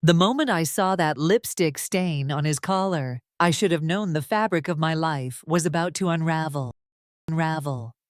The moment I saw that lipstick stain on his collar, I should have known the fabric of my life was about to unravel.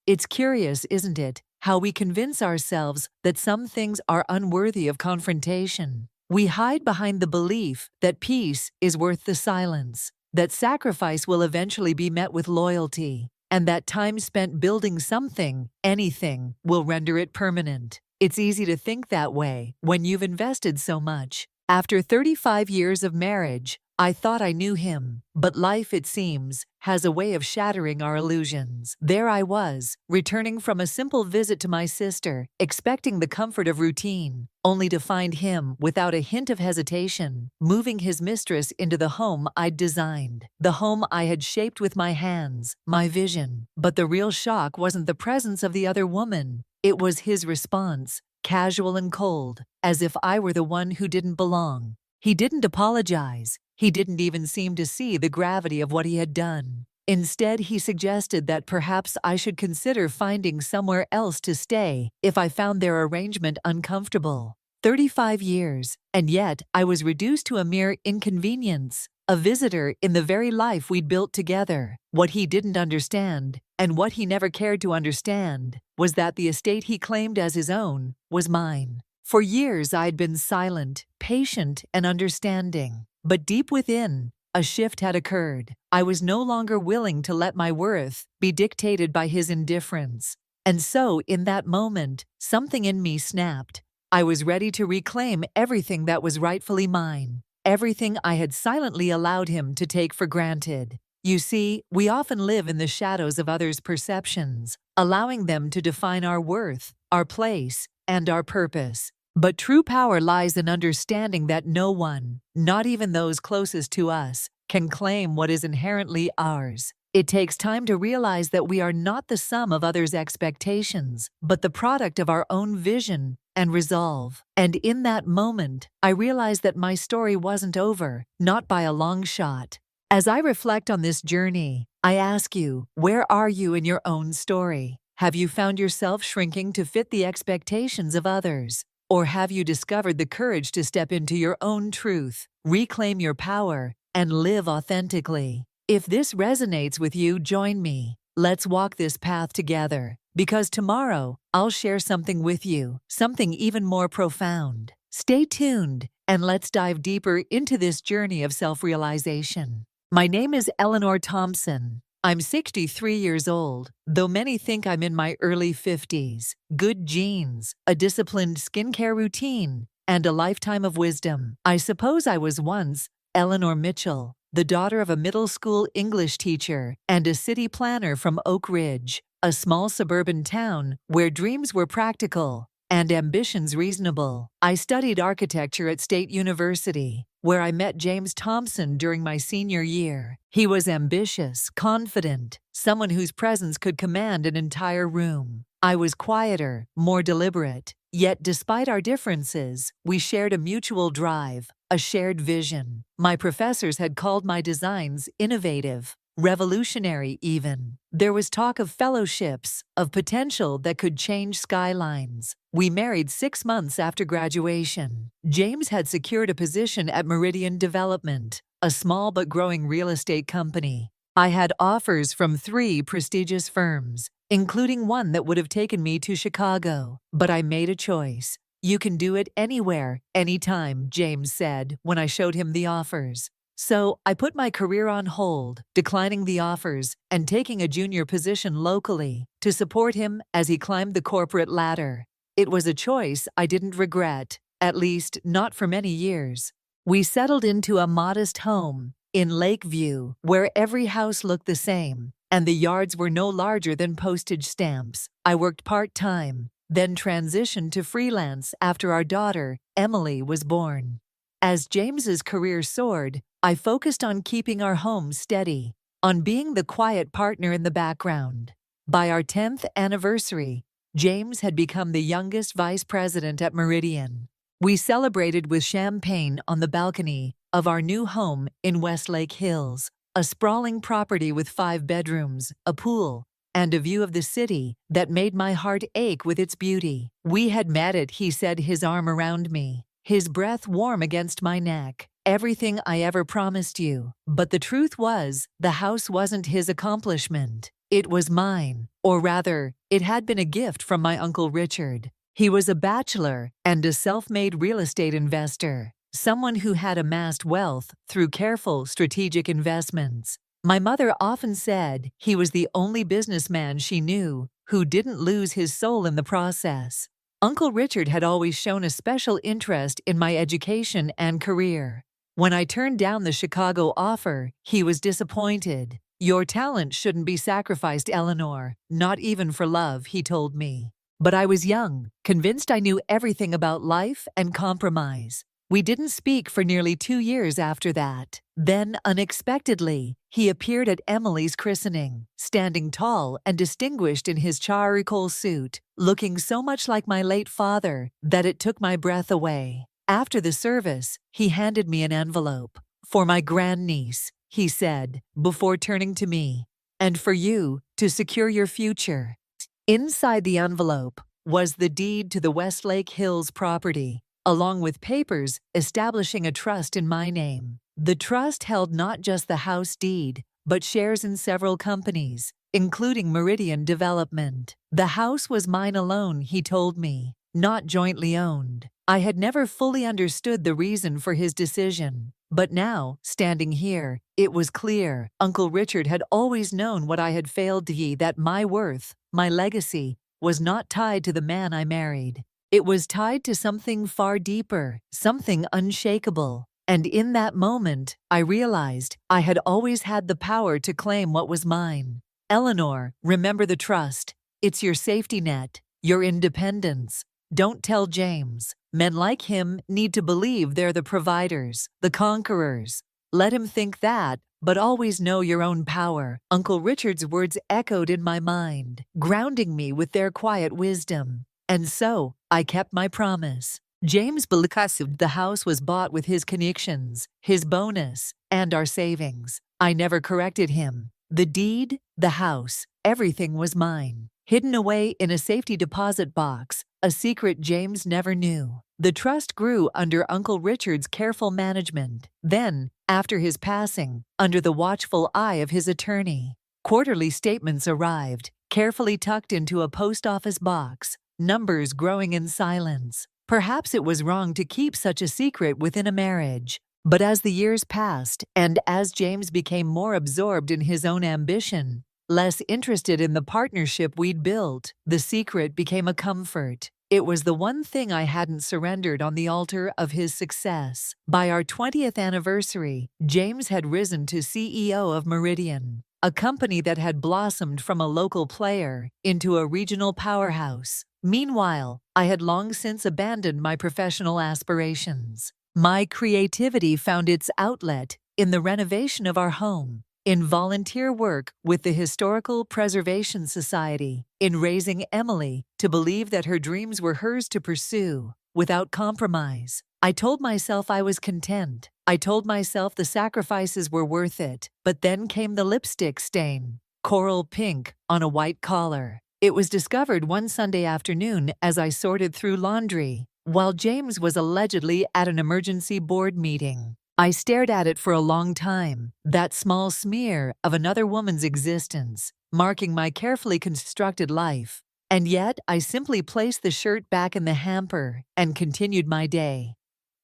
It's curious, isn't it, how we convince ourselves that some things are unworthy of confrontation. We hide behind the belief that peace is worth the silence, that sacrifice will eventually be met with loyalty, and that time spent building something, anything, will render it permanent. It's easy to think that way when you've invested so much. After 35 years of marriage, I thought I knew him, but life, it seems, has a way of shattering our illusions. There I was, returning from a simple visit to my sister, expecting the comfort of routine, only to find him, without a hint of hesitation, moving his mistress into the home I'd designed, the home I had shaped with my hands, my vision. But the real shock wasn't the presence of the other woman. It was his response, casual and cold, as if I were the one who didn't belong. He didn't apologize. He didn't even seem to see the gravity of what he had done. Instead, he suggested that perhaps I should consider finding somewhere else to stay if I found their arrangement uncomfortable. 35 years, and yet I was reduced to a mere inconvenience, a visitor in the very life we'd built together. What he didn't understand, and what he never cared to understand, was that the estate he claimed as his own was mine. For years I'd been silent, patient, and understanding. But deep within, a shift had occurred. I was no longer willing to let my worth be dictated by his indifference. And so, in that moment, something in me snapped. I was ready to reclaim everything that was rightfully mine, everything I had silently allowed him to take for granted. You see, we often live in the shadows of others' perceptions, allowing them to define our worth, our place, and our purpose. But true power lies in understanding that no one, not even those closest to us, can claim what is inherently ours. It takes time to realize that we are not the sum of others' expectations, but the product of our own vision and resolve. And in that moment, I realized that my story wasn't over, not by a long shot. As I reflect on this journey, I ask you, where are you in your own story? Have you found yourself shrinking to fit the expectations of others? Or have you discovered the courage to step into your own truth, reclaim your power, and live authentically? If this resonates with you, join me. Let's walk this path together, because tomorrow I'll share something with you, something even more profound. Stay tuned, and let's dive deeper into this journey of self-realization. My name is Eleanor Thompson. I'm 63 years old, though many think I'm in my early 50s. Good genes, a disciplined skincare routine, and a lifetime of wisdom. I suppose I was once Eleanor Mitchell, the daughter of a middle school English teacher and a city planner from Oak Ridge, a small suburban town where dreams were practical and ambitions reasonable. I studied architecture at State University, where I met James Thompson during my senior year. He was ambitious, confident, someone whose presence could command an entire room. I was quieter, more deliberate. Yet despite our differences, we shared a mutual drive, a shared vision. My professors had called my designs innovative, revolutionary even. There was talk of fellowships, of potential that could change skylines. We married 6 months after graduation. James had secured a position at Meridian Development, a small but growing real estate company. I had offers from 3 prestigious firms, including one that would have taken me to Chicago. But I made a choice. You can do it anywhere, anytime, James said when I showed him the offers. So I put my career on hold, declining the offers and taking a junior position locally to support him as he climbed the corporate ladder. It was a choice I didn't regret, at least not for many years. We settled into a modest home in Lakeview, where every house looked the same, and the yards were no larger than postage stamps. I worked part-time, then transitioned to freelance after our daughter, Emily, was born. As James's career soared, I focused on keeping our home steady, on being the quiet partner in the background. By our 10th anniversary, James had become the youngest vice president at Meridian. We celebrated with champagne on the balcony of our new home in Westlake Hills, a sprawling property with 5 bedrooms, a pool, and a view of the city that made my heart ache with its beauty. We had met it, he said, his arm around me, his breath warm against my neck. Everything I ever promised you. But the truth was, the house wasn't his accomplishment. It was mine. Or rather, it had been a gift from my Uncle Richard. He was a bachelor and a self-made real estate investor, someone who had amassed wealth through careful, strategic investments. My mother often said he was the only businessman she knew who didn't lose his soul in the process. Uncle Richard had always shown a special interest in my education and career. When I turned down the Chicago offer, he was disappointed. "Your talent shouldn't be sacrificed, Eleanor, not even for love," he told me. But I was young, convinced I knew everything about life and compromise. We didn't speak for nearly 2 years after that. Then, unexpectedly, he appeared at Emily's christening, standing tall and distinguished in his charcoal suit, looking so much like my late father that it took my breath away. After the service, he handed me an envelope. "For my grandniece," he said, before turning to me, "and for you to secure your future." Inside the envelope was the deed to the Westlake Hills property, along with papers establishing a trust in my name. The trust held not just the house deed, but shares in several companies, including Meridian Development. The house was mine alone, he told me, not jointly owned. I had never fully understood the reason for his decision. But now, standing here, it was clear. Uncle Richard had always known what I had failed to see, that my worth, my legacy, was not tied to the man I married. It was tied to something far deeper, something unshakable. And in that moment, I realized I had always had the power to claim what was mine. "Eleanor, remember the trust. It's your safety net, your independence. Don't tell James. Men like him need to believe they're the providers, the conquerors. Let him think that, but always know your own power." Uncle Richard's words echoed in my mind, grounding me with their quiet wisdom. And so, I kept my promise. James believed the house was bought with his connections, his bonus, and our savings. I never corrected him. The deed, the house, everything was mine, hidden away in a safety deposit box, a secret James never knew. The trust grew under Uncle Richard's careful management. Then, after his passing, under the watchful eye of his attorney, quarterly statements arrived, carefully tucked into a post office box, numbers growing in silence. Perhaps it was wrong to keep such a secret within a marriage. But as the years passed, and as James became more absorbed in his own ambition, less interested in the partnership we'd built, the secret became a comfort. It was the one thing I hadn't surrendered on the altar of his success. By our 20th anniversary, James had risen to CEO of Meridian, a company that had blossomed from a local player into a regional powerhouse. Meanwhile, I had long since abandoned my professional aspirations. My creativity found its outlet in the renovation of our home, in volunteer work with the Historical Preservation Society, in raising Emily to believe that her dreams were hers to pursue, without compromise. I told myself I was content. I told myself the sacrifices were worth it. But then came the lipstick stain, coral pink on a white collar. It was discovered one Sunday afternoon as I sorted through laundry, while James was allegedly at an emergency board meeting. I stared at it for a long time, that small smear of another woman's existence, marking my carefully constructed life. And yet, I simply placed the shirt back in the hamper and continued my day.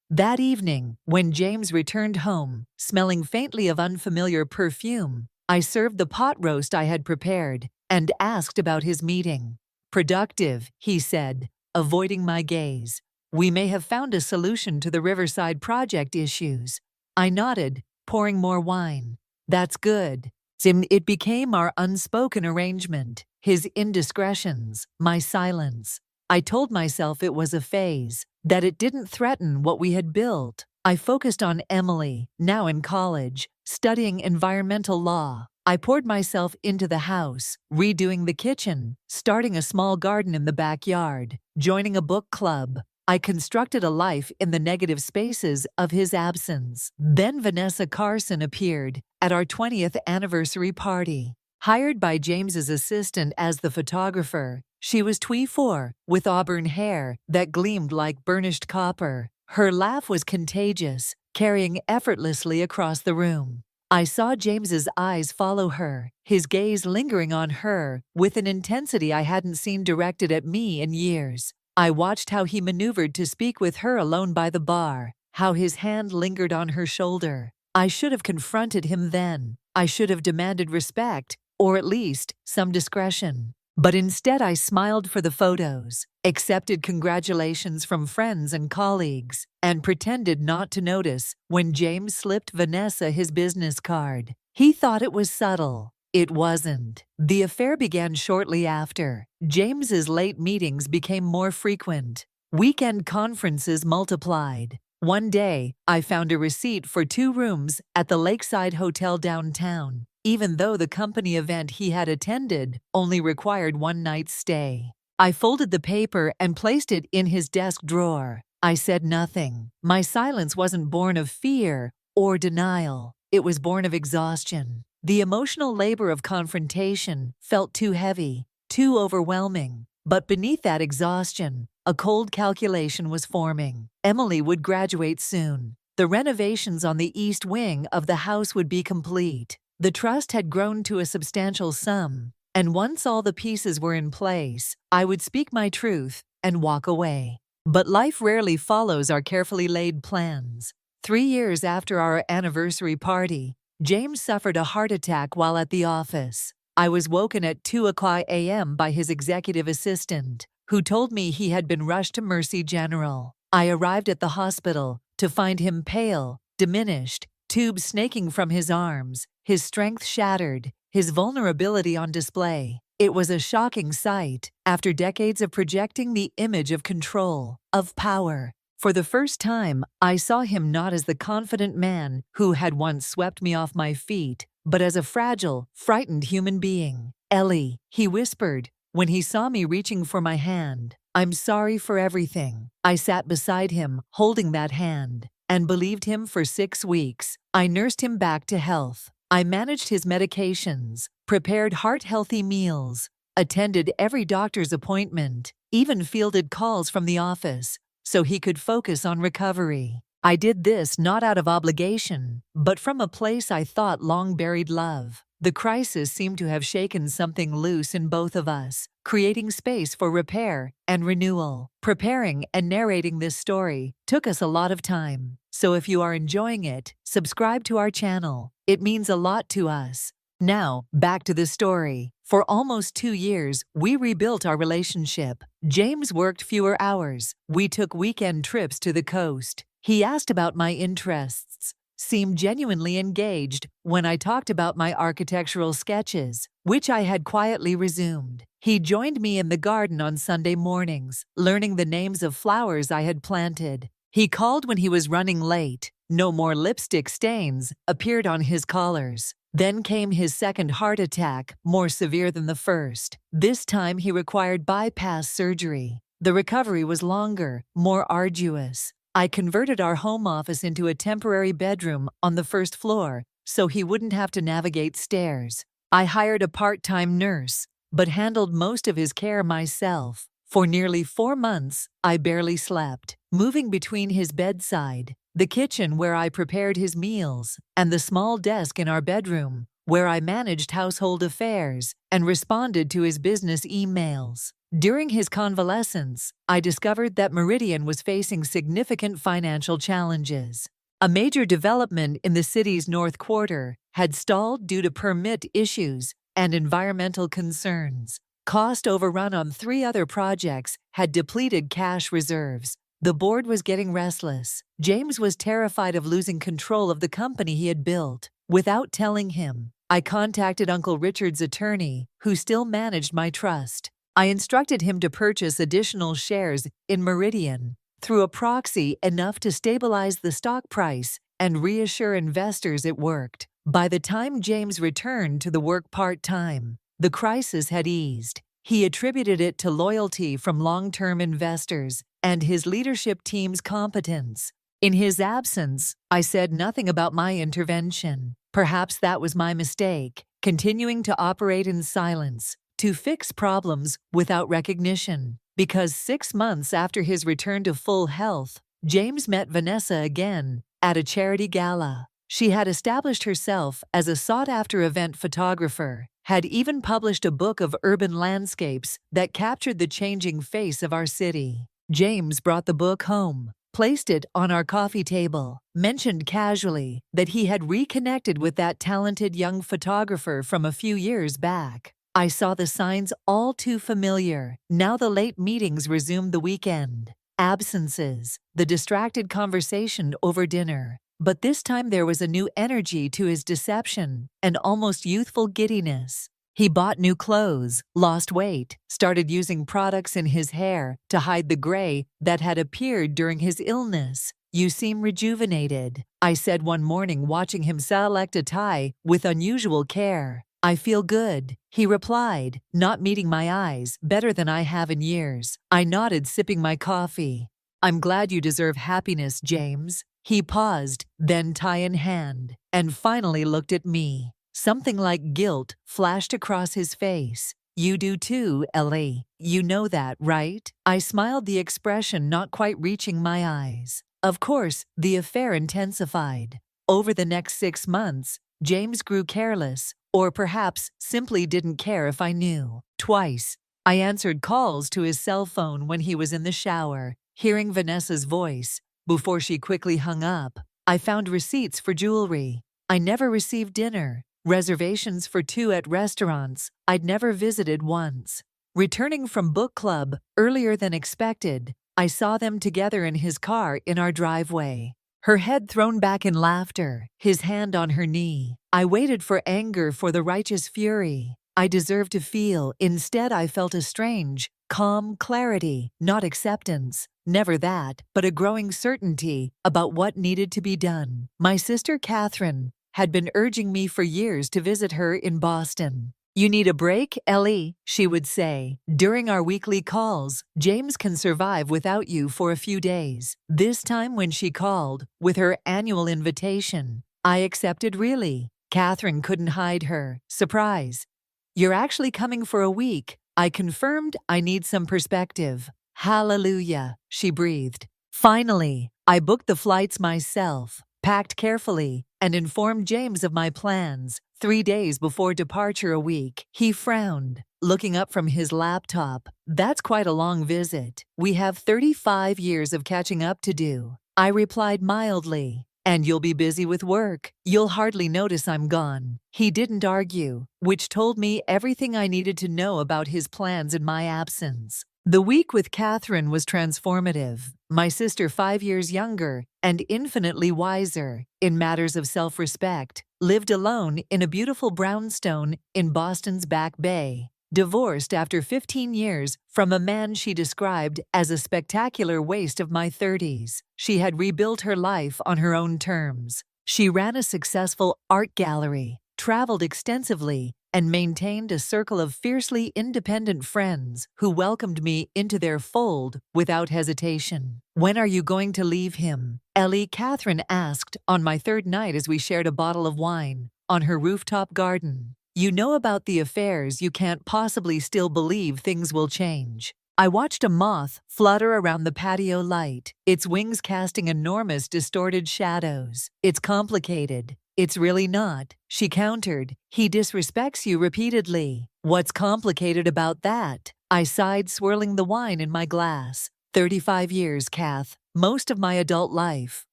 That evening, when James returned home, smelling faintly of unfamiliar perfume, I served the pot roast I had prepared and asked about his meeting. "Productive," he said, avoiding my gaze. "We may have found a solution to the Riverside project issues." I nodded, pouring more wine. "That's good." It became our unspoken arrangement, his indiscretions, my silence. I told myself it was a phase, that it didn't threaten what we had built. I focused on Emily, now in college, studying environmental law. I poured myself into the house, redoing the kitchen, starting a small garden in the backyard, joining a book club. I constructed a life in the negative spaces of his absence. Then Vanessa Carson appeared at our 20th anniversary party. Hired by James's assistant as the photographer, she was 24, with auburn hair that gleamed like burnished copper. Her laugh was contagious, carrying effortlessly across the room. I saw James's eyes follow her, his gaze lingering on her with an intensity I hadn't seen directed at me in years. I watched how he maneuvered to speak with her alone by the bar, how his hand lingered on her shoulder. I should have confronted him then. I should have demanded respect, or at least some discretion. But instead I smiled for the photos, accepted congratulations from friends and colleagues, and pretended not to notice when James slipped Vanessa his business card. He thought it was subtle. It wasn't. The affair began shortly after. James's late meetings became more frequent. Weekend conferences multiplied. One day, I found a receipt for 2 rooms at the Lakeside Hotel downtown, even though the company event he had attended only required 1 night's stay. I folded the paper and placed it in his desk drawer. I said nothing. My silence wasn't born of fear or denial. It was born of exhaustion. The emotional labor of confrontation felt too heavy, too overwhelming. But beneath that exhaustion, a cold calculation was forming. Emily would graduate soon. The renovations on the east wing of the house would be complete. The trust had grown to a substantial sum, and once all the pieces were in place, I would speak my truth and walk away. But life rarely follows our carefully laid plans. 3 years after our anniversary party, James suffered a heart attack while at the office. I was woken at 2:00 a.m. by his executive assistant, who told me he had been rushed to Mercy General. I arrived at the hospital to find him pale, diminished, tubes snaking from his arms, his strength shattered, his vulnerability on display. It was a shocking sight, after decades of projecting the image of control, of power. For the first time, I saw him not as the confident man who had once swept me off my feet, but as a fragile, frightened human being. "Ellie," he whispered, when he saw me reaching for my hand. "I'm sorry for everything." I sat beside him, holding that hand, and believed him for 6 weeks. I nursed him back to health. I managed his medications, prepared heart-healthy meals, attended every doctor's appointment, even fielded calls from the office, so he could focus on recovery. I did this not out of obligation, but from a place I thought long buried love. The crisis seemed to have shaken something loose in both of us, creating space for repair and renewal. Preparing and narrating this story took us a lot of time, so if you are enjoying it, subscribe to our channel. It means a lot to us. Now, back to the story. For almost 2 years, we rebuilt our relationship. James worked fewer hours. We took weekend trips to the coast. He asked about my interests, seemed genuinely engaged when I talked about my architectural sketches, which I had quietly resumed. He joined me in the garden on Sunday mornings, learning the names of flowers I had planted. He called when he was running late. No more lipstick stains appeared on his collars. Then came his second heart attack, more severe than the first. This time he required bypass surgery. The recovery was longer, more arduous. I converted our home office into a temporary bedroom on the first floor so he wouldn't have to navigate stairs. I hired a part-time nurse, but handled most of his care myself. For nearly 4 months, I barely slept, moving between his bedside, the kitchen where I prepared his meals, and the small desk in our bedroom where I managed household affairs and responded to his business emails. During his convalescence, I discovered that Meridian was facing significant financial challenges. A major development in the city's North Quarter had stalled due to permit issues and environmental concerns. Cost overrun on 3 other projects had depleted cash reserves. The board was getting restless. James was terrified of losing control of the company he had built. Without telling him, I contacted Uncle Richard's attorney, who still managed my trust. I instructed him to purchase additional shares in Meridian through a proxy enough to stabilize the stock price and reassure investors it worked. By the time James returned to the work part-time, the crisis had eased. He attributed it to loyalty from long-term investors and his leadership team's competence. In his absence, I said nothing about my intervention. Perhaps that was my mistake, continuing to operate in silence, to fix problems without recognition. Because 6 months after his return to full health, James met Vanessa again at a charity gala. She had established herself as a sought-after event photographer, had even published a book of urban landscapes that captured the changing face of our city. James brought the book home, placed it on our coffee table, mentioned casually that he had reconnected with that talented young photographer from a few years back. I saw the signs all too familiar. Now the late meetings resumed the weekend. Absences, the distracted conversation over dinner. But this time there was a new energy to his deception, an almost youthful giddiness. He bought new clothes, lost weight, started using products in his hair to hide the gray that had appeared during his illness. "You seem rejuvenated," I said one morning watching him select a tie with unusual care. "I feel good," he replied, not meeting my eyes, "better than I have in years." I nodded, sipping my coffee. "I'm glad you deserve happiness, James." He paused, then tie in hand, and finally looked at me. Something like guilt flashed across his face. "You do too, Ellie. You know that, right?" I smiled, the expression not quite reaching my eyes. Of course, the affair intensified. Over the next 6 months, James grew careless, or perhaps simply didn't care if I knew. Twice, I answered calls to his cell phone when he was in the shower, hearing Vanessa's voice. Before she quickly hung up, I found receipts for jewelry. I never received dinner, reservations for 2 at restaurants I'd never visited once. Returning from book club earlier than expected, I saw them together in his car in our driveway. Her head thrown back in laughter, his hand on her knee. I waited for anger, for the righteous fury I deserved to feel. Instead, I felt a strange, calm clarity, not acceptance, never that, but a growing certainty about what needed to be done. My sister Catherine had been urging me for years to visit her in Boston. "You need a break, Ellie," she would say. "During our weekly calls, James can survive without you for a few days." This time when she called, with her annual invitation, I accepted. "Really?" Catherine couldn't hide her surprise. "You're actually coming for a week?" I confirmed. "I need some perspective." "Hallelujah," she breathed. Finally, I booked the flights myself, packed carefully, and informed James of my plans. 3 days before departure a week, he frowned, looking up from his laptop. "That's quite a long visit. We have 35 years of catching up to do." I replied mildly. "And you'll be busy with work. You'll hardly notice I'm gone." He didn't argue, which told me everything I needed to know about his plans in my absence. The week with Catherine was transformative. My sister, 5 years younger and infinitely wiser in matters of self-respect, lived alone in a beautiful brownstone in Boston's Back Bay. Divorced after 15 years from a man she described as a spectacular waste of my 30s, she had rebuilt her life on her own terms. She ran a successful art gallery, traveled extensively, and maintained a circle of fiercely independent friends who welcomed me into their fold without hesitation. "When are you going to leave him, Ellie?" Catherine asked on my 3rd night as we shared a bottle of wine on her rooftop garden. "You know about the affairs, you can't possibly still believe things will change." I watched a moth flutter around the patio light, its wings casting enormous distorted shadows. "It's complicated." "It's really not," she countered. "He disrespects you repeatedly." "What's complicated about that?" I sighed, swirling the wine in my glass. 35 years, Kath. Most of my adult life.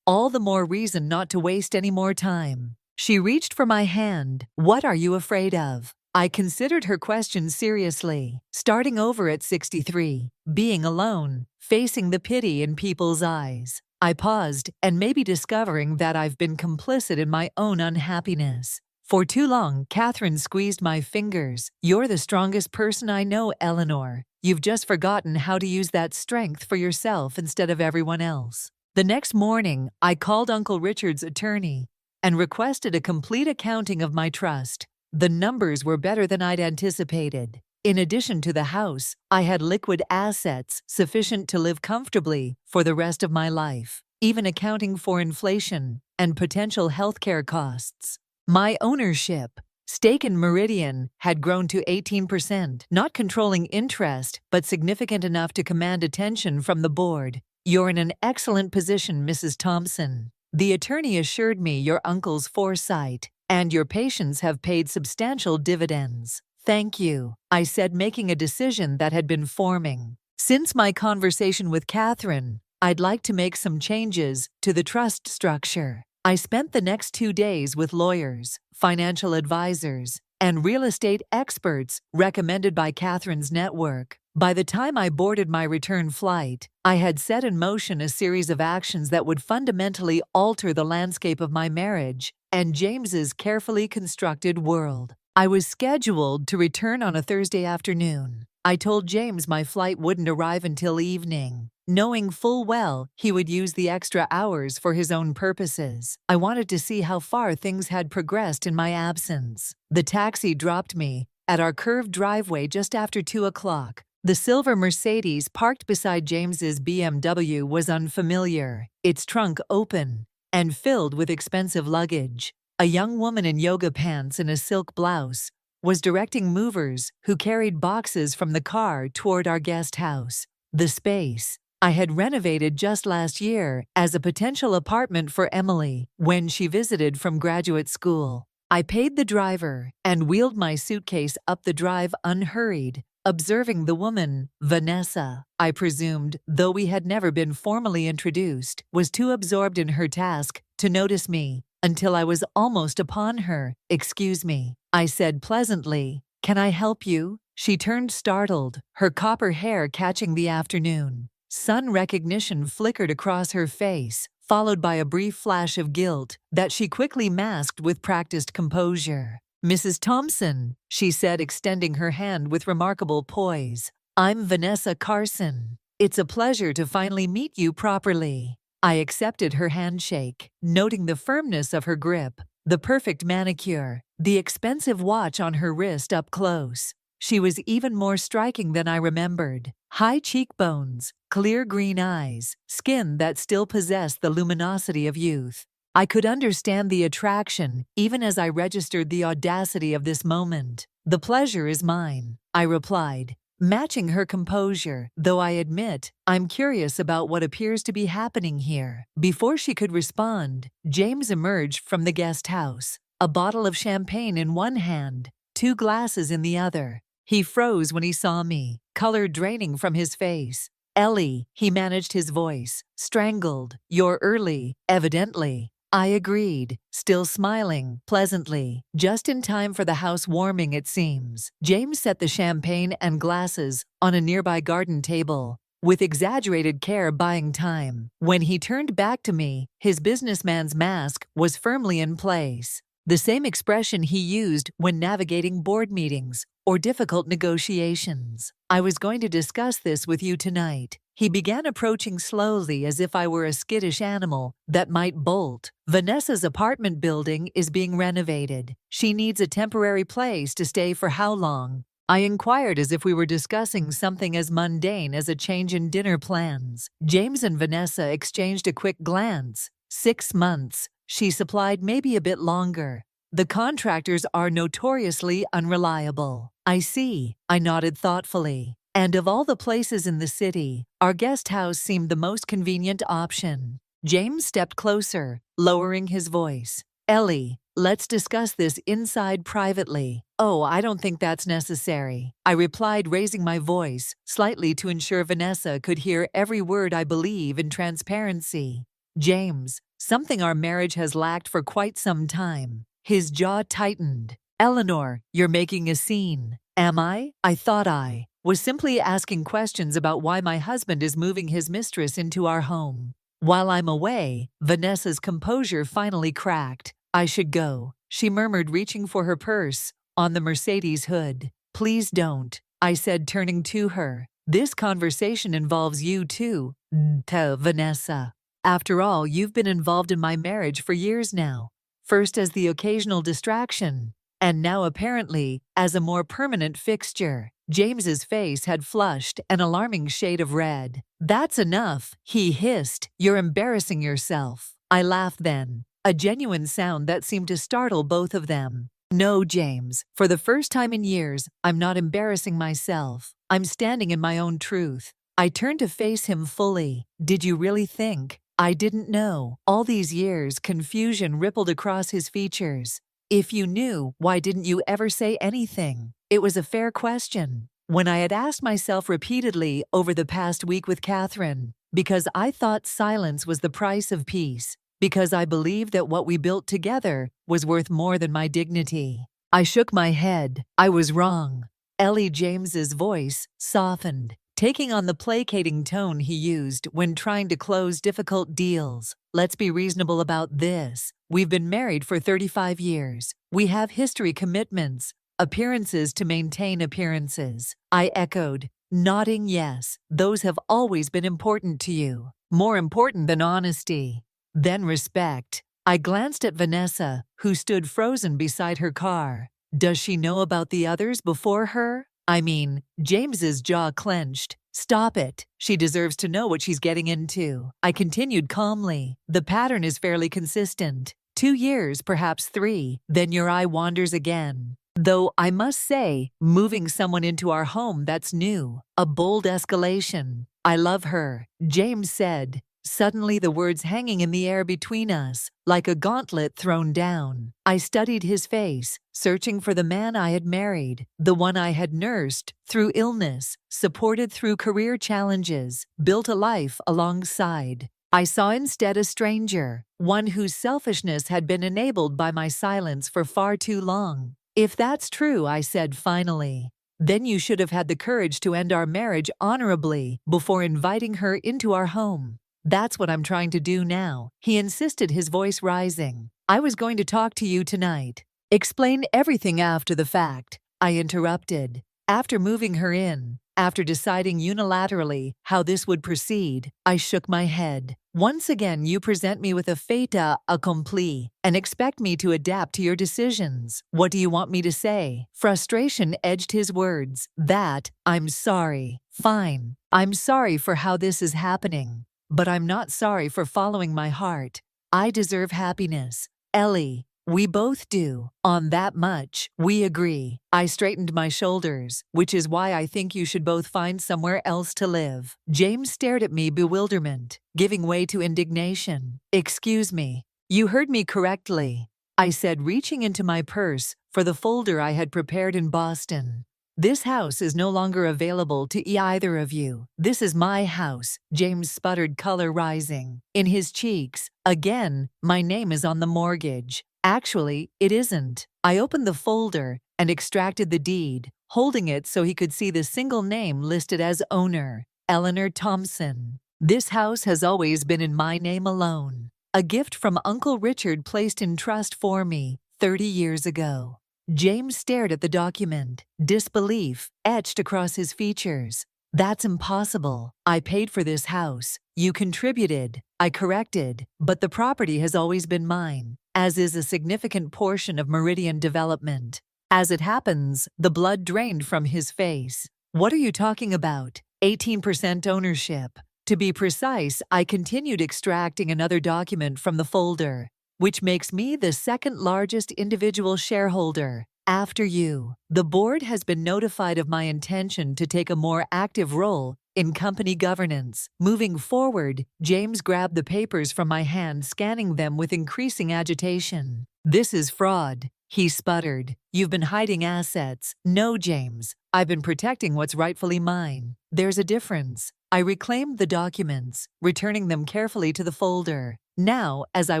All the more reason not to waste any more time. She reached for my hand. "What are you afraid of?" I considered her question seriously. Starting over at 63, being alone, facing the pity in people's eyes. I paused, and maybe discovering that I've been complicit in my own unhappiness. For too long, Catherine squeezed my fingers. "You're the strongest person I know, Eleanor. You've just forgotten how to use that strength for yourself instead of everyone else." The next morning, I called Uncle Richard's attorney and requested a complete accounting of my trust. The numbers were better than I'd anticipated. In addition to the house, I had liquid assets sufficient to live comfortably for the rest of my life, even accounting for inflation and potential healthcare costs. My ownership, stake in Meridian, had grown to 18%, not controlling interest, but significant enough to command attention from the board. "You're in an excellent position, Mrs. Thompson. The attorney assured me your uncle's foresight and your patience have paid substantial dividends." "Thank you," I said, making a decision that had been forming. Since my conversation with Catherine, I'd like to make some changes to the trust structure. I spent the next 2 days with lawyers, financial advisors, and real estate experts recommended by Catherine's network. By the time I boarded my return flight, I had set in motion a series of actions that would fundamentally alter the landscape of my marriage and James's carefully constructed world. I was scheduled to return on a Thursday afternoon. I told James my flight wouldn't arrive until evening, knowing full well he would use the extra hours for his own purposes. I wanted to see how far things had progressed in my absence. The taxi dropped me at our curved driveway just after 2 o'clock. The silver Mercedes parked beside James's BMW was unfamiliar, its trunk open and filled with expensive luggage. A young woman in yoga pants and a silk blouse was directing movers who carried boxes from the car toward our guest house. The space I had renovated just last year as a potential apartment for Emily when she visited from graduate school. I paid the driver and wheeled my suitcase up the drive unhurried, observing the woman, Vanessa, I presumed, though we had never been formally introduced, was too absorbed in her task to notice me until I was almost upon her. "Excuse me," I said pleasantly. "Can I help you?" She turned startled, her copper hair catching the afternoon sun recognition flickered across her face, followed by a brief flash of guilt that she quickly masked with practiced composure. "Mrs. Thompson," she said, extending her hand with remarkable poise. "I'm Vanessa Carson. It's a pleasure to finally meet you properly." I accepted her handshake, noting the firmness of her grip, the perfect manicure, the expensive watch on her wrist up close. She was even more striking than I remembered. High cheekbones, clear green eyes, skin that still possessed the luminosity of youth. I could understand the attraction even as I registered the audacity of this moment. "The pleasure is mine," I replied, matching her composure, though I admit I'm curious about what appears to be happening here. Before she could respond, James emerged from the guest house, a bottle of champagne in one hand, 2 glasses in the other. He froze when he saw me, color draining from his face. "Ellie," he managed his voice, strangled. "You're early, evidently." I agreed, still smiling pleasantly. "Just in time for the house warming, it seems." James set the champagne and glasses on a nearby garden table, with exaggerated care buying time. When he turned back to me, his businessman's mask was firmly in place, the same expression he used when navigating board meetings or difficult negotiations. "I was going to discuss this with you tonight." He began approaching slowly as if I were a skittish animal that might bolt. "Vanessa's apartment building is being renovated. She needs a temporary place to stay for how long?" I inquired as if we were discussing something as mundane as a change in dinner plans. James and Vanessa exchanged a quick glance. 6 months, she supplied, maybe a bit longer. "The contractors are notoriously unreliable." "I see," I nodded thoughtfully. "And of all the places in the city, our guest house seemed the most convenient option." James stepped closer, lowering his voice. "Ellie, let's discuss this inside privately." "Oh, I don't think that's necessary," I replied, raising my voice slightly to ensure Vanessa could hear every word. "I believe in transparency." "James, something our marriage has lacked for quite some time." His jaw tightened. "Eleanor, you're making a scene." "Am I?" I thought I was simply asking questions about why my husband is moving his mistress into our home. "While I'm away," Vanessa's composure finally cracked. "I should go," she murmured, reaching for her purse on the Mercedes hood. "Please don't," I said, turning to her. "This conversation involves you too, Vanessa. After all, you've been involved in my marriage for years now, first as the occasional distraction, and now apparently as a more permanent fixture." James's face had flushed an alarming shade of red. "That's enough," he hissed. "You're embarrassing yourself." I laughed then, a genuine sound that seemed to startle both of them. "No, James, for the first time in years, I'm not embarrassing myself. I'm standing in my own truth." I turned to face him fully. Did you really think I didn't know? All these years, confusion rippled across his features. If you knew, why didn't you ever say anything? It was a fair question. When I had asked myself repeatedly over the past week with Catherine, because I thought silence was the price of peace, because I believed that what we built together was worth more than my dignity. I shook my head. I was wrong. Ellie James's voice softened, taking on the placating tone he used when trying to close difficult deals. Let's be reasonable about this. We've been married for 35 years. We have history commitments, appearances to maintain appearances. I echoed, nodding yes. Those have always been important to you. More important than honesty. Then respect. I glanced at Vanessa, who stood frozen beside her car. Does she know about the others before her? I mean, James's jaw clenched. Stop it. She deserves to know what she's getting into. I continued calmly. The pattern is fairly consistent. 2 years, perhaps 3, then your eye wanders again. Though I must say, moving someone into our home that's new. A bold escalation. I love her, James said, suddenly the words hanging in the air between us, like a gauntlet thrown down. I studied his face, searching for the man I had married, the one I had nursed through illness, supported through career challenges, built a life alongside. I saw instead a stranger, one whose selfishness had been enabled by my silence for far too long. If that's true, I said finally, then you should have had the courage to end our marriage honorably before inviting her into our home. That's what I'm trying to do now, he insisted, his voice rising. I was going to talk to you tonight. Explain everything after the fact, I interrupted. After moving her in, after deciding unilaterally how this would proceed, I shook my head. Once again, you present me with a fait accompli and expect me to adapt to your decisions. What do you want me to say? Frustration edged his words. That, I'm sorry. Fine. I'm sorry for how this is happening. But I'm not sorry for following my heart. I deserve happiness. Ellie, we both do. On that much, we agree. I straightened my shoulders, which is why I think you should both find somewhere else to live. James stared at me, bewilderment, giving way to indignation. Excuse me. You heard me correctly, I said, reaching into my purse for the folder I had prepared in Boston. This house is no longer available to either of you. This is my house, James sputtered, color rising in his cheeks. Again, my name is on the mortgage. Actually, it isn't. I opened the folder and extracted the deed, holding it so he could see the single name listed as owner, Eleanor Thompson. This house has always been in my name alone. A gift from Uncle Richard placed in trust for me 30 years ago. James stared at the document, disbelief etched across his features. That's impossible. I paid for this house. You contributed. I corrected. But the property has always been mine, as is a significant portion of Meridian Development. As it happens, the blood drained from his face. What are you talking about? 18% ownership. To be precise, I continued extracting another document from the folder, which makes me the second largest individual shareholder, after you. The board has been notified of my intention to take a more active role in company governance. Moving forward, James grabbed the papers from my hand, scanning them with increasing agitation. This is fraud, he sputtered. You've been hiding assets. No, James. I've been protecting what's rightfully mine. There's a difference. I reclaimed the documents, returning them carefully to the folder. Now, as I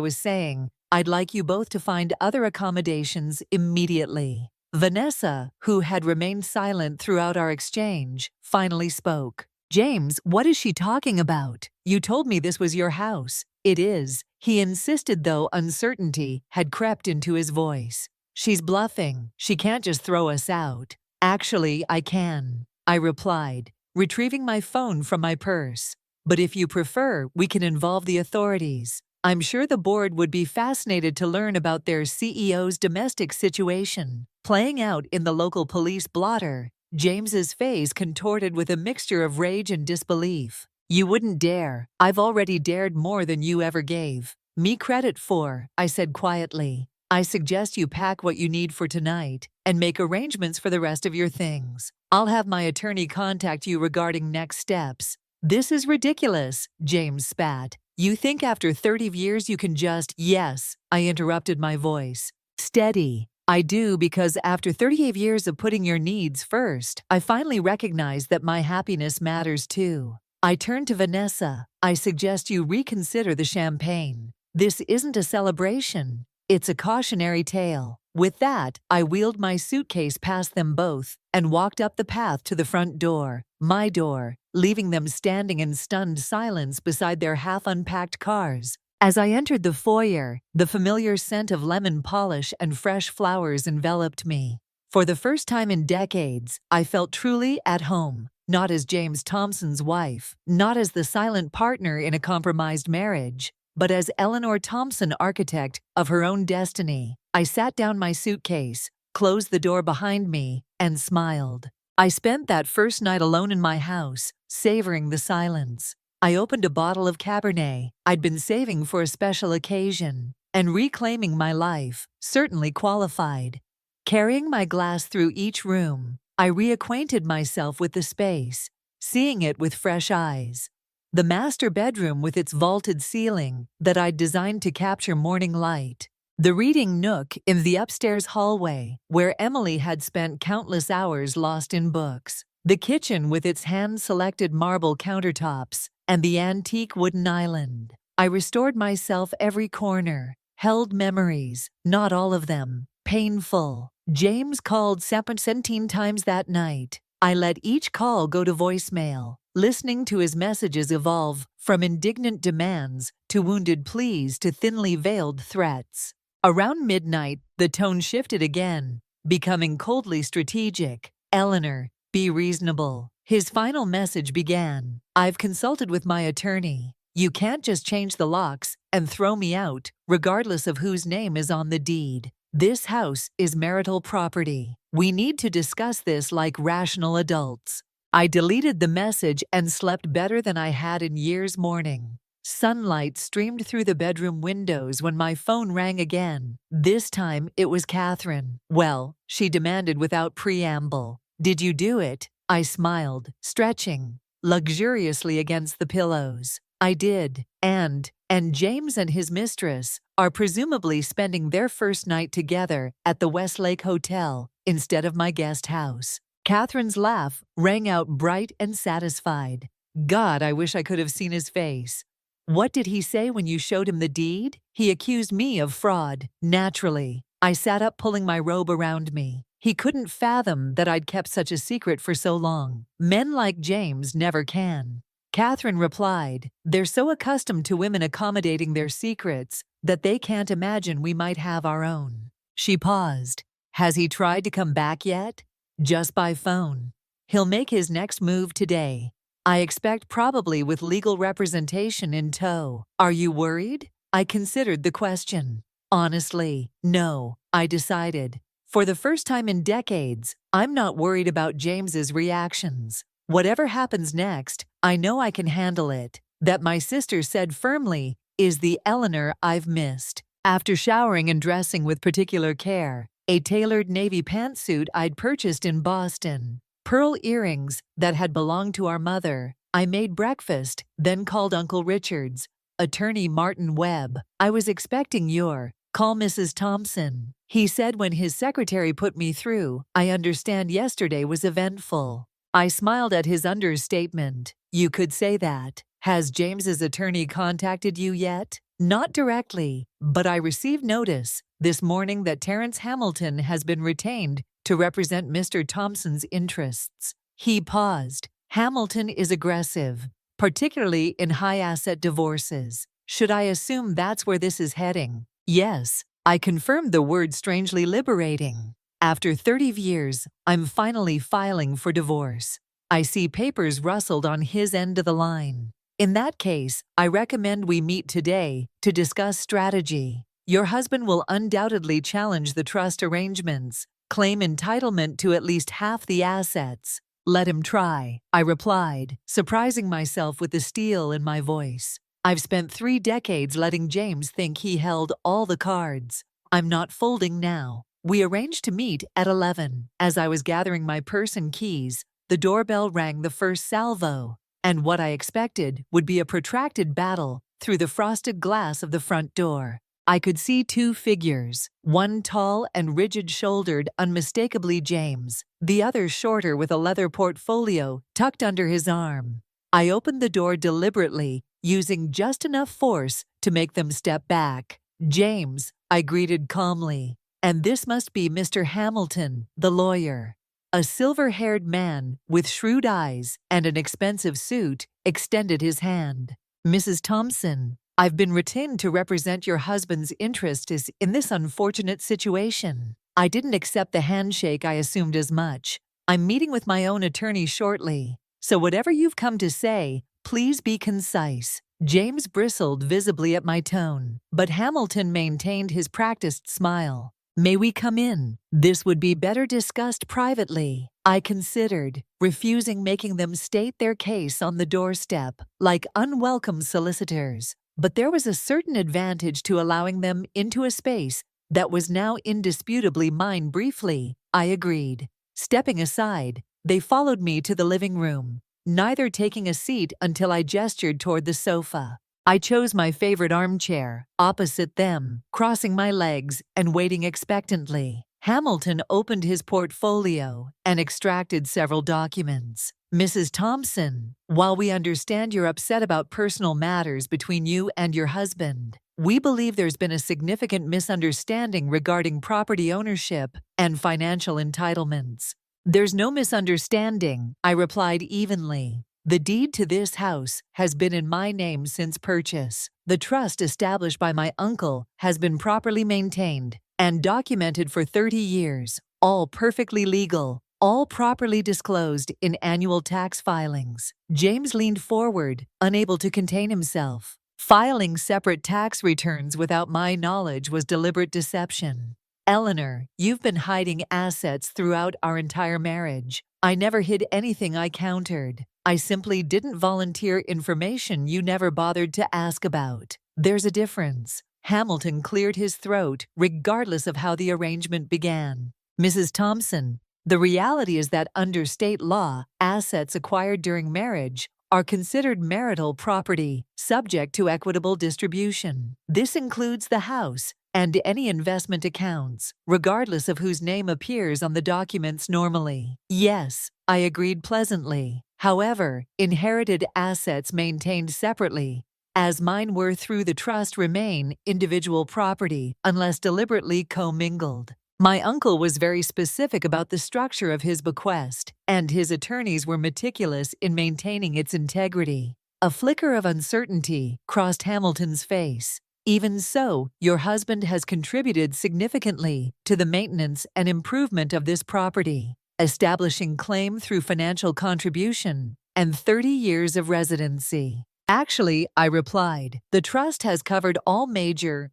was saying, I'd like you both to find other accommodations immediately. Vanessa, who had remained silent throughout our exchange, finally spoke. James, what is she talking about? You told me this was your house. It is, he insisted, though uncertainty had crept into his voice. She's bluffing. She can't just throw us out. Actually, I can, I replied, retrieving my phone from my purse. But if you prefer, we can involve the authorities. I'm sure the board would be fascinated to learn about their CEO's domestic situation playing out in the local police blotter. James's face contorted with a mixture of rage and disbelief. You wouldn't dare. I've already dared more than you ever gave me credit for, I said quietly. I suggest you pack what you need for tonight and make arrangements for the rest of your things. I'll have my attorney contact you regarding next steps. "This is ridiculous," James spat. "You think after 30 years you can just—" "Yes," I interrupted, my voice steady. "I do, because after 38 years of putting your needs first, I finally recognize that my happiness matters too." I turned to Vanessa. "I suggest you reconsider the champagne. This isn't a celebration. It's a cautionary tale." With that, I wheeled my suitcase past them both and walked up the path to the front door, my door, leaving them standing in stunned silence beside their half-unpacked cars. As I entered the foyer, the familiar scent of lemon polish and fresh flowers enveloped me. For the first time in decades, I felt truly at home, not as James Thompson's wife, not as the silent partner in a compromised marriage, but as Eleanor Thompson, architect of her own destiny. I sat down my suitcase, closed the door behind me, and smiled. I spent that first night alone in my house, savoring the silence. I opened a bottle of Cabernet I'd been saving for a special occasion, and reclaiming my life, certainly qualified. Carrying my glass through each room, I reacquainted myself with the space, seeing it with fresh eyes. The master bedroom with its vaulted ceiling that I'd designed to capture morning light. The reading nook in the upstairs hallway where Emily had spent countless hours lost in books. The kitchen with its hand-selected marble countertops and the antique wooden island. I restored myself every corner, held memories, not all of them, painful. James called 17 times that night. I let each call go to voicemail, listening to his messages evolve from indignant demands to wounded pleas to thinly veiled threats. Around midnight, the tone shifted again, becoming coldly strategic. "Eleanor, be reasonable." His final message began. "I've consulted with my attorney. You can't just change the locks and throw me out, regardless of whose name is on the deed. This house is marital property. We need to discuss this like rational adults." I deleted the message and slept better than I had in years. Morning sunlight streamed through the bedroom windows when my phone rang again. This time it was Catherine. "Well," she demanded without preamble. "Did you do it?" I smiled, stretching luxuriously against the pillows. "I did. And James and his mistress are presumably spending their first night together at the Westlake Hotel instead of my guest house." Catherine's laugh rang out bright and satisfied. God, I wish I could have seen his face. "What did he say when you showed him the deed?" "He accused me of fraud." Naturally. I sat up, pulling my robe around me. He couldn't fathom that I'd kept such a secret for so long. Men like James never can. Catherine replied, "They're so accustomed to women accommodating their secrets that they can't imagine we might have our own." She paused. "Has he tried to come back yet?" "Just by phone. He'll make his next move today. I expect probably with legal representation in tow." "Are you worried?" I considered the question. Honestly, no, I decided. For the first time in decades, I'm not worried about James's reactions. Whatever happens next, I know I can handle it. That, my sister said firmly, is the Eleanor I've missed. After showering and dressing with particular care, a tailored navy pantsuit I'd purchased in Boston, pearl earrings that had belonged to our mother, I made breakfast, then called Uncle Richard's, attorney Martin Webb. "I was expecting your call, Mrs. Thompson," he said when his secretary put me through. "I understand yesterday was eventful." I smiled at his understatement. "You could say that. Has James's attorney contacted you yet?" "Not directly, but I received notice this morning that Terrence Hamilton has been retained to represent Mr. Thompson's interests." He paused. "Hamilton is aggressive, particularly in high-asset divorces. Should I assume that's where this is heading?" "Yes," I confirmed, the word strangely liberating. "After 30 years, I'm finally filing for divorce." I see papers rustled on his end of the line. "In that case, I recommend we meet today to discuss strategy. Your husband will undoubtedly challenge the trust arrangements, claim entitlement to at least half the assets." "Let him try," I replied, surprising myself with the steel in my voice. I've spent 3 decades letting James think he held all the cards. I'm not folding now. We arranged to meet at 11. As I was gathering my purse and keys, the doorbell rang the first salvo. and what I expected would be a protracted battle through the frosted glass of the front door. I could see two figures, one tall and rigid-shouldered, unmistakably James, the other shorter with a leather portfolio tucked under his arm. I opened the door deliberately, using just enough force to make them step back. "James," I greeted calmly, "and this must be Mr. Hamilton, the lawyer." A silver-haired man with shrewd eyes and an expensive suit extended his hand. "Mrs. Thompson, I've been retained to represent your husband's interests in this unfortunate situation." I didn't accept the handshake. I assumed as much. "I'm meeting with my own attorney shortly, so whatever you've come to say, please be concise." James bristled visibly at my tone, but Hamilton maintained his practiced smile. "May we come in? This would be better discussed privately." I considered, refusing, making them state their case on the doorstep, like unwelcome solicitors. But there was a certain advantage to allowing them into a space that was now indisputably mine. Briefly, I agreed. Stepping aside, they followed me to the living room, neither taking a seat until I gestured toward the sofa. I chose my favorite armchair, opposite them, crossing my legs and waiting expectantly. Hamilton opened his portfolio and extracted several documents. "Mrs. Thompson, while we understand you're upset about personal matters between you and your husband, we believe there's been a significant misunderstanding regarding property ownership and financial entitlements." "There's no misunderstanding," I replied evenly. "The deed to this house has been in my name since purchase. The trust established by my uncle has been properly maintained and documented for 30 years, all perfectly legal, all properly disclosed in annual tax filings." James leaned forward, unable to contain himself. "Filing separate tax returns without my knowledge was deliberate deception. Eleanor, you've been hiding assets throughout our entire marriage." "I never hid anything," I countered. "I simply didn't volunteer information you never bothered to ask about." "There's a difference." Hamilton cleared his throat, regardless of how the arrangement began. "Mrs. Thompson, the reality is that under state law, assets acquired during marriage are considered marital property, subject to equitable distribution. This includes the house and any investment accounts, regardless of whose name appears on the documents normally." "Yes," I agreed pleasantly. "However, inherited assets maintained separately, as mine were through the trust, remain individual property unless deliberately commingled." My uncle was very specific about the structure of his bequest, and his attorneys were meticulous in maintaining its integrity. A flicker of uncertainty crossed Hamilton's face. "Even so, your husband has contributed significantly to the maintenance and improvement of this property, establishing claim through financial contribution and 30 years of residency." "Actually," I replied, "the trust has covered all major,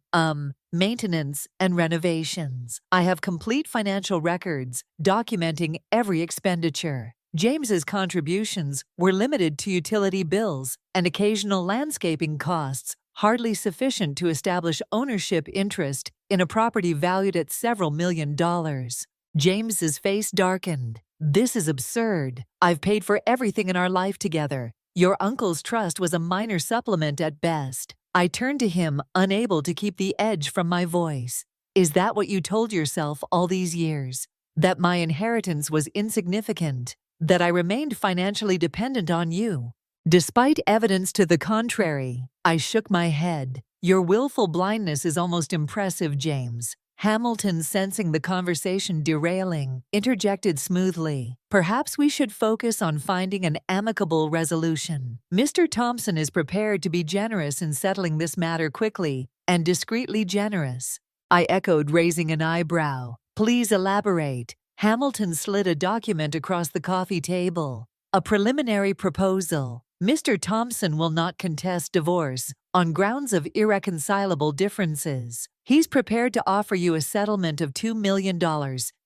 maintenance and renovations. I have complete financial records documenting every expenditure." James's contributions were limited to utility bills and occasional landscaping costs, hardly sufficient to establish ownership interest in a property valued at several $1,000,000. James's face darkened. "This is absurd. I've paid for everything in our life together. Your uncle's trust was a minor supplement at best." I turned to him, unable to keep the edge from my voice. "Is that what you told yourself all these years? That my inheritance was insignificant? That I remained financially dependent on you?" Despite evidence to the contrary, I shook my head. "Your willful blindness is almost impressive, James." Hamilton, sensing the conversation derailing, interjected smoothly. "Perhaps we should focus on finding an amicable resolution. Mr. Thompson is prepared to be generous in settling this matter quickly and discreetly." "Generous?" I echoed, raising an eyebrow. "Please elaborate." Hamilton slid a document across the coffee table. "A preliminary proposal. Mr. Thompson will not contest divorce on grounds of irreconcilable differences. He's prepared to offer you a settlement of $2 million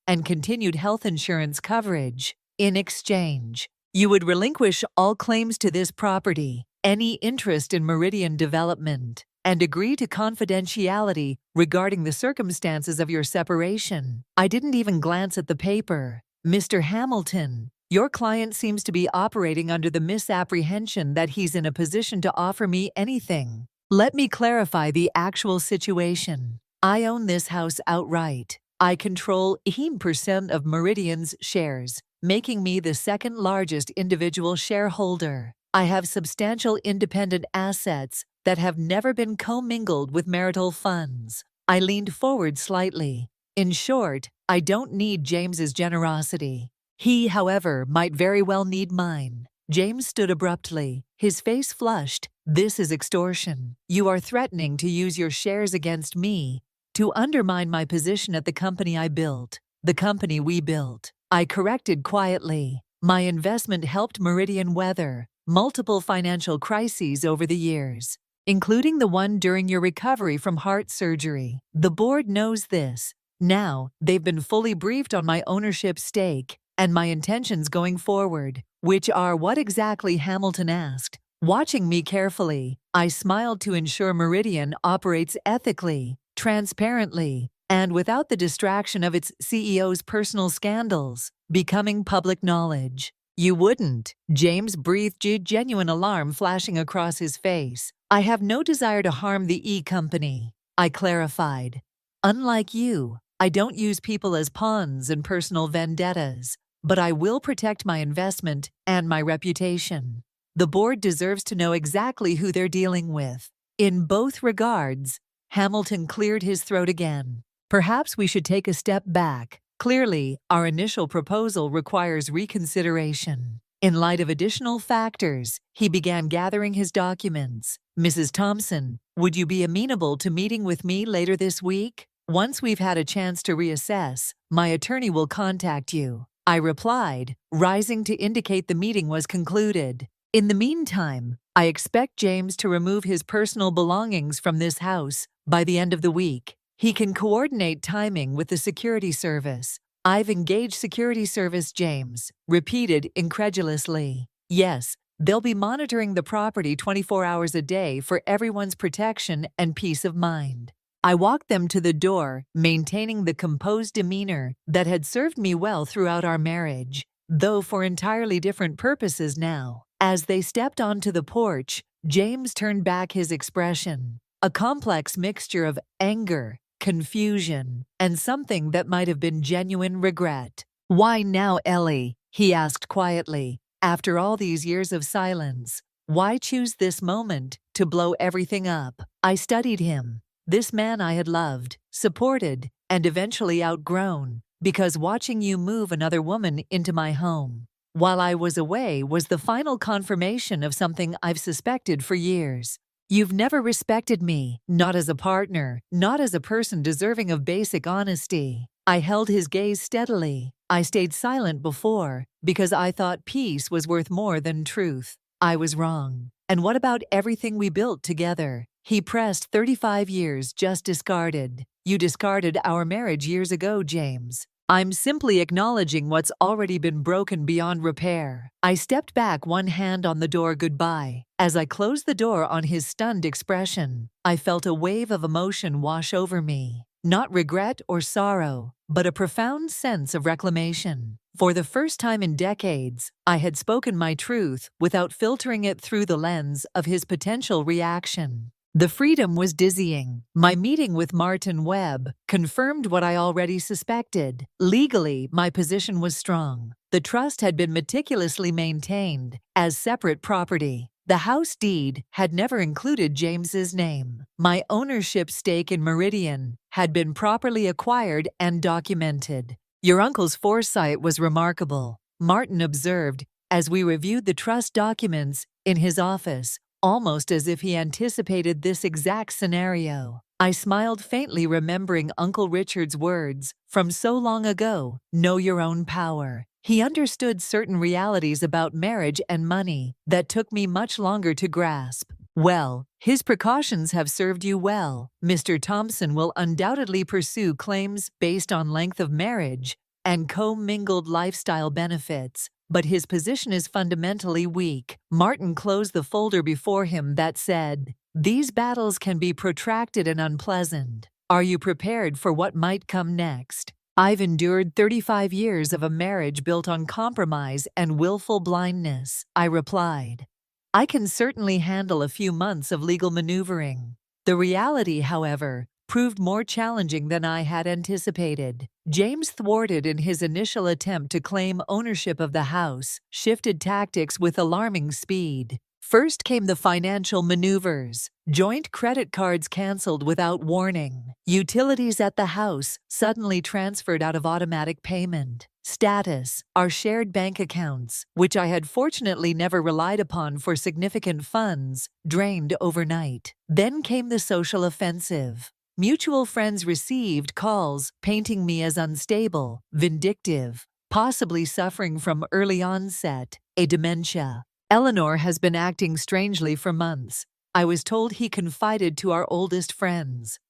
and continued health insurance coverage. In exchange, you would relinquish all claims to this property, any interest in Meridian development, and agree to confidentiality regarding the circumstances of your separation." I didn't even glance at the paper. "Mr. Hamilton, Your client seems to be operating under the misapprehension that he's in a position to offer me anything. Let me clarify the actual situation. I own this house outright. I control 80% of Meridian's shares, making me the second largest individual shareholder. I have substantial independent assets that have never been commingled with marital funds. I leaned forward slightly. In short, I don't need James's generosity. He, however, might very well need mine. James stood abruptly, his face flushed. This is extortion. You are threatening to use your shares against me to undermine my position at the company I built, the company we built. I corrected quietly. My investment helped Meridian weather multiple financial crises over the years, including the one during your recovery from heart surgery. The board knows this. Now, they've been fully briefed on my ownership stake and my intentions going forward, which are what exactly Hamilton asked. Watching me carefully, I smiled to ensure Meridian operates ethically, transparently, and without the distraction of its CEO's personal scandals becoming public knowledge. You wouldn't, James breathed, genuine alarm flashing across his face. I have no desire to harm the E-Company, I clarified. Unlike you, I don't use people as pawns in personal vendettas, but I will protect my investment and my reputation. The board deserves to know exactly who they're dealing with. In both regards, Hamilton cleared his throat again. Perhaps we should take a step back. Clearly, our initial proposal requires reconsideration. In light of additional factors, he began gathering his documents. Mrs. Thompson, would you be amenable to meeting with me later this week? Once we've had a chance to reassess, my attorney will contact you, I replied, rising to indicate the meeting was concluded. In the meantime, I expect James to remove his personal belongings from this house by the end of the week. He can coordinate timing with the security service. I've engaged security service, James repeated incredulously. Yes, they'll be monitoring the property 24 hours a day for everyone's protection and peace of mind. I walked them to the door, maintaining the composed demeanor that had served me well throughout our marriage, though for entirely different purposes now. As they stepped onto the porch, James turned back his expression, a complex mixture of anger, confusion, and something that might have been genuine regret. Why now, Ellie? He asked quietly. After all these years of silence, why choose this moment to blow everything up? I studied him, this man I had loved, supported, and eventually outgrown, because watching you move another woman into my home while I was away was the final confirmation of something I've suspected for years. You've never respected me, not as a partner, not as a person deserving of basic honesty. I held his gaze steadily. I stayed silent before, because I thought peace was worth more than truth. I was wrong. And what about everything we built together? He pressed. 35 years just discarded. You discarded our marriage years ago, James. I'm simply acknowledging what's already been broken beyond repair. I stepped back, one hand on the door goodbye. As I closed the door on his stunned expression, I felt a wave of emotion wash over me. Not regret or sorrow, but a profound sense of reclamation. For the first time in decades, I had spoken my truth without filtering it through the lens of his potential reaction. The freedom was dizzying. My meeting with Martin Webb confirmed what I already suspected. Legally, my position was strong. The trust had been meticulously maintained as separate property. The house deed had never included James's name. My ownership stake in Meridian had been properly acquired and documented. Your uncle's foresight was remarkable, Martin observed as we reviewed the trust documents in his office, almost as if he anticipated this exact scenario. I smiled faintly, remembering Uncle Richard's words from so long ago, know your own power. He understood certain realities about marriage and money that took me much longer to grasp. Well, his precautions have served you well. Mr. Thompson will undoubtedly pursue claims based on length of marriage and commingled lifestyle benefits, but his position is fundamentally weak. Martin closed the folder before him that said, "These battles can be protracted and unpleasant. Are you prepared for what might come next?" I've endured 35 years of a marriage built on compromise and willful blindness, I replied. I can certainly handle a few months of legal maneuvering. The reality, however, proved more challenging than I had anticipated. James thwarted in his initial attempt to claim ownership of the house, shifted tactics with alarming speed. First came the financial maneuvers. Joint credit cards canceled without warning. Utilities at the house suddenly transferred out of automatic payment. Status, our shared bank accounts, which I had fortunately never relied upon for significant funds, drained overnight. Then came the social offensive. Mutual friends received calls painting me as unstable, vindictive, possibly suffering from early onset, a dementia. Eleanor has been acting strangely for months. I was told he confided to our oldest friends.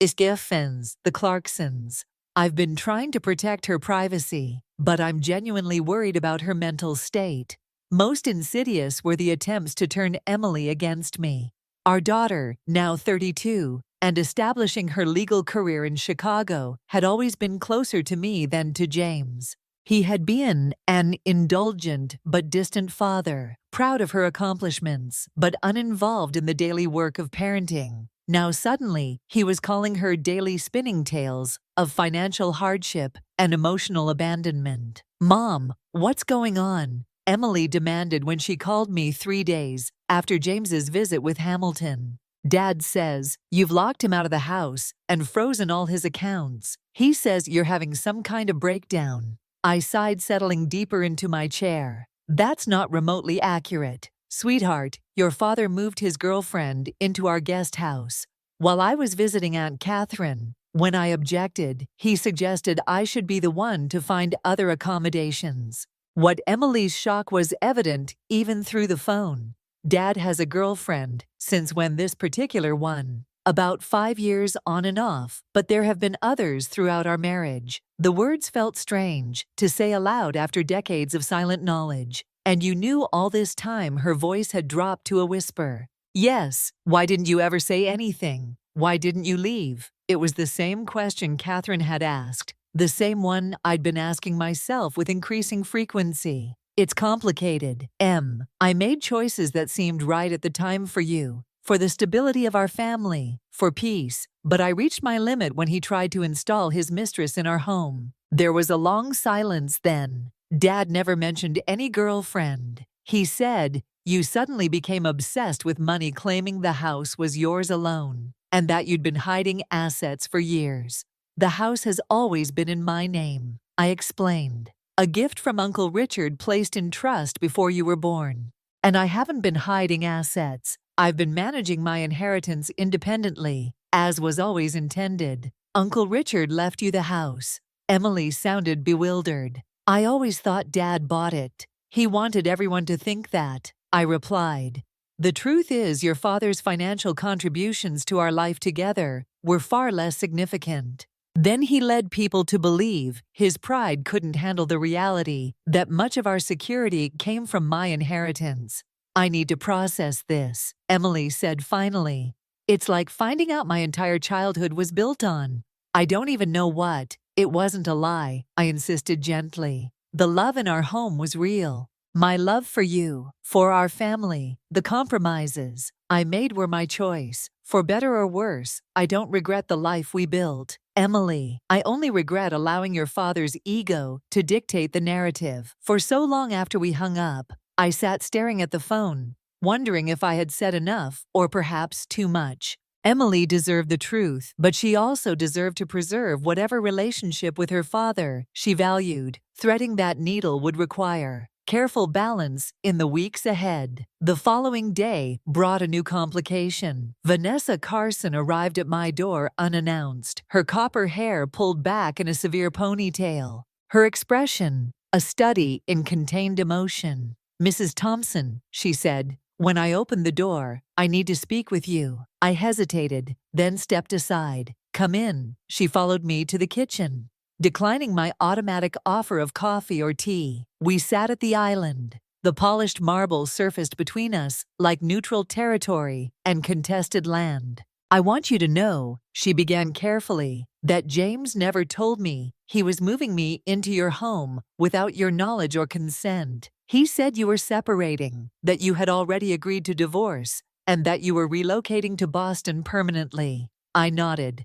Iskiffens, the Clarksons. I've been trying to protect her privacy, but I'm genuinely worried about her mental state. Most insidious were the attempts to turn Emily against me. Our daughter, now 32, and establishing her legal career in Chicago, had always been closer to me than to James. He had been an indulgent but distant father, proud of her accomplishments, but uninvolved in the daily work of parenting. Now suddenly, he was calling her daily spinning tales of financial hardship and emotional abandonment. "Mom, what's going on?" Emily demanded when she called me 3 days after James's visit with Hamilton. "Dad says you've locked him out of the house and frozen all his accounts. He says you're having some kind of breakdown." I sighed, settling deeper into my chair. "That's not remotely accurate. Sweetheart, your father moved his girlfriend into our guest house. While I was visiting Aunt Catherine, when I objected, he suggested I should be the one to find other accommodations." What Emily's shock was evident even through the phone. "Dad has a girlfriend, since when this particular one?" "About 5 years on and off, but there have been others throughout our marriage." The words felt strange to say aloud after decades of silent knowledge. "And you knew all this time?" Her voice had dropped to a whisper. "Yes. Why didn't you ever say anything? Why didn't you leave?" It was the same question Catherine had asked, the same one I'd been asking myself with increasing frequency. "It's complicated, Em. I made choices that seemed right at the time for you, for the stability of our family, for peace, but I reached my limit when he tried to install his mistress in our home." There was a long silence then. Dad never mentioned any girlfriend. He said, "You suddenly became obsessed with money, claiming the house was yours alone, and that you'd been hiding assets for years." "The house has always been in my name," I explained. "A gift from Uncle Richard placed in trust before you were born. And I haven't been hiding assets. I've been managing my inheritance independently, as was always intended." "Uncle Richard left you the house." Emily sounded bewildered. "I always thought Dad bought it. He wanted everyone to think that," I replied. "The truth is, your father's financial contributions to our life together were far less significant. Then he led people to believe his pride couldn't handle the reality that much of our security came from my inheritance." "I need to process this," Emily said finally. "It's like finding out my entire childhood was built on. I don't even know what." "It wasn't a lie," I insisted gently. "The love in our home was real. My love for you, for our family, the compromises I made were my choice. For better or worse, I don't regret the life we built. Emily, I only regret allowing your father's ego to dictate the narrative." For so long after we hung up, I sat staring at the phone, wondering if I had said enough or perhaps too much. Emily deserved the truth, but she also deserved to preserve whatever relationship with her father she valued. Threading that needle would require careful balance in the weeks ahead. The following day brought a new complication. Vanessa Carson arrived at my door unannounced, her copper hair pulled back in a severe ponytail. Her expression, a study in contained emotion. "Mrs. Thompson," she said. When I opened the door, "I need to speak with you." I hesitated, then stepped aside. "Come in." She followed me to the kitchen. Declining my automatic offer of coffee or tea, we sat at the island. The polished marble surfaced between us like neutral territory and contested land. I want you to know, she began carefully, that James never told me he was moving me into your home without your knowledge or consent. He said you were separating, that you had already agreed to divorce, and that you were relocating to Boston permanently. I nodded,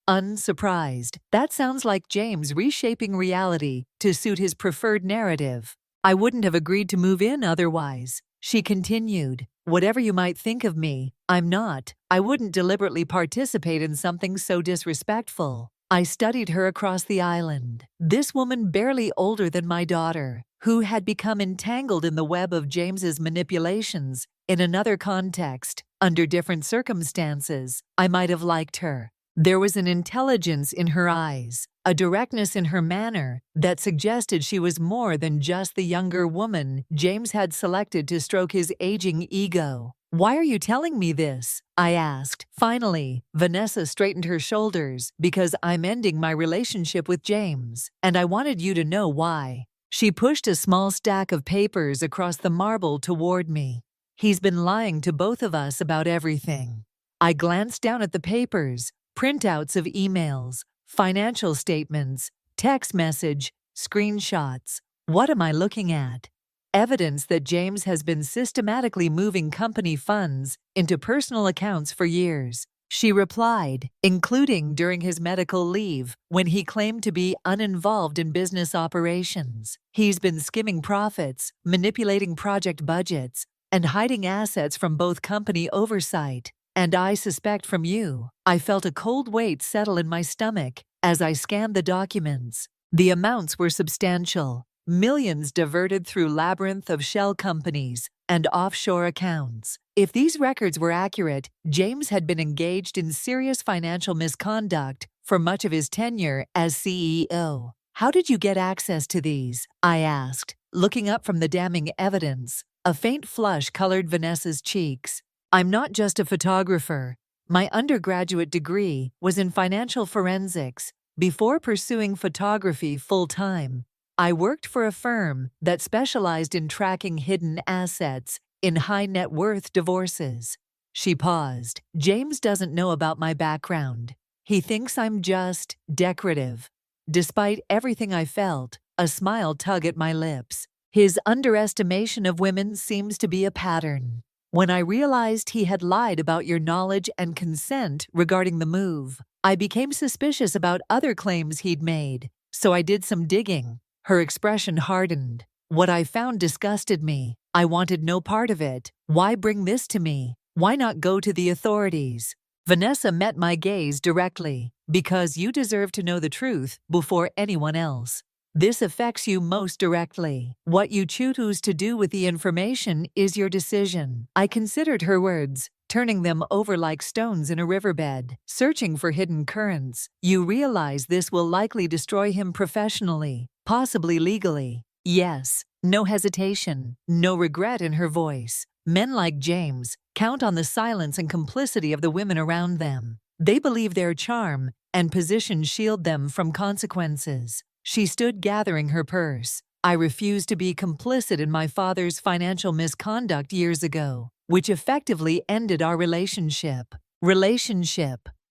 unsurprised. That sounds like James reshaping reality to suit his preferred narrative. I wouldn't have agreed to move in otherwise. She continued, whatever you might think of me, I'm not. I wouldn't deliberately participate in something so disrespectful. I studied her across the island. This woman barely older than my daughter, who had become entangled in the web of James's manipulations in another context, under different circumstances. I might have liked her. There was an intelligence in her eyes, a directness in her manner that suggested she was more than just the younger woman James had selected to stroke his aging ego. Why are you telling me this? I asked. Finally, Vanessa straightened her shoulders. Because I'm ending my relationship with James, and I wanted you to know why. She pushed a small stack of papers across the marble toward me. He's been lying to both of us about everything. I glanced down at the papers. Printouts of emails, financial statements, text message, screenshots. What am I looking at? Evidence that James has been systematically moving company funds into personal accounts for years. She replied, including during his medical leave, when he claimed to be uninvolved in business operations. He's been skimming profits, manipulating project budgets, and hiding assets from both company oversight. And I suspect from you. I felt a cold weight settle in my stomach as I scanned the documents. The amounts were substantial. Millions diverted through labyrinth of shell companies and offshore accounts. If these records were accurate, James had been engaged in serious financial misconduct for much of his tenure as CEO. How did you get access to these? I asked, looking up from the damning evidence. A faint flush colored Vanessa's cheeks. I'm not just a photographer. My undergraduate degree was in financial forensics. Before pursuing photography full-time, I worked for a firm that specialized in tracking hidden assets in high-net-worth divorces. She paused. James doesn't know about my background. He thinks I'm just decorative. Despite everything I felt, a smile tugged at my lips. His underestimation of women seems to be a pattern. When I realized he had lied about your knowledge and consent regarding the move, I became suspicious about other claims he'd made, so I did some digging. Her expression hardened. What I found disgusted me. I wanted no part of it. Why bring this to me? Why not go to the authorities? Vanessa met my gaze directly. Because you deserve to know the truth before anyone else. This affects you most directly. What you choose to do with the information is your decision. I considered her words, turning them over like stones in a riverbed, searching for hidden currents. You realize this will likely destroy him professionally, possibly legally. Yes, no hesitation, no regret in her voice. Men like James count on the silence and complicity of the women around them. They believe their charm and position shield them from consequences. She stood gathering her purse. I refused to be complicit in my father's financial misconduct years ago, which effectively ended our relationship.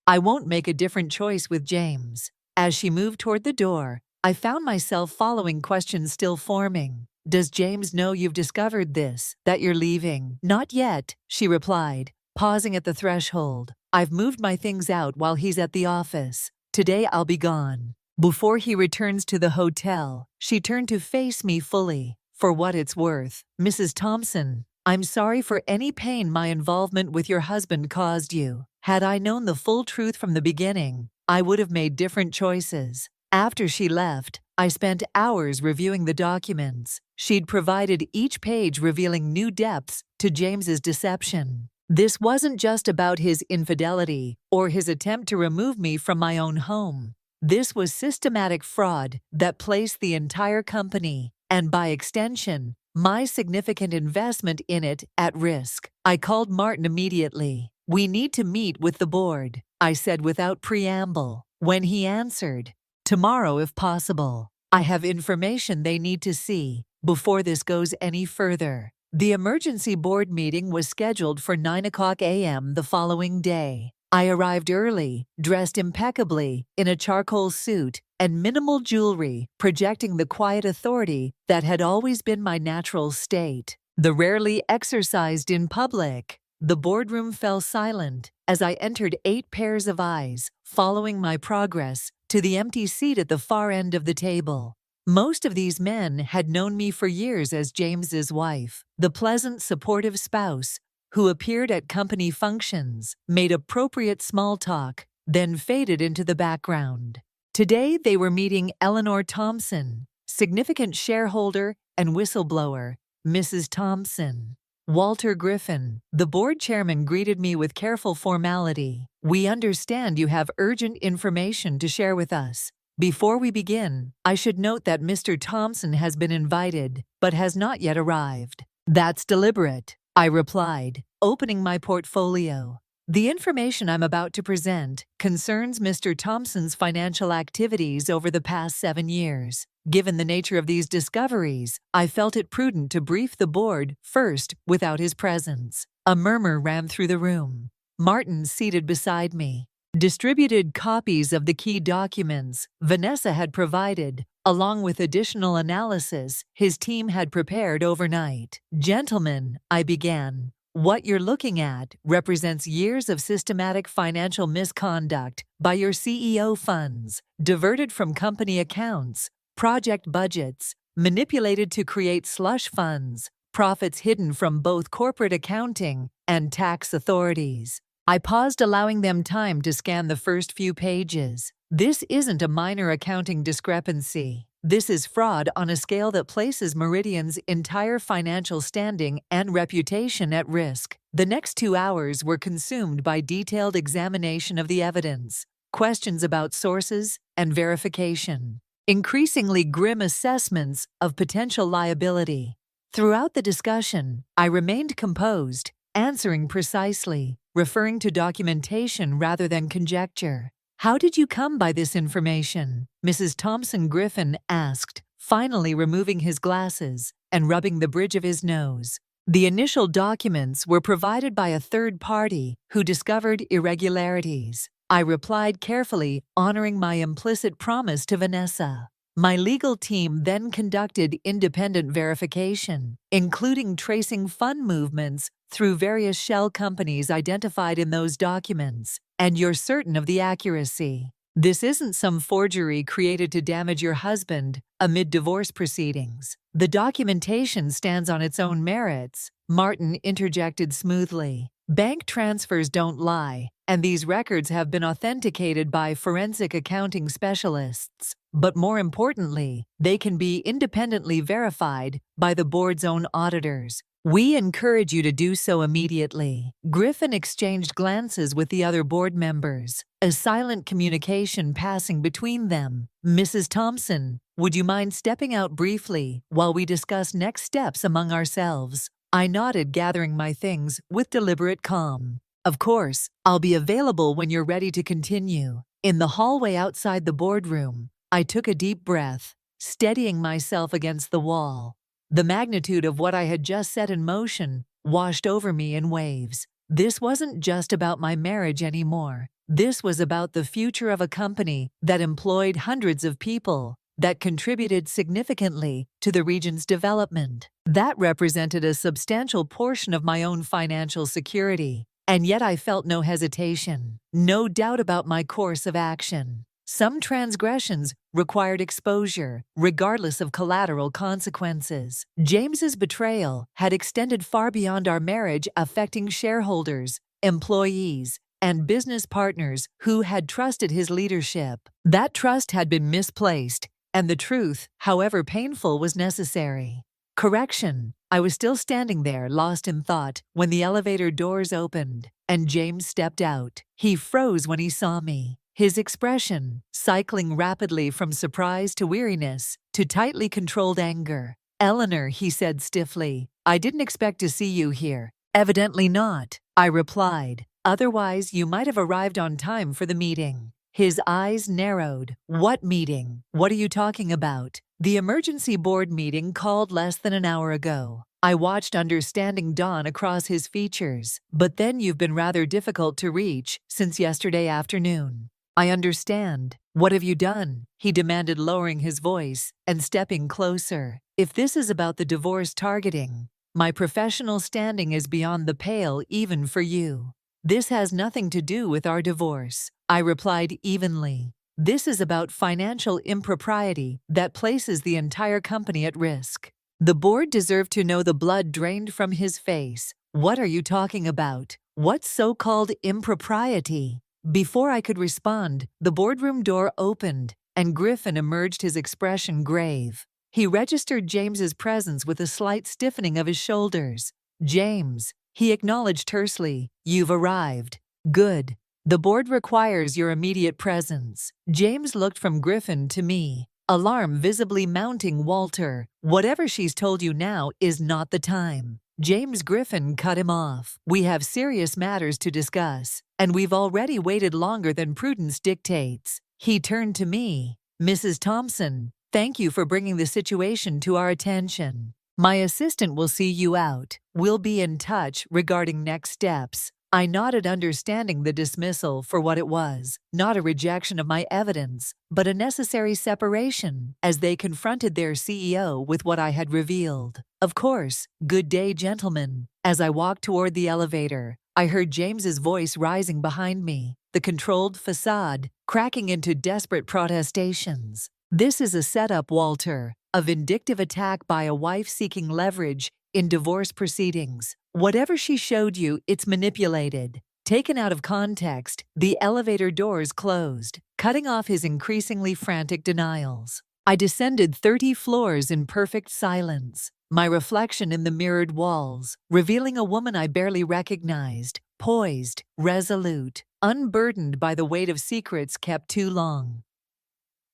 I won't make a different choice with James. As she moved toward the door, I found myself following questions still forming. Does James know you've discovered this, that you're leaving? Not yet, she replied, pausing at the threshold. I've moved my things out while he's at the office. Today I'll be gone. Before he returns to the hotel, she turned to face me fully. For what it's worth, Mrs. Thompson, I'm sorry for any pain my involvement with your husband caused you. Had I known the full truth from the beginning, I would have made different choices. After she left, I spent hours reviewing the documents. She'd provided each page revealing new depths to James's deception. This wasn't just about his infidelity or his attempt to remove me from my own home. This was systematic fraud that placed the entire company, and by extension, my significant investment in it, at risk. I called Martin immediately. We need to meet with the board, I said without preamble. When he answered, tomorrow if possible. I have information they need to see before this goes any further. The emergency board meeting was scheduled for 9 o'clock a.m. the following day. I arrived early, dressed impeccably, in a charcoal suit and minimal jewelry, projecting the quiet authority that had always been my natural state. The rarely exercised in public. The boardroom fell silent as I entered 8 pairs of eyes, following my progress to the empty seat at the far end of the table. Most of these men had known me for years as James's wife, the pleasant, supportive spouse who appeared at company functions, made appropriate small talk, then faded into the background. Today they were meeting Eleanor Thompson, significant shareholder and whistleblower, Mrs. Thompson. Walter Griffin, the board chairman, greeted me with careful formality. "We understand you have urgent information to share with us. Before we begin, I should note that Mr. Thompson has been invited, but has not yet arrived." "That's deliberate," I replied, opening my portfolio. "The information I'm about to present concerns Mr. Thompson's financial activities over the past 7 years. Given the nature of these discoveries, I felt it prudent to brief the board first without his presence." A murmur ran through the room. Martin, seated beside me, distributed copies of the key documents Vanessa had provided, along with additional analysis his team had prepared overnight. "Gentlemen," I began, "what you're looking at represents years of systematic financial misconduct by your CEO funds, diverted from company accounts, project budgets, manipulated to create slush funds, profits hidden from both corporate accounting and tax authorities." I paused, allowing them time to scan the first few pages. "This isn't a minor accounting discrepancy. This is fraud on a scale that places Meridian's entire financial standing and reputation at risk." The next 2 hours were consumed by detailed examination of the evidence, questions about sources and verification, increasingly grim assessments of potential liability. Throughout the discussion, I remained composed, answering precisely, referring to documentation rather than conjecture. "How did you come by this information?" Mrs. Thompson Griffin asked, finally removing his glasses and rubbing the bridge of his nose. "The initial documents were provided by a third party who discovered irregularities," I replied, carefully honoring my implicit promise to Vanessa. "My legal team then conducted independent verification, including tracing fund movements through various shell companies identified in those documents, and you're certain of the accuracy. This isn't some forgery created to damage your husband amid divorce proceedings. The documentation stands on its own merits," Martin interjected smoothly. "Bank transfers don't lie, and these records have been authenticated by forensic accounting specialists. But more importantly, they can be independently verified by the board's own auditors. We encourage you to do so immediately." Griffin exchanged glances with the other board members, a silent communication passing between them. "Mrs. Thompson, would you mind stepping out briefly while we discuss next steps among ourselves?" I nodded, gathering my things with deliberate calm. "Of course, I'll be available when you're ready to continue." In the hallway outside the boardroom, I took a deep breath, steadying myself against the wall. The magnitude of what I had just set in motion washed over me in waves. This wasn't just about my marriage anymore. This was about the future of a company that employed hundreds of people, that contributed significantly to the region's development, that represented a substantial portion of my own financial security. And yet I felt no hesitation, no doubt about my course of action. Some transgressions required exposure, regardless of collateral consequences. James's betrayal had extended far beyond our marriage, affecting shareholders, employees, and business partners who had trusted his leadership. That trust had been misplaced, and the truth, however painful, was necessary. Correction. I was still standing there, lost in thought, when the elevator doors opened, and James stepped out. He froze when he saw me, his expression cycling rapidly from surprise to weariness to tightly controlled anger. "Eleanor," he said stiffly, "I didn't expect to see you here." "Evidently not," I replied. "Otherwise, you might have arrived on time for the meeting." His eyes narrowed. "What meeting? What are you talking about?" "The emergency board meeting called less than an hour ago. I watched understanding dawn across his features. But then you've been rather difficult to reach since yesterday afternoon. I understand. What have you done? He demanded, lowering his voice and stepping closer. If this is about the divorce targeting, my professional standing is beyond the pale even for you. This has nothing to do with our divorce, I replied evenly. This is about financial impropriety that places the entire company at risk. The board deserved to know. The blood drained from his face. What are you talking about? What so-called impropriety? Before I could respond, the boardroom door opened, and Griffin emerged, his expression grave. He registered James's presence with a slight stiffening of his shoulders. James, he acknowledged tersely, you've arrived. Good. The board requires your immediate presence. James looked from Griffin to me, alarm visibly mounting. Walter, whatever she's told you now is not the time. James. Griffin cut him off. We have serious matters to discuss, and we've already waited longer than prudence dictates. He turned to me. Mrs. Thompson, thank you for bringing the situation to our attention. My assistant will see you out. We'll be in touch regarding next steps. I nodded, understanding the dismissal for what it was, not a rejection of my evidence, but a necessary separation, as they confronted their CEO with what I had revealed. Of course, good day, gentlemen. As I walked toward the elevator, I heard James's voice rising behind me, the controlled facade cracking into desperate protestations. This is a setup, Walter, a vindictive attack by a wife seeking leverage in divorce proceedings. Whatever she showed you, it's manipulated. Taken out of context, the elevator doors closed, cutting off his increasingly frantic denials. I descended 30 floors in perfect silence, my reflection in the mirrored walls, revealing a woman I barely recognized, poised, resolute, unburdened by the weight of secrets kept too long.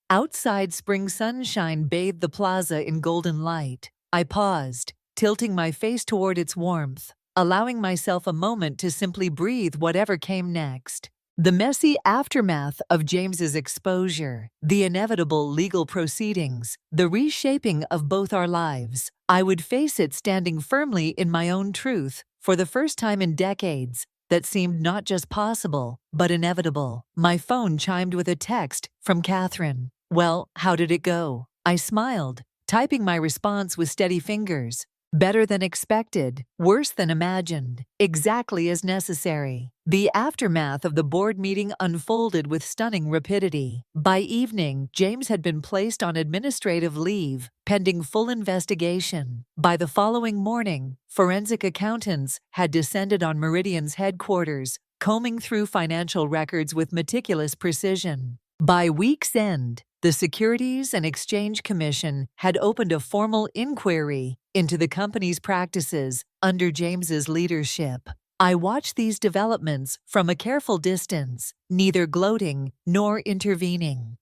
Outside, spring sunshine bathed the plaza in golden light. I paused, tilting my face toward its warmth, allowing myself a moment to simply breathe whatever came next. The messy aftermath of James's exposure, the inevitable legal proceedings, the reshaping of both our lives. I would face it standing firmly in my own truth, for the first time in decades, that seemed not just possible, but inevitable. My phone chimed with a text from Catherine. Well, how did it go? I smiled, typing my response with steady fingers. Better than expected, worse than imagined, exactly as necessary. The aftermath of the board meeting unfolded with stunning rapidity. By evening, James had been placed on administrative leave, pending full investigation. By the following morning, forensic accountants had descended on Meridian's headquarters, combing through financial records with meticulous precision. By week's end, the Securities and Exchange Commission had opened a formal inquiry into the company's practices under James's leadership. I watched these developments from a careful distance, neither gloating nor intervening.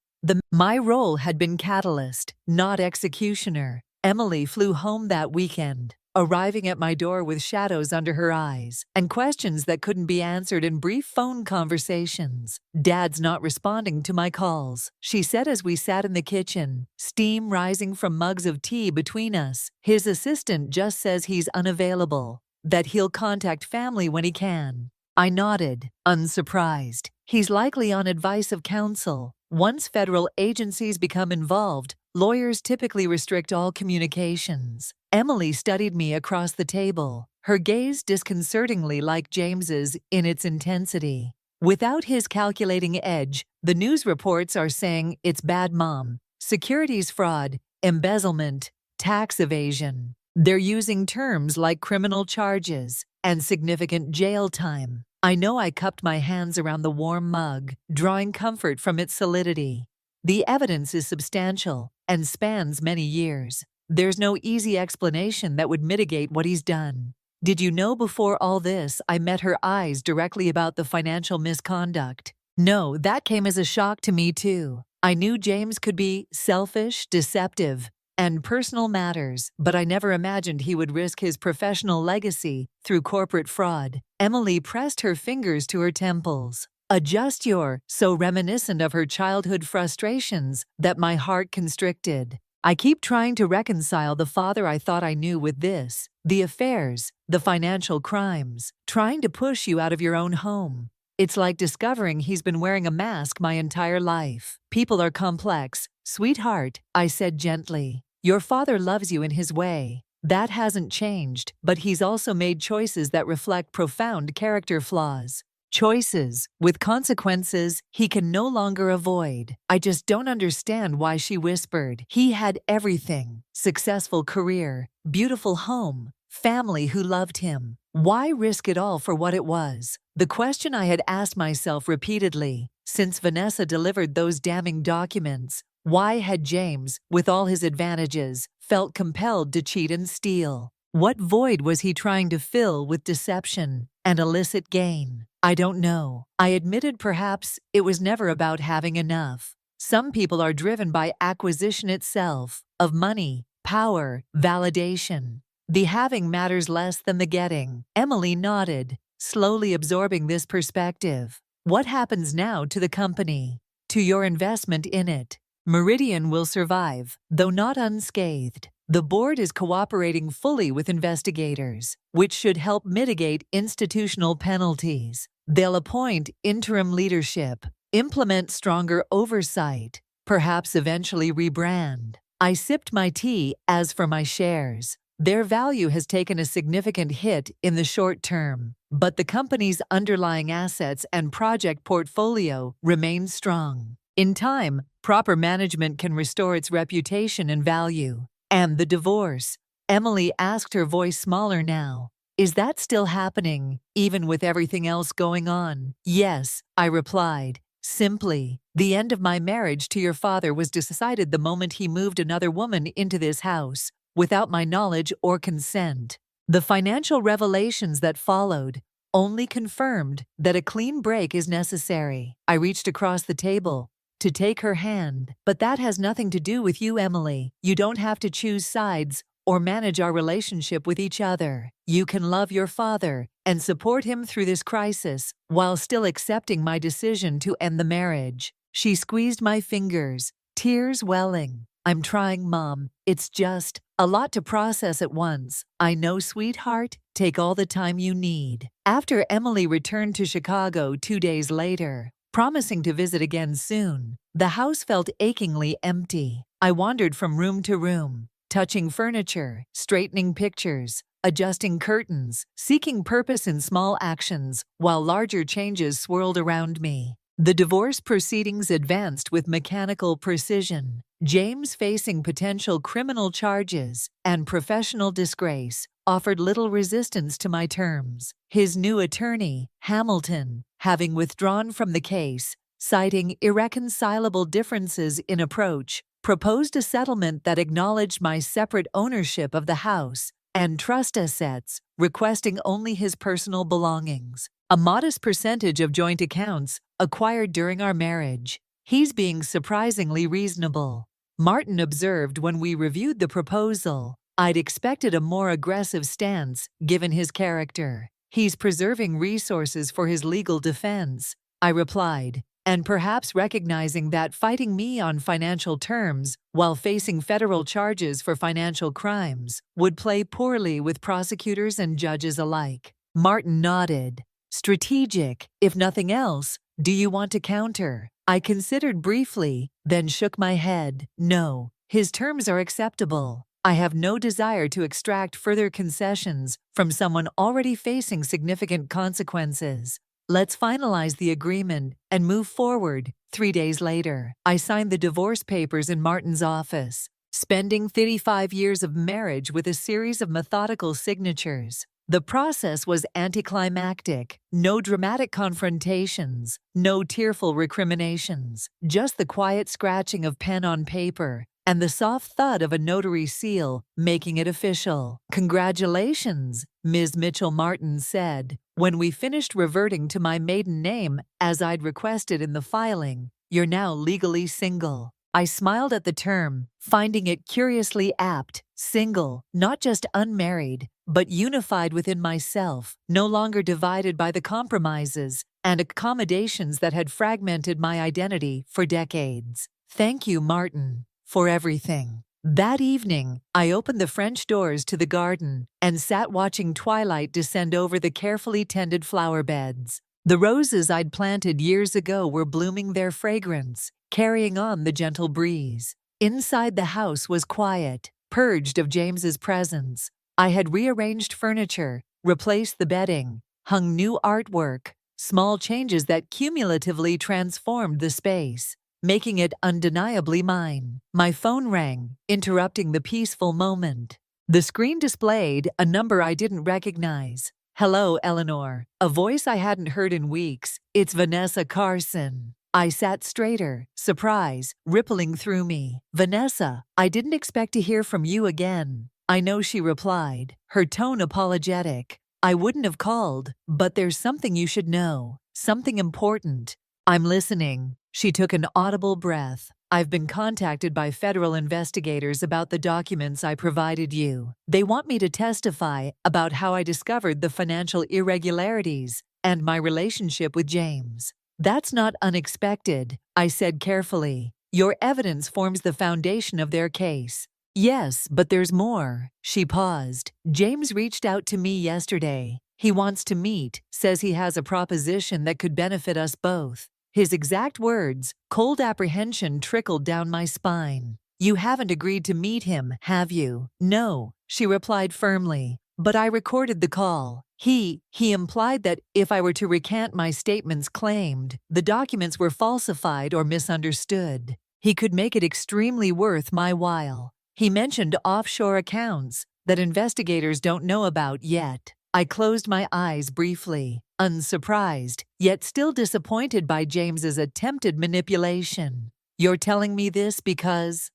My role had been catalyst, not executioner. Emily flew home that weekend, arriving at my door with shadows under her eyes and questions that couldn't be answered in brief phone conversations. Dad's not responding to my calls, she said as we sat in the kitchen, steam rising from mugs of tea between us. His assistant just says he's unavailable, that he'll contact family when he can. I nodded, unsurprised. He's likely on advice of counsel. Once federal agencies become involved, lawyers typically restrict all communications. Emily studied me across the table, her gaze disconcertingly like James's in its intensity. Without his calculating edge, the news reports are saying it's bad mom, securities fraud, embezzlement, tax evasion. They're using terms like criminal charges and significant jail time. I know. I cupped my hands around the warm mug, drawing comfort from its solidity. The evidence is substantial and spans many years. There's no easy explanation that would mitigate what he's done. Did you know before all this I met her eyes directly about the financial misconduct? No, that came as a shock to me too. I knew James could be selfish, deceptive, and personal matters, but I never imagined he would risk his professional legacy through corporate fraud. Emily pressed her fingers to her temples. Adjust your, so reminiscent of her childhood frustrations that my heart constricted. I keep trying to reconcile the father I thought I knew with this, the affairs, the financial crimes, trying to push you out of your own home. It's like discovering he's been wearing a mask my entire life. People are complex, sweetheart, I said gently. Your father loves you in his way. That hasn't changed, but he's also made choices that reflect profound character flaws. Choices with consequences he can no longer avoid. I just don't understand why, she whispered. He had everything: successful career, beautiful home, family who loved him. Why risk it all for what it was? The question I had asked myself repeatedly since Vanessa delivered those damning documents. Why had James, with all his advantages, felt compelled to cheat and steal? What void was he trying to fill with deception and illicit gain? I don't know. I admitted perhaps it was never about having enough. Some people are driven by acquisition itself, of money, power, validation. The having matters less than the getting. Emily nodded, slowly absorbing this perspective. What happens now to the company? To your investment in it? Meridian will survive, though not unscathed. The board is cooperating fully with investigators, which should help mitigate institutional penalties. They'll appoint interim leadership, implement stronger oversight, perhaps eventually rebrand. I sipped my tea. As for my shares, their value has taken a significant hit in the short term, but the company's underlying assets and project portfolio remain strong. In time, proper management can restore its reputation and value. And the divorce? Emily asked, her voice smaller now. Is that still happening, even with everything else going on? Yes, I replied, simply. The end of my marriage to your father was decided the moment he moved another woman into this house, without my knowledge or consent. The financial revelations that followed only confirmed that a clean break is necessary. I reached across the table to take her hand. But that has nothing to do with you, Emily. You don't have to choose sides or manage our relationship with each other. You can love your father and support him through this crisis while still accepting my decision to end the marriage. She squeezed my fingers, tears welling. I'm trying, Mom. It's just a lot to process at once. I know, sweetheart. Take all the time you need. After Emily returned to Chicago 2 days later, promising to visit again soon, the house felt achingly empty. I wandered from room to room, touching furniture, straightening pictures, adjusting curtains, seeking purpose in small actions, while larger changes swirled around me. The divorce proceedings advanced with mechanical precision. James, facing potential criminal charges and professional disgrace, offered little resistance to my terms. His new attorney, Hamilton, having withdrawn from the case, citing irreconcilable differences in approach, proposed a settlement that acknowledged my separate ownership of the house and trust assets, requesting only his personal belongings, a modest percentage of joint accounts acquired during our marriage. He's being surprisingly reasonable. Martin observed when we reviewed the proposal. I'd expected a more aggressive stance, given his character. He's preserving resources for his legal defense, I replied, and perhaps recognizing that fighting me on financial terms while facing federal charges for financial crimes would play poorly with prosecutors and judges alike. Martin nodded. Strategic, if nothing else. Do you want to counter? I considered briefly, then shook my head. No, his terms are acceptable. I have no desire to extract further concessions from someone already facing significant consequences. Let's finalize the agreement and move forward. 3 days later, I signed the divorce papers in Martin's office, spending 35 years of marriage with a series of methodical signatures. The process was anticlimactic. No dramatic confrontations, no tearful recriminations, just the quiet scratching of pen on paper and the soft thud of a notary seal, making it official. Congratulations, Ms. Mitchell, Martin said, when we finished reverting to my maiden name as I'd requested in the filing. You're now legally single. I smiled at the term, finding it curiously apt. Single, not just unmarried, but unified within myself, no longer divided by the compromises and accommodations that had fragmented my identity for decades. Thank you, Martin, for everything. That evening, I opened the French doors to the garden and sat watching twilight descend over the carefully tended flower beds. The roses I'd planted years ago were blooming their fragrance, carrying on the gentle breeze. Inside the house was quiet, purged of James's presence. I had rearranged furniture, replaced the bedding, hung new artwork, small changes that cumulatively transformed the space, making it undeniably mine. My phone rang, interrupting the peaceful moment. The screen displayed a number I didn't recognize. "Hello, Eleanor," a voice I hadn't heard in weeks. "It's Vanessa Carson." I sat straighter, surprise rippling through me. "Vanessa, I didn't expect to hear from you again." "I know," she replied, her tone apologetic. "I wouldn't have called, but there's something you should know. Something important." "I'm listening." She took an audible breath. "I've been contacted by federal investigators about the documents I provided you. They want me to testify about how I discovered the financial irregularities and my relationship with James." "That's not unexpected," I said carefully. "Your evidence forms the foundation of their case." "Yes, but there's more." She paused. "James reached out to me yesterday. He wants to meet, says he has a proposition that could benefit us both." His exact words, cold apprehension trickled down my spine. "You haven't agreed to meet him, have you?" "No," she replied firmly. "But I recorded the call. He implied that if I were to recant my statements claimed the documents were falsified or misunderstood, he could make it extremely worth my while. He mentioned offshore accounts that investigators don't know about yet." I closed my eyes briefly, unsurprised, yet still disappointed by James's attempted manipulation. "You're telling me this because—"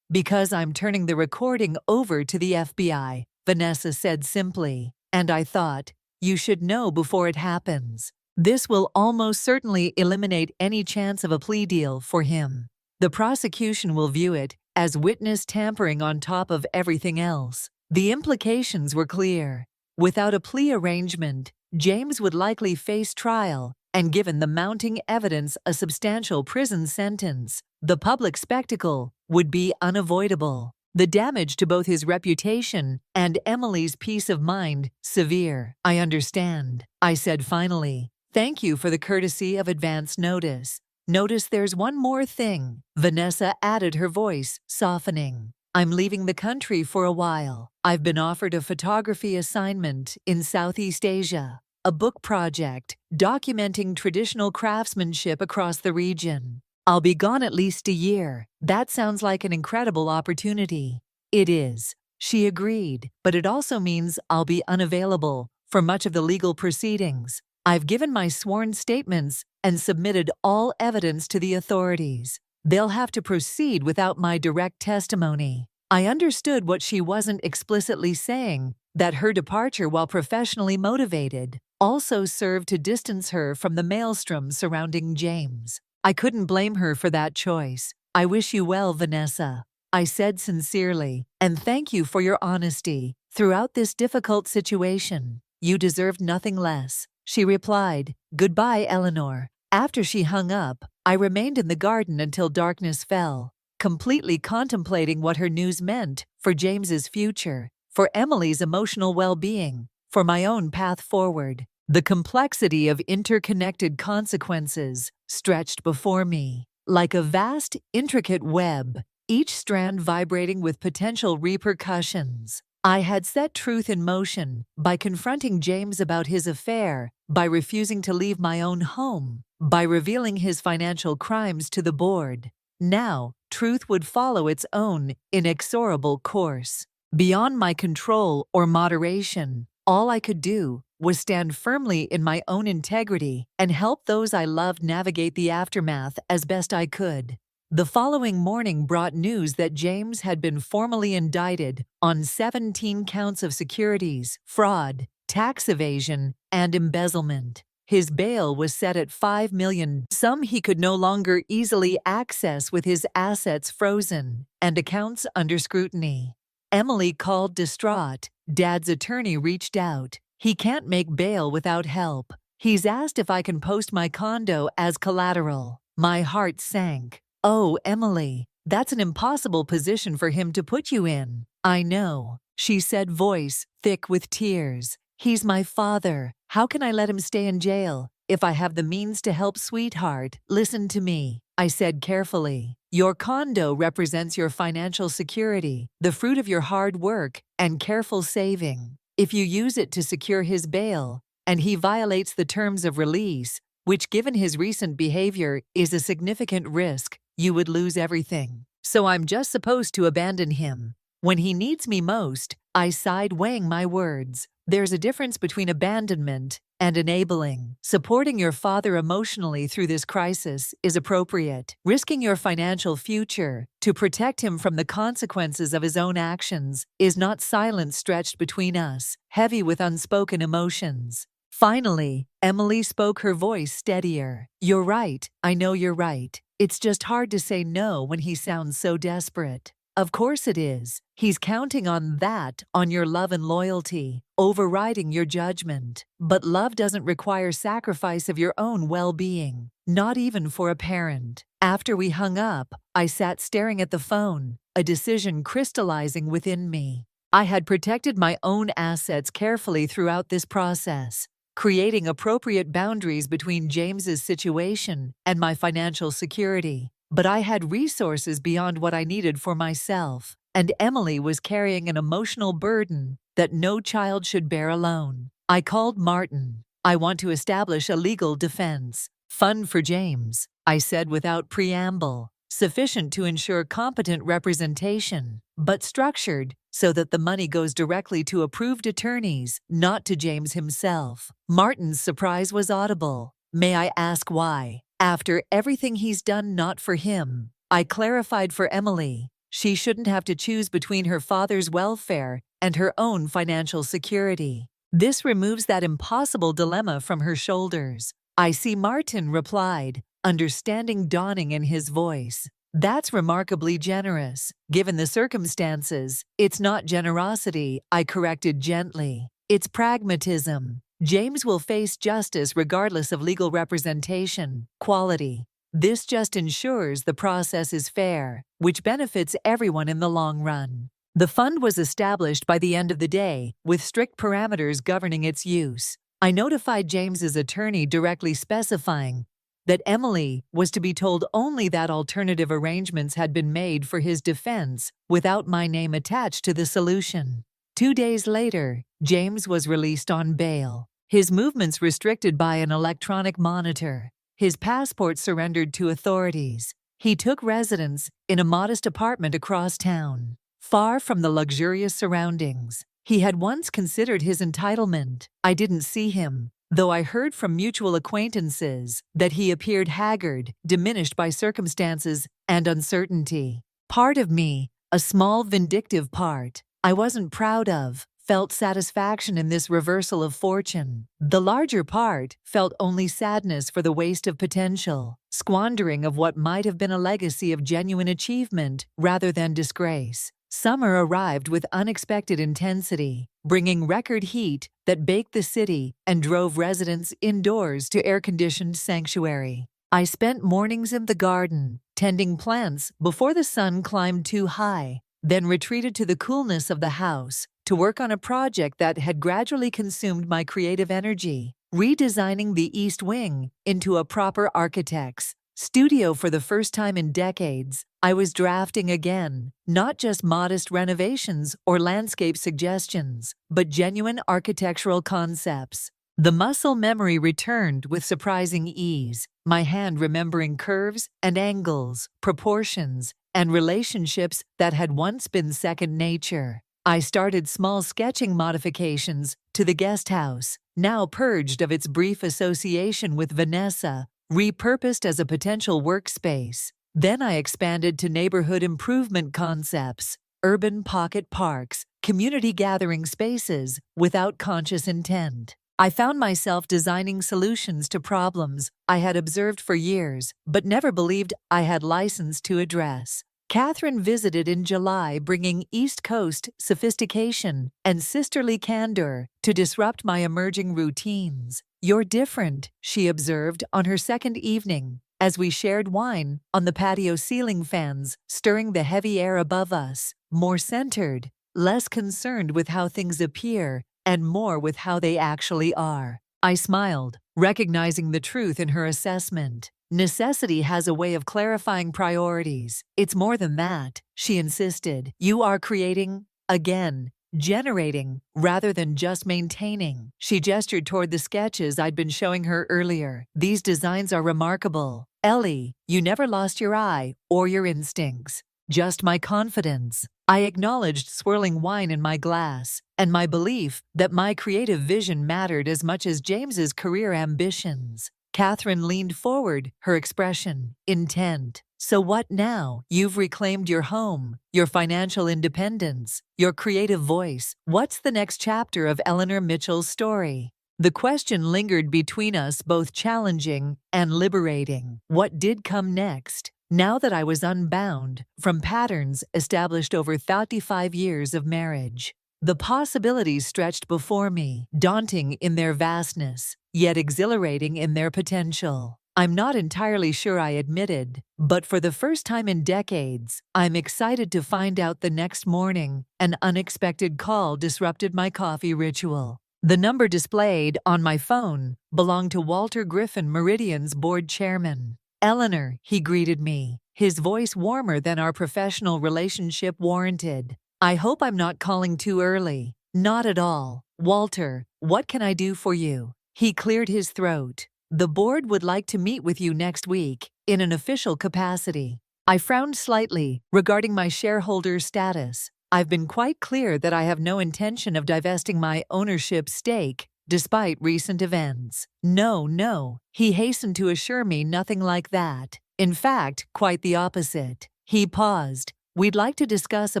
"Because I'm turning the recording over to the FBI," Vanessa said simply. And I thought, you should know before it happens. This will almost certainly eliminate any chance of a plea deal for him. The prosecution will view it as witness tampering on top of everything else. The implications were clear. Without a plea arrangement, James would likely face trial, and given the mounting evidence, a substantial prison sentence. The public spectacle would be unavoidable. The damage to both his reputation and Emily's peace of mind, severe. "I understand," I said finally. "Thank you for the courtesy of advance notice." "Notice there's one more thing," Vanessa added, her voice softening. "I'm leaving the country for a while. I've been offered a photography assignment in Southeast Asia, a book project documenting traditional craftsmanship across the region. I'll be gone at least a year. That sounds like an incredible opportunity." "It is," she agreed, "but it also means I'll be unavailable for much of the legal proceedings. I've given my sworn statements and submitted all evidence to the authorities. They'll have to proceed without my direct testimony." I understood what she wasn't explicitly saying, that her departure, while professionally motivated, also served to distance her from the maelstrom surrounding James. I couldn't blame her for that choice. "I wish you well, Vanessa," I said sincerely, "and thank you for your honesty throughout this difficult situation. You deserved nothing less." She replied, "Goodbye, Eleanor." After she hung up, I remained in the garden until darkness fell, completely contemplating what her news meant for James's future, for Emily's emotional well-being, for my own path forward. The complexity of interconnected consequences stretched before me, like a vast, intricate web, each strand vibrating with potential repercussions. I had set truth in motion by confronting James about his affair, by refusing to leave my own home, by revealing his financial crimes to the board. Now, truth would follow its own inexorable course. Beyond my control or moderation, all I could do was stand firmly in my own integrity and help those I loved navigate the aftermath as best I could. The following morning brought news that James had been formally indicted on 17 counts of securities, fraud, tax evasion, and embezzlement. His bail was set at $5 million, some he could no longer easily access with his assets frozen and accounts under scrutiny. Emily called distraught. Dad's attorney reached out. "He can't make bail without help. He's asked if I can post my condo as collateral." My heart sank. "Oh, Emily, That's an impossible position for him to put you in. I know, she said, voice thick with tears. He's my father. How can I let him stay in jail if I have the means to help? Sweetheart, listen to me, I said carefully. Your condo represents your financial security, the fruit of your hard work and careful saving. If you use it to secure his bail, and he violates the terms of release, which given his recent behavior is a significant risk, you would lose everything. So I'm just supposed to abandon him. When he needs me most, I sighed, weighing my words. There's a difference between abandonment and enabling. Supporting your father emotionally through this crisis is appropriate. Risking your financial future to protect him from the consequences of his own actions is not. Silence stretched between us, heavy with unspoken emotions. Finally, Emily spoke, her voice steadier. You're right, I know you're right. It's just hard to say no when he sounds so desperate. Of course it is. He's counting on that, on your love and loyalty, overriding your judgment. But love doesn't require sacrifice of your own well-being, not even for a parent. After we hung up, I sat staring at the phone, a decision crystallizing within me. I had protected my own assets carefully throughout this process, creating appropriate boundaries between James's situation and my financial security. But I had resources beyond what I needed for myself, and Emily was carrying an emotional burden that no child should bear alone. I called Martin. I want to establish a legal defense fund for James, I said without preamble, sufficient to ensure competent representation, but structured so that the money goes directly to approved attorneys, not to James himself. Martin's surprise was audible. May I ask why? After everything he's done, not for him. I clarified for Emily. She shouldn't have to choose between her father's welfare and her own financial security. This removes that impossible dilemma from her shoulders. I see, Martin replied, understanding dawning in his voice. That's remarkably generous. Given the circumstances, it's not generosity, I corrected gently. It's pragmatism. James will face justice regardless of legal representation, quality. This just ensures the process is fair, which benefits everyone in the long run. The fund was established by the end of the day, with strict parameters governing its use. I notified James's attorney directly specifying that Emily was to be told only that alternative arrangements had been made for his defense without my name attached to the solution. 2 days later, James was released on bail. His movements restricted by an electronic monitor. His passport surrendered to authorities. He took residence in a modest apartment across town, far from the luxurious surroundings he had once considered his entitlement. I didn't see him, though I heard from mutual acquaintances that he appeared haggard, diminished by circumstances and uncertainty. Part of me, a small vindictive part I wasn't proud of, felt satisfaction in this reversal of fortune. The larger part felt only sadness for the waste of potential, squandering of what might have been a legacy of genuine achievement rather than disgrace. Summer arrived with unexpected intensity, bringing record heat that baked the city and drove residents indoors to air-conditioned sanctuary. I spent mornings in the garden, tending plants before the sun climbed too high, then retreated to the coolness of the house to work on a project that had gradually consumed my creative energy, redesigning the East Wing into a proper architect's studio. For the first time in decades, I was drafting again, not just modest renovations or landscape suggestions, but genuine architectural concepts. The muscle memory returned with surprising ease, my hand remembering curves and angles, proportions, and relationships that had once been second nature. I started small sketching modifications to the guest house, now purged of its brief association with Vanessa, repurposed as a potential workspace. Then I expanded to neighborhood improvement concepts, urban pocket parks, community gathering spaces, without conscious intent. I found myself designing solutions to problems I had observed for years, but never believed I had license to address. Catherine visited in July, bringing East Coast sophistication and sisterly candor to disrupt my emerging routines. You're different, she observed on her second evening. as we shared wine on the patio ceiling fans, stirring the heavy air above us, more centered, less concerned with how things appear, and more with how they actually are. I smiled, recognizing the truth in her assessment. Necessity has a way of clarifying priorities. It's more than that, she insisted. You are creating, again, generating, rather than just maintaining. She gestured toward the sketches I'd been showing her earlier. These designs are remarkable. Ellie, you never lost your eye or your instincts. Just my confidence. I acknowledged swirling wine in my glass, and my belief that my creative vision mattered as much as James's career ambitions. Catherine leaned forward, her expression intent. So what now? You've reclaimed your home, your financial independence, your creative voice. What's the next chapter of Eleanor Mitchell's story? The question lingered between us, both challenging and liberating. What did come next? Now that I was unbound from patterns established over 35 years of marriage, the possibilities stretched before me, daunting in their vastness, yet exhilarating in their potential. I'm not entirely sure, I admitted, but for the first time in decades, I'm excited to find out. The next morning, an unexpected call disrupted my coffee ritual. The number displayed on my phone belonged to Walter Griffin, Meridian's board chairman. Eleanor, he greeted me, his voice warmer than our professional relationship warranted. I hope I'm not calling too early. Not at all. Walter, what can I do for you? He cleared his throat. The board would like to meet with you next week, in an official capacity. I frowned slightly, regarding my shareholder status. I've been quite clear that I have no intention of divesting my ownership stake, despite recent events. No, he hastened to assure me, nothing like that. In fact, quite the opposite. He paused. We'd like to discuss a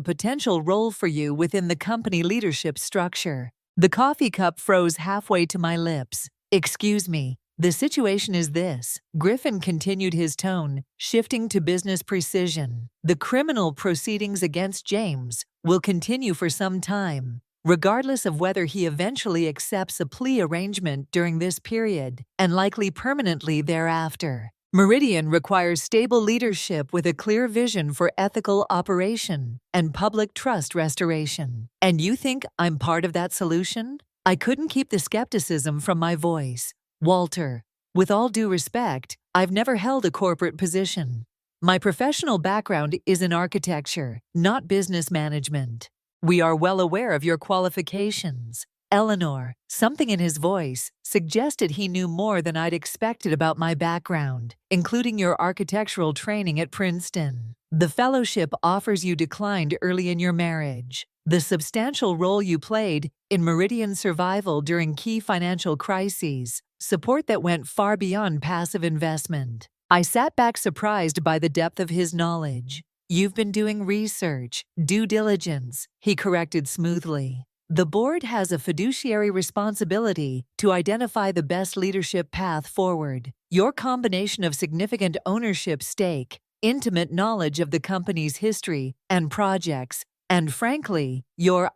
potential role for you within the company leadership structure. The coffee cup froze halfway to my lips. Excuse me, the situation is this. Griffin continued, his tone shifting to business precision. The criminal proceedings against James will continue for some time, regardless of whether he eventually accepts a plea arrangement during this period, and likely permanently thereafter. Meridian requires stable leadership with a clear vision for ethical operation and public trust restoration. And you think I'm part of that solution? I couldn't keep the skepticism from my voice. Walter, with all due respect, I've never held a corporate position. My professional background is in architecture, not business management. We are well aware of your qualifications. Eleanor, something in his voice, suggested he knew more than I'd expected about my background, including your architectural training at Princeton. The fellowship offers you declined early in your marriage. The substantial role you played in Meridian's survival during key financial crises, support that went far beyond passive investment. I sat back, surprised by the depth of his knowledge. You've been doing research, due diligence, he corrected smoothly. The board has a fiduciary responsibility to identify the best leadership path forward. Your combination of significant ownership stake, intimate knowledge of the company's history and projects, and frankly, your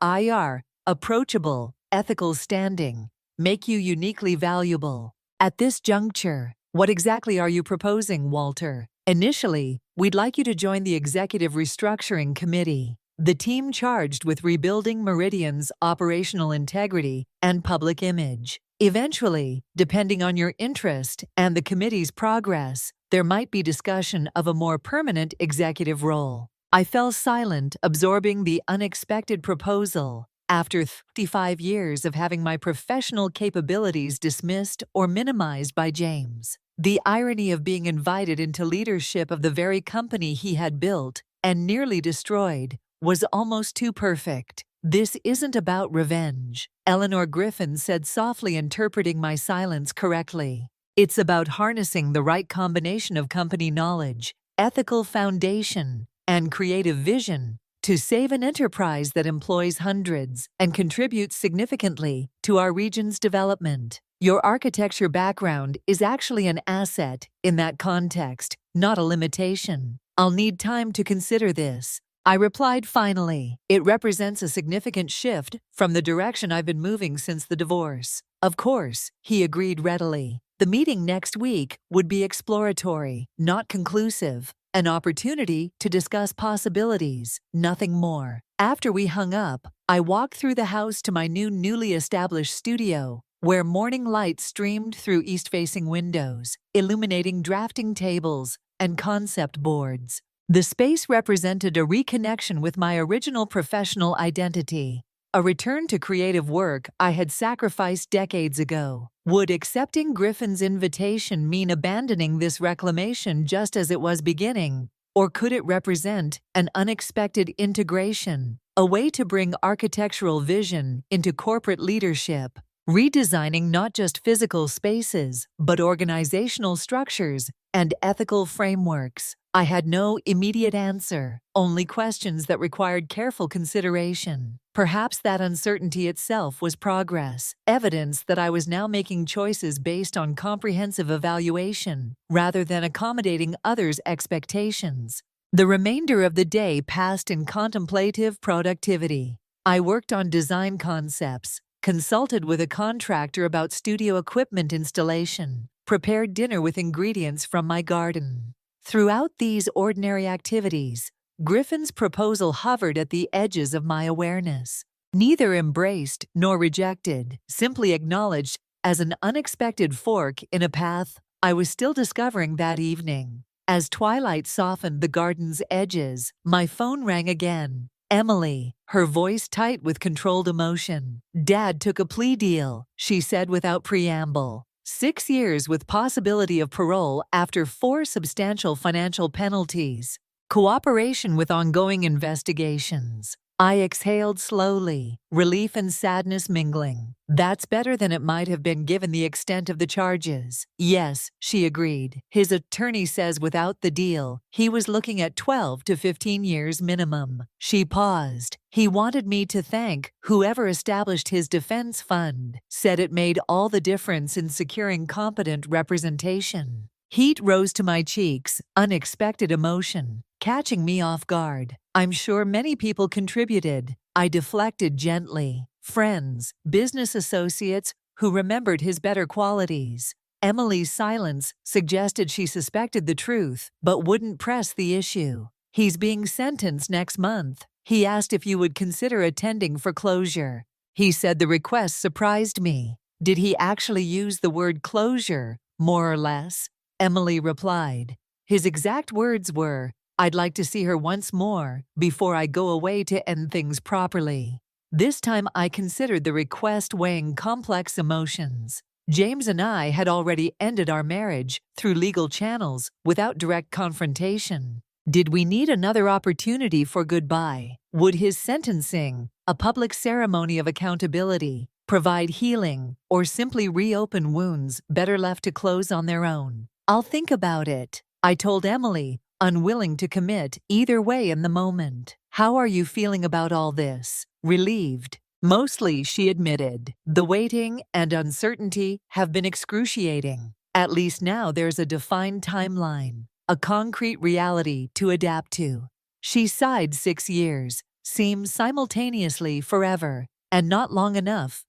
approachable, ethical standing, make you uniquely valuable. At this juncture, what exactly are you proposing, Walter? Initially, we'd like you to join the Executive Restructuring Committee, the team charged with rebuilding Meridian's operational integrity and public image. Eventually, depending on your interest and the committee's progress, there might be discussion of a more permanent executive role. I fell silent, absorbing the unexpected proposal. After 35 years of having my professional capabilities dismissed or minimized by James, the irony of being invited into leadership of the very company he had built and nearly destroyed was almost too perfect. This isn't about revenge, Eleanor Griffin said softly, interpreting my silence correctly. It's about harnessing the right combination of company knowledge, ethical foundation, and creative vision to save an enterprise that employs hundreds and contributes significantly to our region's development. Your architecture background is actually an asset in that context, not a limitation. I'll need time to consider this, I replied finally. It represents a significant shift from the direction I've been moving since the divorce. Of course, he agreed readily. The The meeting next week would be exploratory, not conclusive, an opportunity to discuss possibilities, nothing more. After we hung up, I walked through the house to my newly established studio, where morning light streamed through east-facing windows, illuminating drafting tables and concept boards. The space represented a reconnection with my original professional identity, a return to creative work I had sacrificed decades ago. Would accepting Griffin's invitation mean abandoning this reclamation just as it was beginning? Or could it represent an unexpected integration, a way to bring architectural vision into corporate leadership, redesigning not just physical spaces, but organizational structures and ethical frameworks? I had no immediate answer, only questions that required careful consideration. Perhaps that uncertainty itself was progress, evidence that I was now making choices based on comprehensive evaluation, rather than accommodating others' expectations. The remainder of the day passed in contemplative productivity. I worked on design concepts, consulted with a contractor about studio equipment installation, prepared dinner with ingredients from my garden. Throughout these ordinary activities, Griffin's proposal hovered at the edges of my awareness. Neither embraced nor rejected, simply acknowledged as an unexpected fork in a path I was still discovering that evening. As twilight softened the garden's edges, my phone rang again. Emily, her voice tight with controlled emotion. "Dad took a plea deal," she said without preamble. 6 years with possibility of parole after 4 substantial financial penalties. Cooperation with ongoing investigations. I exhaled slowly, relief and sadness mingling. That's better than it might have been given the extent of the charges. Yes, she agreed. His attorney says without the deal, he was looking at 12 to 15 years minimum. She paused. He wanted me to thank whoever established his defense fund, said it made all the difference in securing competent representation. Heat rose to my cheeks, unexpected emotion, catching me off guard. I'm sure many people contributed. I deflected gently. Friends, business associates who remembered his better qualities. Emily's silence suggested she suspected the truth, but wouldn't press the issue. He's being sentenced next month. He asked if you would consider attending for closure. He said the request surprised me. Did he actually use the word closure, more or less? Emily replied. His exact words were, "I'd like to see her once more before I go away to end things properly." This time I considered the request weighing complex emotions. James and I had already ended our marriage through legal channels without direct confrontation. Did we need another opportunity for goodbye? Would his sentencing, a public ceremony of accountability, provide healing, or simply reopen wounds better left to close on their own? "I'll think about it," I told Emily, unwilling to commit either way in the moment. "How are you feeling about all this?" "Relieved." "Mostly," she admitted. "The waiting and uncertainty have been excruciating. At least now there's a defined timeline, a concrete reality to adapt to." She sighed. 6 years seems simultaneously forever, and not long enough,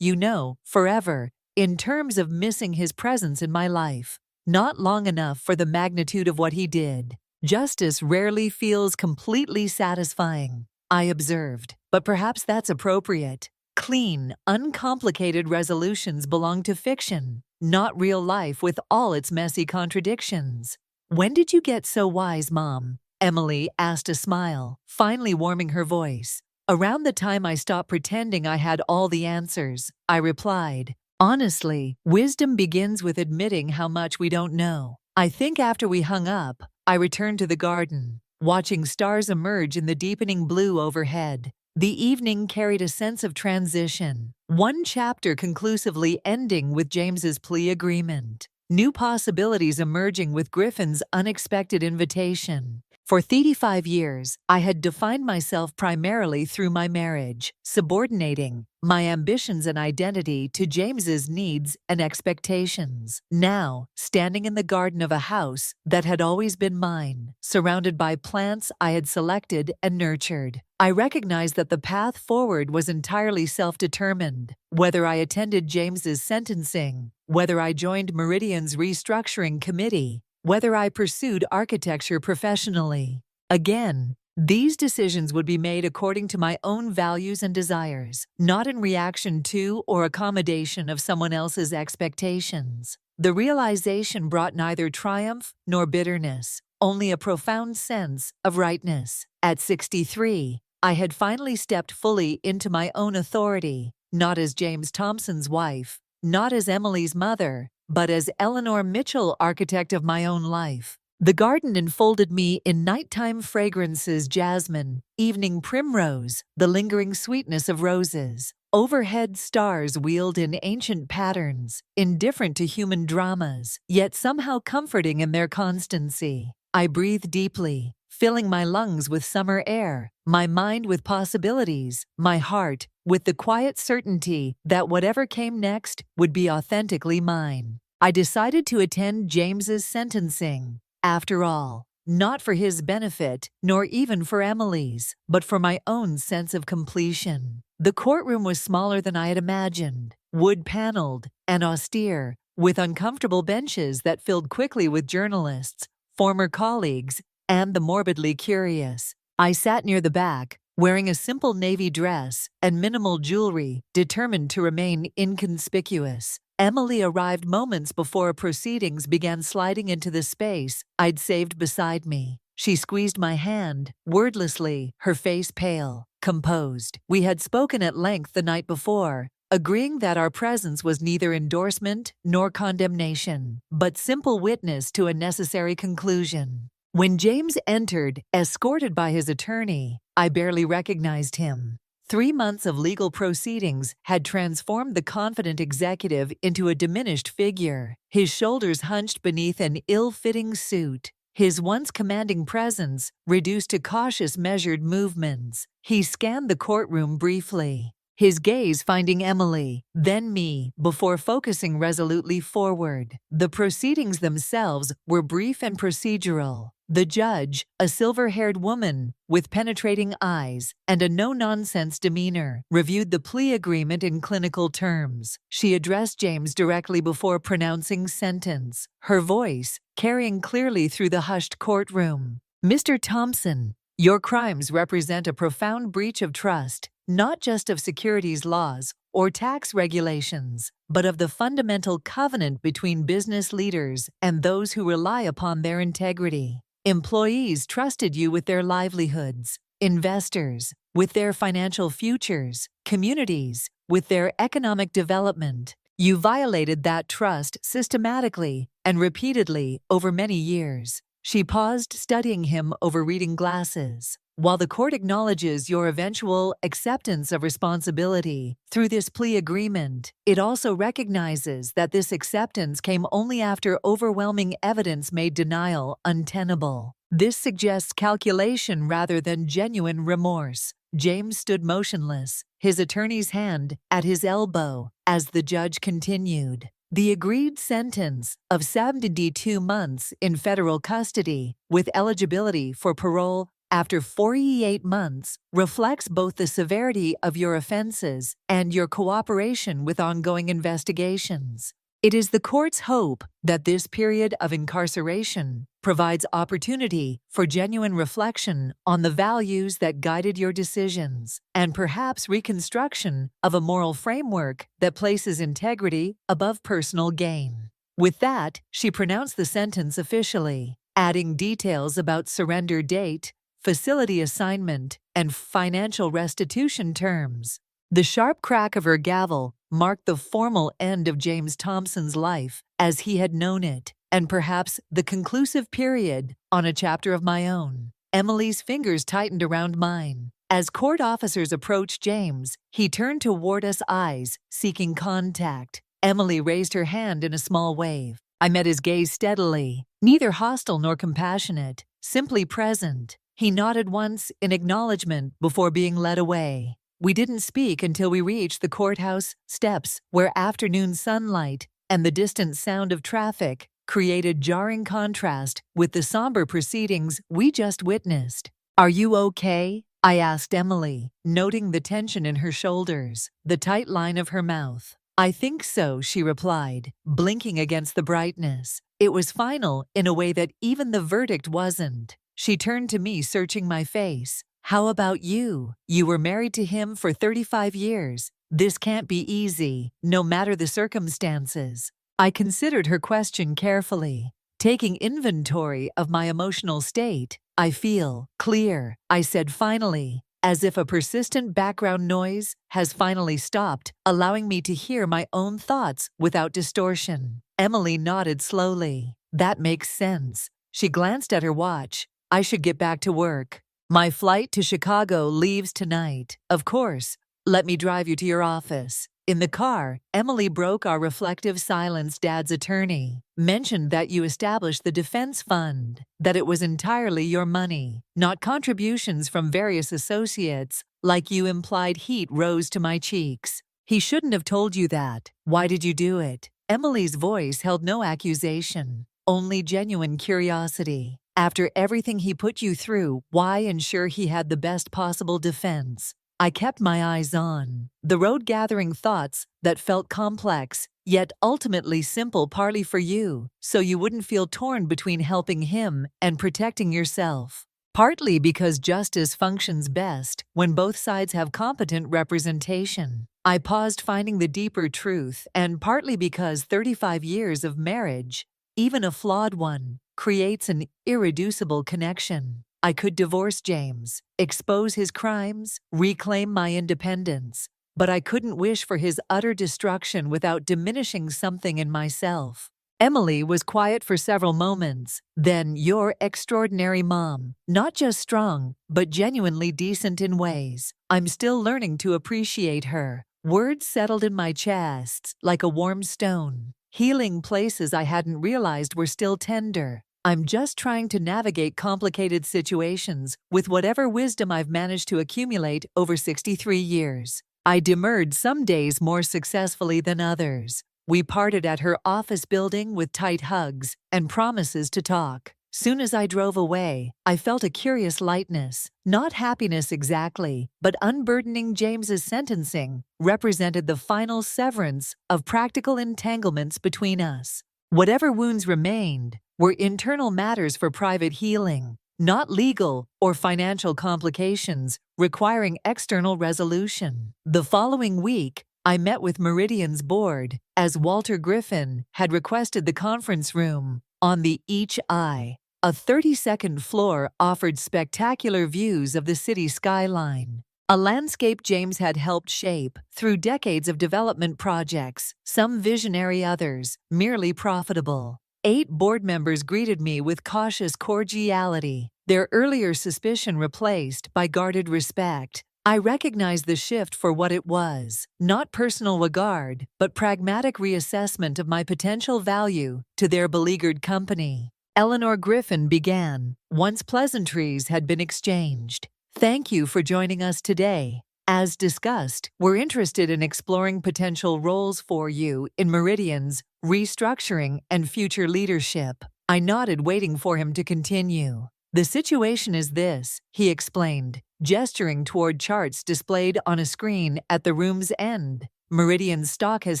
forever, in terms of missing his presence in my life. Not long enough for the magnitude of what he did. Justice rarely feels completely satisfying, I observed, but perhaps that's appropriate. Clean, uncomplicated resolutions belong to fiction, not real life with all its messy contradictions. "When did you get so wise, Mom?" Emily asked, a smile finally warming her voice. "Around the time I stopped pretending I had all the answers," I replied. "Honestly, wisdom begins with admitting how much we don't know." I think after we hung up, I returned to the garden, watching stars emerge in the deepening blue overhead. The evening carried a sense of transition, one chapter conclusively ending with James's plea agreement, new possibilities emerging with Griffin's unexpected invitation. For 35 years, I had defined myself primarily through my marriage, subordinating my ambitions and identity to James's needs and expectations. Now, standing in the garden of a house that had always been mine, surrounded by plants I had selected and nurtured, I recognized that the path forward was entirely self-determined. Whether I attended James's sentencing, whether I joined Meridian's restructuring committee, whether I pursued architecture professionally. Again, these decisions would be made according to my own values and desires, not in reaction to or accommodation of someone else's expectations. The realization brought neither triumph nor bitterness, only a profound sense of rightness. At 63, I had finally stepped fully into my own authority, not as James Thompson's wife, not as Emily's mother, but as Eleanor Mitchell, architect of my own life. The garden enfolded me in nighttime fragrances, jasmine, evening primrose, the lingering sweetness of roses. Overhead stars wheeled in ancient patterns, indifferent to human dramas, yet somehow comforting in their constancy. I breathed deeply, filling my lungs with summer air, my mind with possibilities, my heart with the quiet certainty that whatever came next would be authentically mine. I decided to attend James's sentencing. After all, not for his benefit, nor even for Emily's, but for my own sense of completion. The courtroom was smaller than I had imagined, wood-paneled and austere, with uncomfortable benches that filled quickly with journalists, former colleagues, and the morbidly curious. I sat near the back, wearing a simple navy dress and minimal jewelry, determined to remain inconspicuous. Emily arrived moments before proceedings began, sliding into the space I'd saved beside me. She squeezed my hand, wordlessly, her face pale, composed. We had spoken at length the night before, agreeing that our presence was neither endorsement nor condemnation, but simple witness to a necessary conclusion. When James entered, escorted by his attorney, I barely recognized him. 3 months of legal proceedings had transformed the confident executive into a diminished figure, his shoulders hunched beneath an ill-fitting suit, his once commanding presence reduced to cautious, measured movements. He scanned the courtroom briefly, his gaze finding Emily, then me, before focusing resolutely forward. The proceedings themselves were brief and procedural. The judge, a silver-haired woman with penetrating eyes and a no-nonsense demeanor, reviewed the plea agreement in clinical terms. She addressed James directly before pronouncing sentence, her voice carrying clearly through the hushed courtroom. "Mr. Thompson, your crimes represent a profound breach of trust, not just of securities laws or tax regulations, but of the fundamental covenant between business leaders and those who rely upon their integrity. Employees trusted you with their livelihoods, investors with their financial futures, communities with their economic development. You violated that trust systematically and repeatedly over many years." She paused, studying him over reading glasses. "While the court acknowledges your eventual acceptance of responsibility through this plea agreement, it also recognizes that this acceptance came only after overwhelming evidence made denial untenable. This suggests calculation rather than genuine remorse." James stood motionless, his attorney's hand at his elbow, as the judge continued. "The agreed sentence of 72 months in federal custody, with eligibility for parole after 48 months, reflects both the severity of your offenses and your cooperation with ongoing investigations. It is the court's hope that this period of incarceration provides opportunity for genuine reflection on the values that guided your decisions, and perhaps reconstruction of a moral framework that places integrity above personal gain." With that, she pronounced the sentence officially, adding details about surrender date, facility assignment, and financial restitution terms. The sharp crack of her gavel marked the formal end of James Thompson's life as he had known it, and perhaps the conclusive period on a chapter of my own. Emily's fingers tightened around mine. As court officers approached James, he turned toward us, eyes seeking contact. Emily raised her hand in a small wave. I met his gaze steadily, neither hostile nor compassionate, simply present. He nodded once in acknowledgement before being led away. We didn't speak until we reached the courthouse steps, where afternoon sunlight and the distant sound of traffic created jarring contrast with the somber proceedings we just witnessed. "Are you okay?" I asked Emily, noting the tension in her shoulders, the tight line of her mouth. I think so, she replied, blinking against the brightness. It was final in a way that even the verdict wasn't. She turned to me, searching my face. How about you? You were married to him for 35 years. This can't be easy, no matter the circumstances. I considered her question carefully, taking inventory of my emotional state. I feel clear, I said finally, as if a persistent background noise has finally stopped, allowing me to hear my own thoughts without distortion. Emily nodded slowly. That makes sense. She glanced at her watch. I should get back to work. My flight to Chicago leaves tonight. Of course. Let me drive you to your office. In the car, Emily broke our reflective silence. Dad's attorney mentioned that you established the defense fund, that it was entirely your money, not contributions from various associates, like you implied. Heat rose to my cheeks. He shouldn't have told you that. Why did you do it? Emily's voice held no accusation, only genuine curiosity. After everything he put you through, why ensure he had the best possible defense? I kept my eyes on the road, gathering thoughts that felt complex, yet ultimately simple, partly for you, so you wouldn't feel torn between helping him and protecting yourself. Partly because justice functions best when both sides have competent representation. I paused, finding the deeper truth, and partly because 35 years of marriage, even a flawed one, creates an irreducible connection. I could divorce James, expose his crimes, reclaim my independence, but I couldn't wish for his utter destruction without diminishing something in myself. Emily was quiet for several moments. Then, your extraordinary mom, not just strong, but genuinely decent in ways. I'm still learning to appreciate her. Words settled in my chest like a warm stone, healing places I hadn't realized were still tender. I'm just trying to navigate complicated situations with whatever wisdom I've managed to accumulate over 63 years. I demurred, some days more successfully than others. We parted at her office building with tight hugs and promises to talk. Soon as I drove away, I felt a curious lightness, not happiness exactly, but unburdening. James's sentencing represented the final severance of practical entanglements between us. Whatever wounds remained were internal matters for private healing, not legal or financial complications requiring external resolution. The following week, I met with Meridian's board, as Walter Griffin had requested. The conference room on the Each Eye, a 32nd floor, offered spectacular views of the city skyline, a landscape James had helped shape through decades of development projects, some visionary, others merely profitable. 8 board members greeted me with cautious cordiality, their earlier suspicion replaced by guarded respect. I recognized the shift for what it was, not personal regard, but pragmatic reassessment of my potential value to their beleaguered company. Eleanor Griffin began, once pleasantries had been exchanged. Thank you for joining us today. As discussed, we're interested in exploring potential roles for you in Meridian's restructuring and future leadership. I nodded, waiting for him to continue. The situation is this, he explained, gesturing toward charts displayed on a screen at the room's end. Meridian's stock has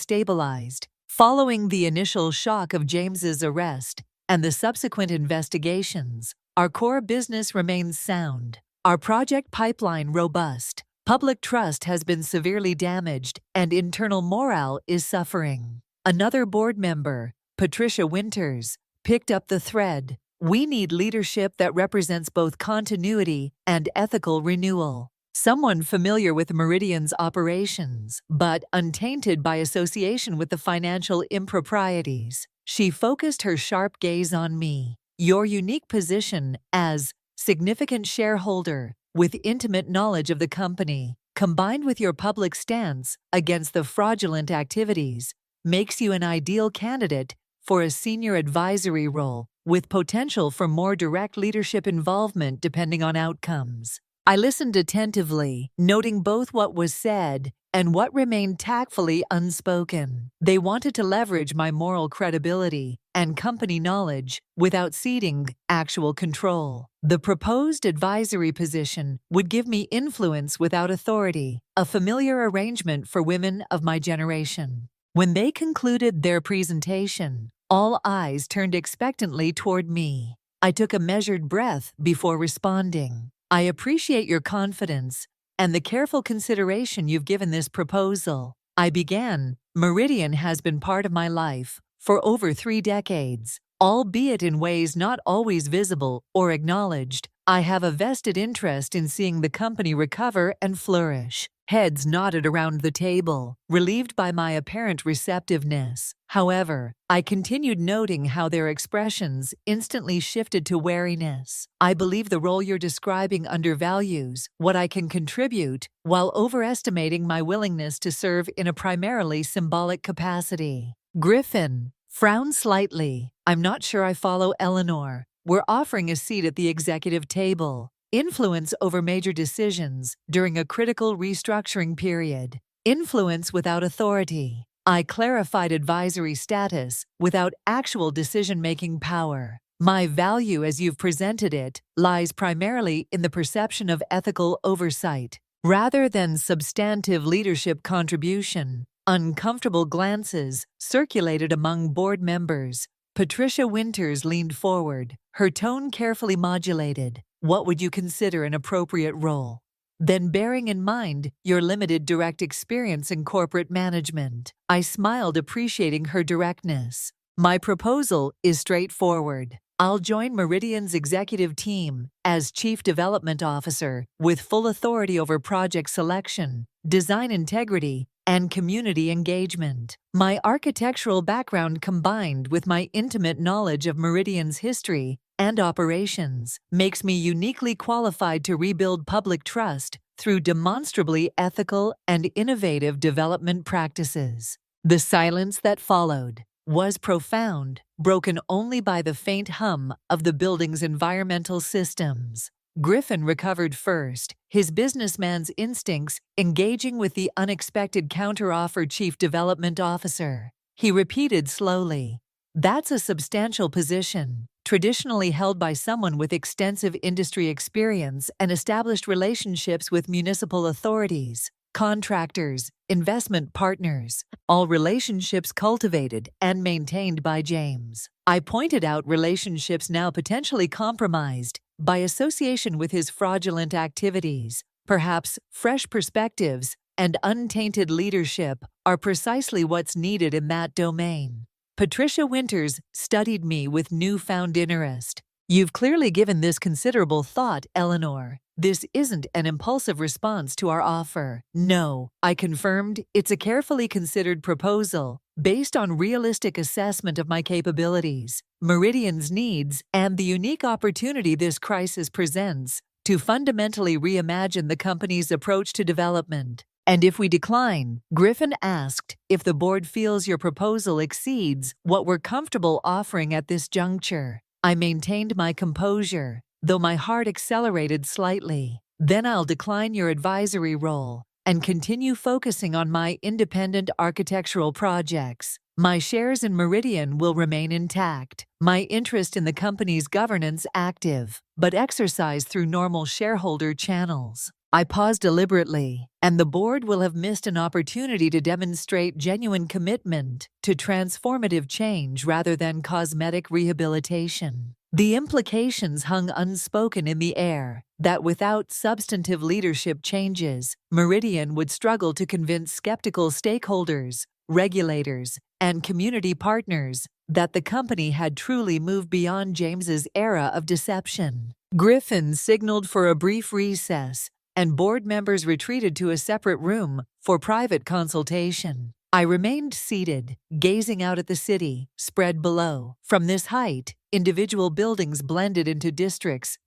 stabilized. Following the initial shock of James's arrest and the subsequent investigations, our core business remains sound, our project pipeline robust. Public trust has been severely damaged, and internal morale is suffering. Another board member, Patricia Winters, picked up the thread. We need leadership that represents both continuity and ethical renewal. Someone familiar with Meridian's operations, but untainted by association with the financial improprieties. She focused her sharp gaze on me. Your unique position as significant shareholder, with intimate knowledge of the company, combined with your public stance against the fraudulent activities, makes you an ideal candidate for a senior advisory role, with potential for more direct leadership involvement depending on outcomes. I listened attentively, noting both what was said and what remained tactfully unspoken. They wanted to leverage my moral credibility and company knowledge without ceding actual control. The proposed advisory position would give me influence without authority, a familiar arrangement for women of my generation. When they concluded their presentation, all eyes turned expectantly toward me. I took a measured breath before responding. I appreciate your confidence and the careful consideration you've given this proposal. I began. Meridian has been part of my life for over 3 decades, albeit in ways not always visible or acknowledged. I have a vested interest in seeing the company recover and flourish. Heads nodded around the table, relieved by my apparent receptiveness. However, I continued noting how their expressions instantly shifted to wariness. I believe the role you're describing undervalues what I can contribute, while overestimating my willingness to serve in a primarily symbolic capacity. Griffin frowned slightly. I'm not sure I follow, Eleanor. We're offering a seat at the executive table. Influence over major decisions during a critical restructuring period. Influence without authority. I clarified advisory status without actual decision-making power. My value as you've presented it lies primarily in the perception of ethical oversight, rather than substantive leadership contribution. Uncomfortable glances circulated among board members. Patricia Winters leaned forward, her tone carefully modulated. What would you consider an appropriate role? Then, bearing in mind your limited direct experience in corporate management, I smiled, appreciating her directness. My proposal is straightforward. I'll join Meridian's executive team as Chief Development Officer with full authority over project selection, design integrity, and community engagement. My architectural background combined with my intimate knowledge of Meridian's history and operations makes me uniquely qualified to rebuild public trust through demonstrably ethical and innovative development practices. The silence that followed was profound, broken only by the faint hum of the building's environmental systems. Griffin recovered first, his businessman's instincts engaging with the unexpected counteroffer. Chief Development Officer. He repeated slowly, "That's a substantial position, traditionally held by someone with extensive industry experience and established relationships with municipal authorities, contractors, investment partners, all relationships cultivated and maintained by James." I pointed out relationships now potentially compromised by association with his fraudulent activities. Perhaps fresh perspectives and untainted leadership are precisely what's needed in that domain. Patricia Winters studied me with newfound interest. "You've clearly given this considerable thought, Eleanor. This isn't an impulsive response to our offer." "No," I confirmed, "it's a carefully considered proposal, based on realistic assessment of my capabilities, Meridian's needs, and the unique opportunity this crisis presents to fundamentally reimagine the company's approach to development." "And if we decline?" Griffin asked. "If the board feels your proposal exceeds what we're comfortable offering at this juncture." I maintained my composure, though my heart accelerated slightly. "Then I'll decline your advisory role and continue focusing on my independent architectural projects. My shares in Meridian will remain intact, my interest in the company's governance active, but exercised through normal shareholder channels." I paused deliberately, and the board will have missed an opportunity to demonstrate genuine commitment to transformative change rather than cosmetic rehabilitation. The implications hung unspoken in the air, that without substantive leadership changes, Meridian would struggle to convince skeptical stakeholders, regulators, and community partners that the company had truly moved beyond James's era of deception. Griffin signaled for a brief recess, and board members retreated to a separate room for private consultation. I remained seated, gazing out at the city spread below. From this height, individual buildings blended into districts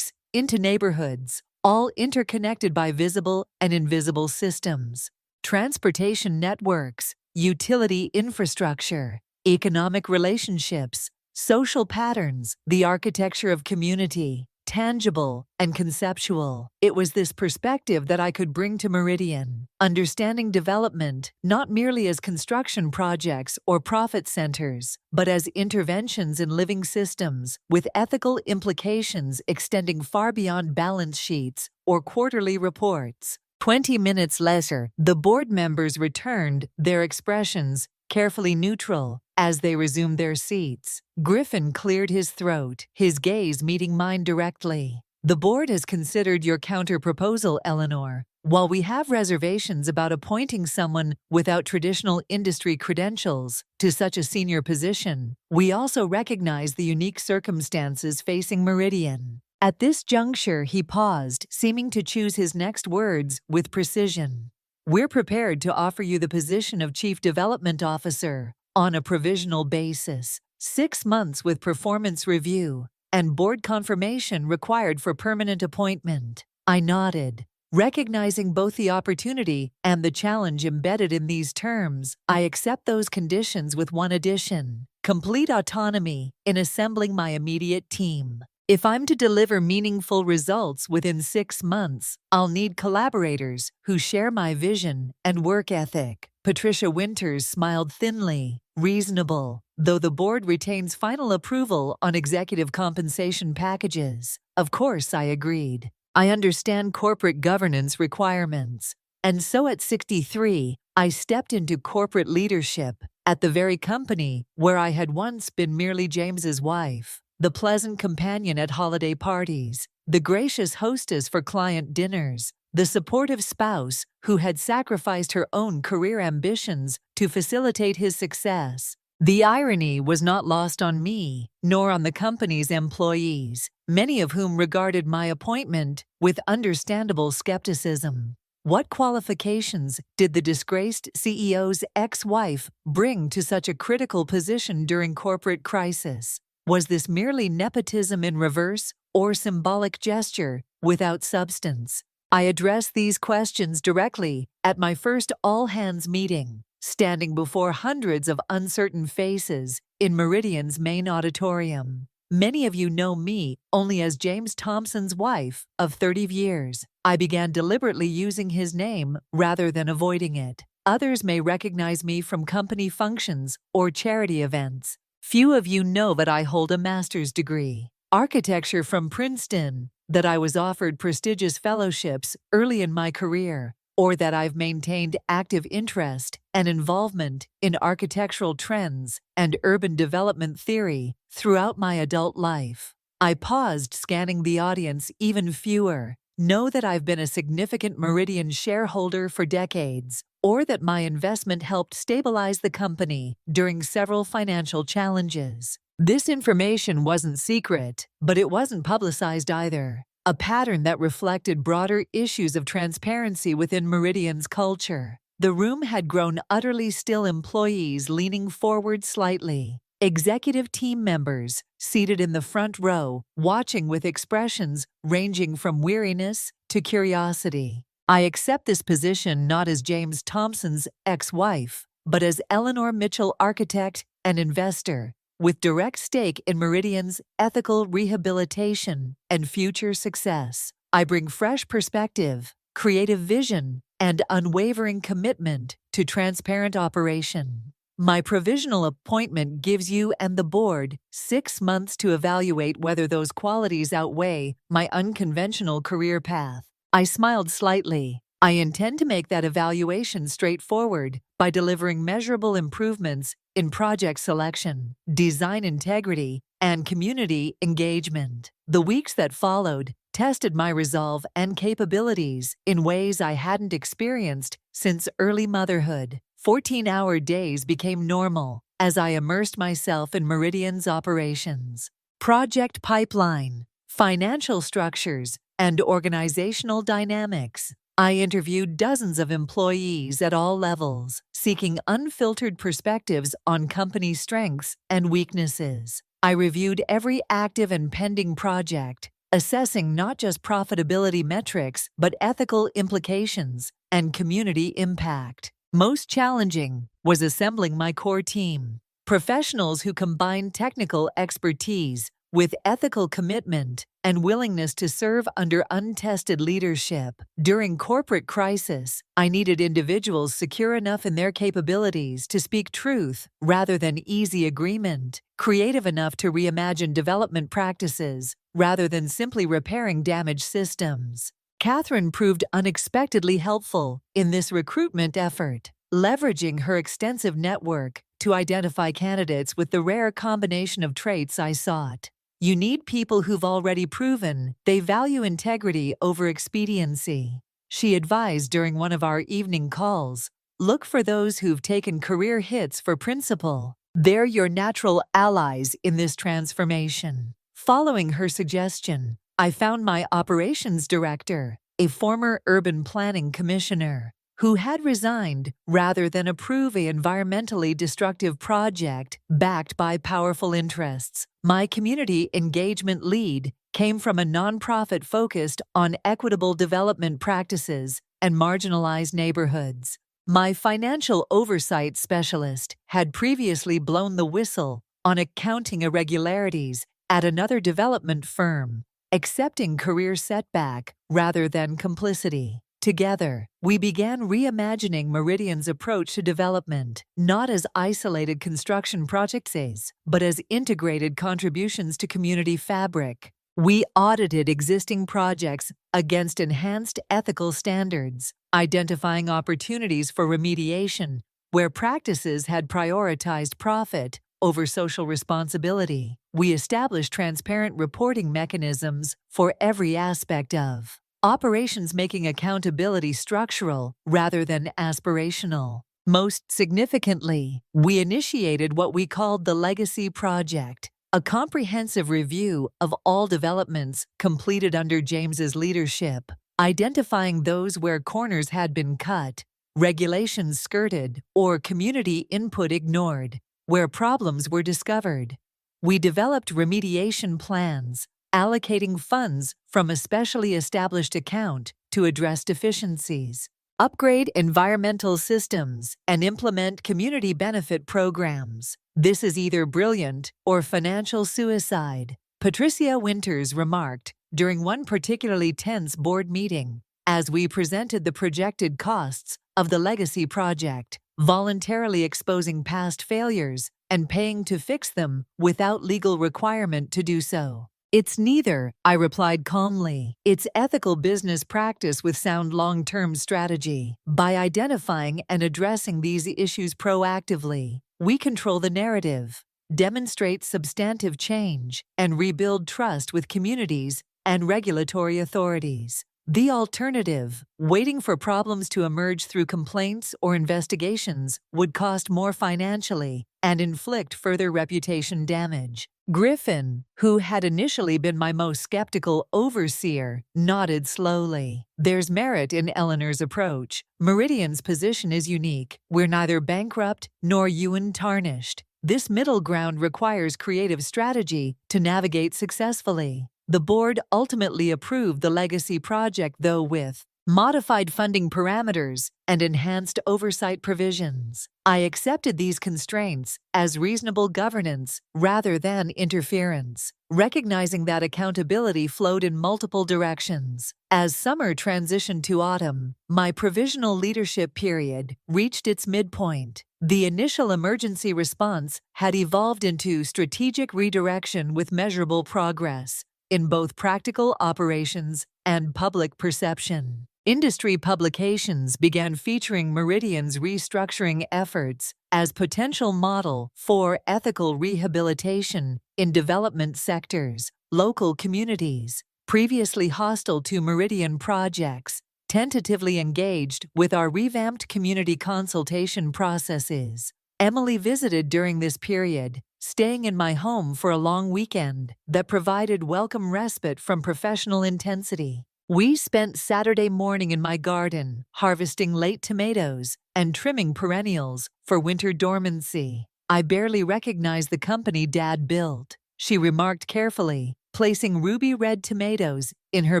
into neighborhoods, all interconnected by visible and invisible systems. Transportation networks, utility infrastructure, economic relationships, social patterns, the architecture of community, tangible and conceptual. It was this perspective that I could bring to Meridian, understanding development not merely as construction projects or profit centers, but as interventions in living systems with ethical implications extending far beyond balance sheets or quarterly reports. 20 minutes later, the board members returned, their expressions carefully neutral as they resumed their seats. Griffin cleared his throat, his gaze meeting mine directly. The board has considered your counter-proposal, Eleanor. While we have reservations about appointing someone without traditional industry credentials to such a senior position, we also recognize the unique circumstances facing Meridian. At this juncture, he paused, seeming to choose his next words with precision. We're prepared to offer you the position of Chief Development Officer on a provisional basis, 6 months with performance review and board confirmation required for permanent appointment. I nodded. Recognizing both the opportunity and the challenge embedded in these terms, I accept those conditions with one addition: complete autonomy in assembling my immediate team. If I'm to deliver meaningful results within 6 months, I'll need collaborators who share my vision and work ethic. Patricia Winters smiled thinly. Reasonable, though the board retains final approval on executive compensation packages. Of course, I agreed. I understand corporate governance requirements. And so at 63, I stepped into corporate leadership at the very company where I had once been merely James's wife, the pleasant companion at holiday parties, the gracious hostess for client dinners, the supportive spouse who had sacrificed her own career ambitions to facilitate his success. The irony was not lost on me, nor on the company's employees, many of whom regarded my appointment with understandable skepticism. What qualifications did the disgraced CEO's ex-wife bring to such a critical position during corporate crisis? Was this merely nepotism in reverse, or symbolic gesture without substance? I addressed these questions directly at my first all-hands meeting, standing before hundreds of uncertain faces in Meridian's main auditorium. Many of you know me only as James Thompson's wife of 30 years. I began deliberately using his name rather than avoiding it. Others may recognize me from company functions or charity events. Few of you know that I hold a master's degree, architecture from Princeton, that I was offered prestigious fellowships early in my career, or that I've maintained active interest and involvement in architectural trends and urban development theory throughout my adult life. I paused, scanning the audience. Even fewer know that I've been a significant Meridian shareholder for decades, or that my investment helped stabilize the company during several financial challenges. This information wasn't secret, but it wasn't publicized either, a pattern that reflected broader issues of transparency within Meridian's culture. The room had grown utterly still, employees leaning forward slightly, executive team members seated in the front row, watching with expressions ranging from weariness to curiosity. I accept this position not as James Thompson's ex-wife, but as Eleanor Mitchell, architect and investor, with direct stake in Meridian's ethical rehabilitation and future success. I bring fresh perspective, creative vision, and unwavering commitment to transparent operation. My provisional appointment gives you and the board 6 months to evaluate whether those qualities outweigh my unconventional career path. I smiled slightly. I intend to make that evaluation straightforward by delivering measurable improvements in project selection, design integrity, and community engagement. The weeks that followed tested my resolve and capabilities in ways I hadn't experienced since early motherhood. 14-hour days became normal as I immersed myself in Meridian's operations, project pipeline, financial structures, and organizational dynamics. I interviewed dozens of employees at all levels, seeking unfiltered perspectives on company strengths and weaknesses. I reviewed every active and pending project, assessing not just profitability metrics, but ethical implications and community impact. Most challenging was assembling my core team, professionals who combine technical expertise with ethical commitment and willingness to serve under untested leadership. During corporate crisis, I needed individuals secure enough in their capabilities to speak truth rather than easy agreement, creative enough to reimagine development practices rather than simply repairing damaged systems. Catherine proved unexpectedly helpful in this recruitment effort, leveraging her extensive network to identify candidates with the rare combination of traits I sought. You need people who've already proven they value integrity over expediency, she advised during one of our evening calls. Look for those who've taken career hits for principle. They're your natural allies in this transformation. Following her suggestion, I found my operations director, a former urban planning commissioner, who had resigned rather than approve an environmentally destructive project backed by powerful interests. My community engagement lead came from a nonprofit focused on equitable development practices and marginalized neighborhoods. My financial oversight specialist had previously blown the whistle on accounting irregularities at another development firm, accepting career setback rather than complicity. Together, we began reimagining Meridian's approach to development, not as isolated construction projects, but as integrated contributions to community fabric. We audited existing projects against enhanced ethical standards, identifying opportunities for remediation where practices had prioritized profit over social responsibility. We established transparent reporting mechanisms for every aspect of operations, making accountability structural rather than aspirational. Most significantly, we initiated what we called the Legacy Project, a comprehensive review of all developments completed under James's leadership, identifying those where corners had been cut, regulations skirted, or community input ignored. Where problems were discovered, we developed remediation plans, allocating funds from a specially established account to address deficiencies, upgrade environmental systems, and implement community benefit programs. This is either brilliant or financial suicide, Patricia Winters remarked during one particularly tense board meeting as we presented the projected costs of the Legacy Project, voluntarily exposing past failures and paying to fix them without legal requirement to do so. It's neither, I replied calmly. It's ethical business practice with sound long-term strategy. By identifying and addressing these issues proactively, we control the narrative, demonstrate substantive change, and rebuild trust with communities and regulatory authorities. The alternative, waiting for problems to emerge through complaints or investigations, would cost more financially and inflict further reputation damage. Griffin, who had initially been my most skeptical overseer, nodded slowly. There's merit in Eleanor's approach. Meridian's position is unique. We're neither bankrupt nor Ewan tarnished. This middle ground requires creative strategy to navigate successfully. The board ultimately approved the Legacy Project, though with modified funding parameters and enhanced oversight provisions. I accepted these constraints as reasonable governance rather than interference, recognizing that accountability flowed in multiple directions. As summer transitioned to autumn, my provisional leadership period reached its midpoint. The initial emergency response had evolved into strategic redirection with measurable progress in both practical operations and public perception. Industry publications began featuring Meridian's restructuring efforts as potential model for ethical rehabilitation in development sectors. Local communities, previously hostile to Meridian projects, tentatively engaged with our revamped community consultation processes. Emily visited during this period, staying in my home for a long weekend that provided welcome respite from professional intensity. We spent Saturday morning in my garden, harvesting late tomatoes and trimming perennials for winter dormancy. I barely recognized the company Dad built, she remarked carefully, placing ruby red tomatoes in her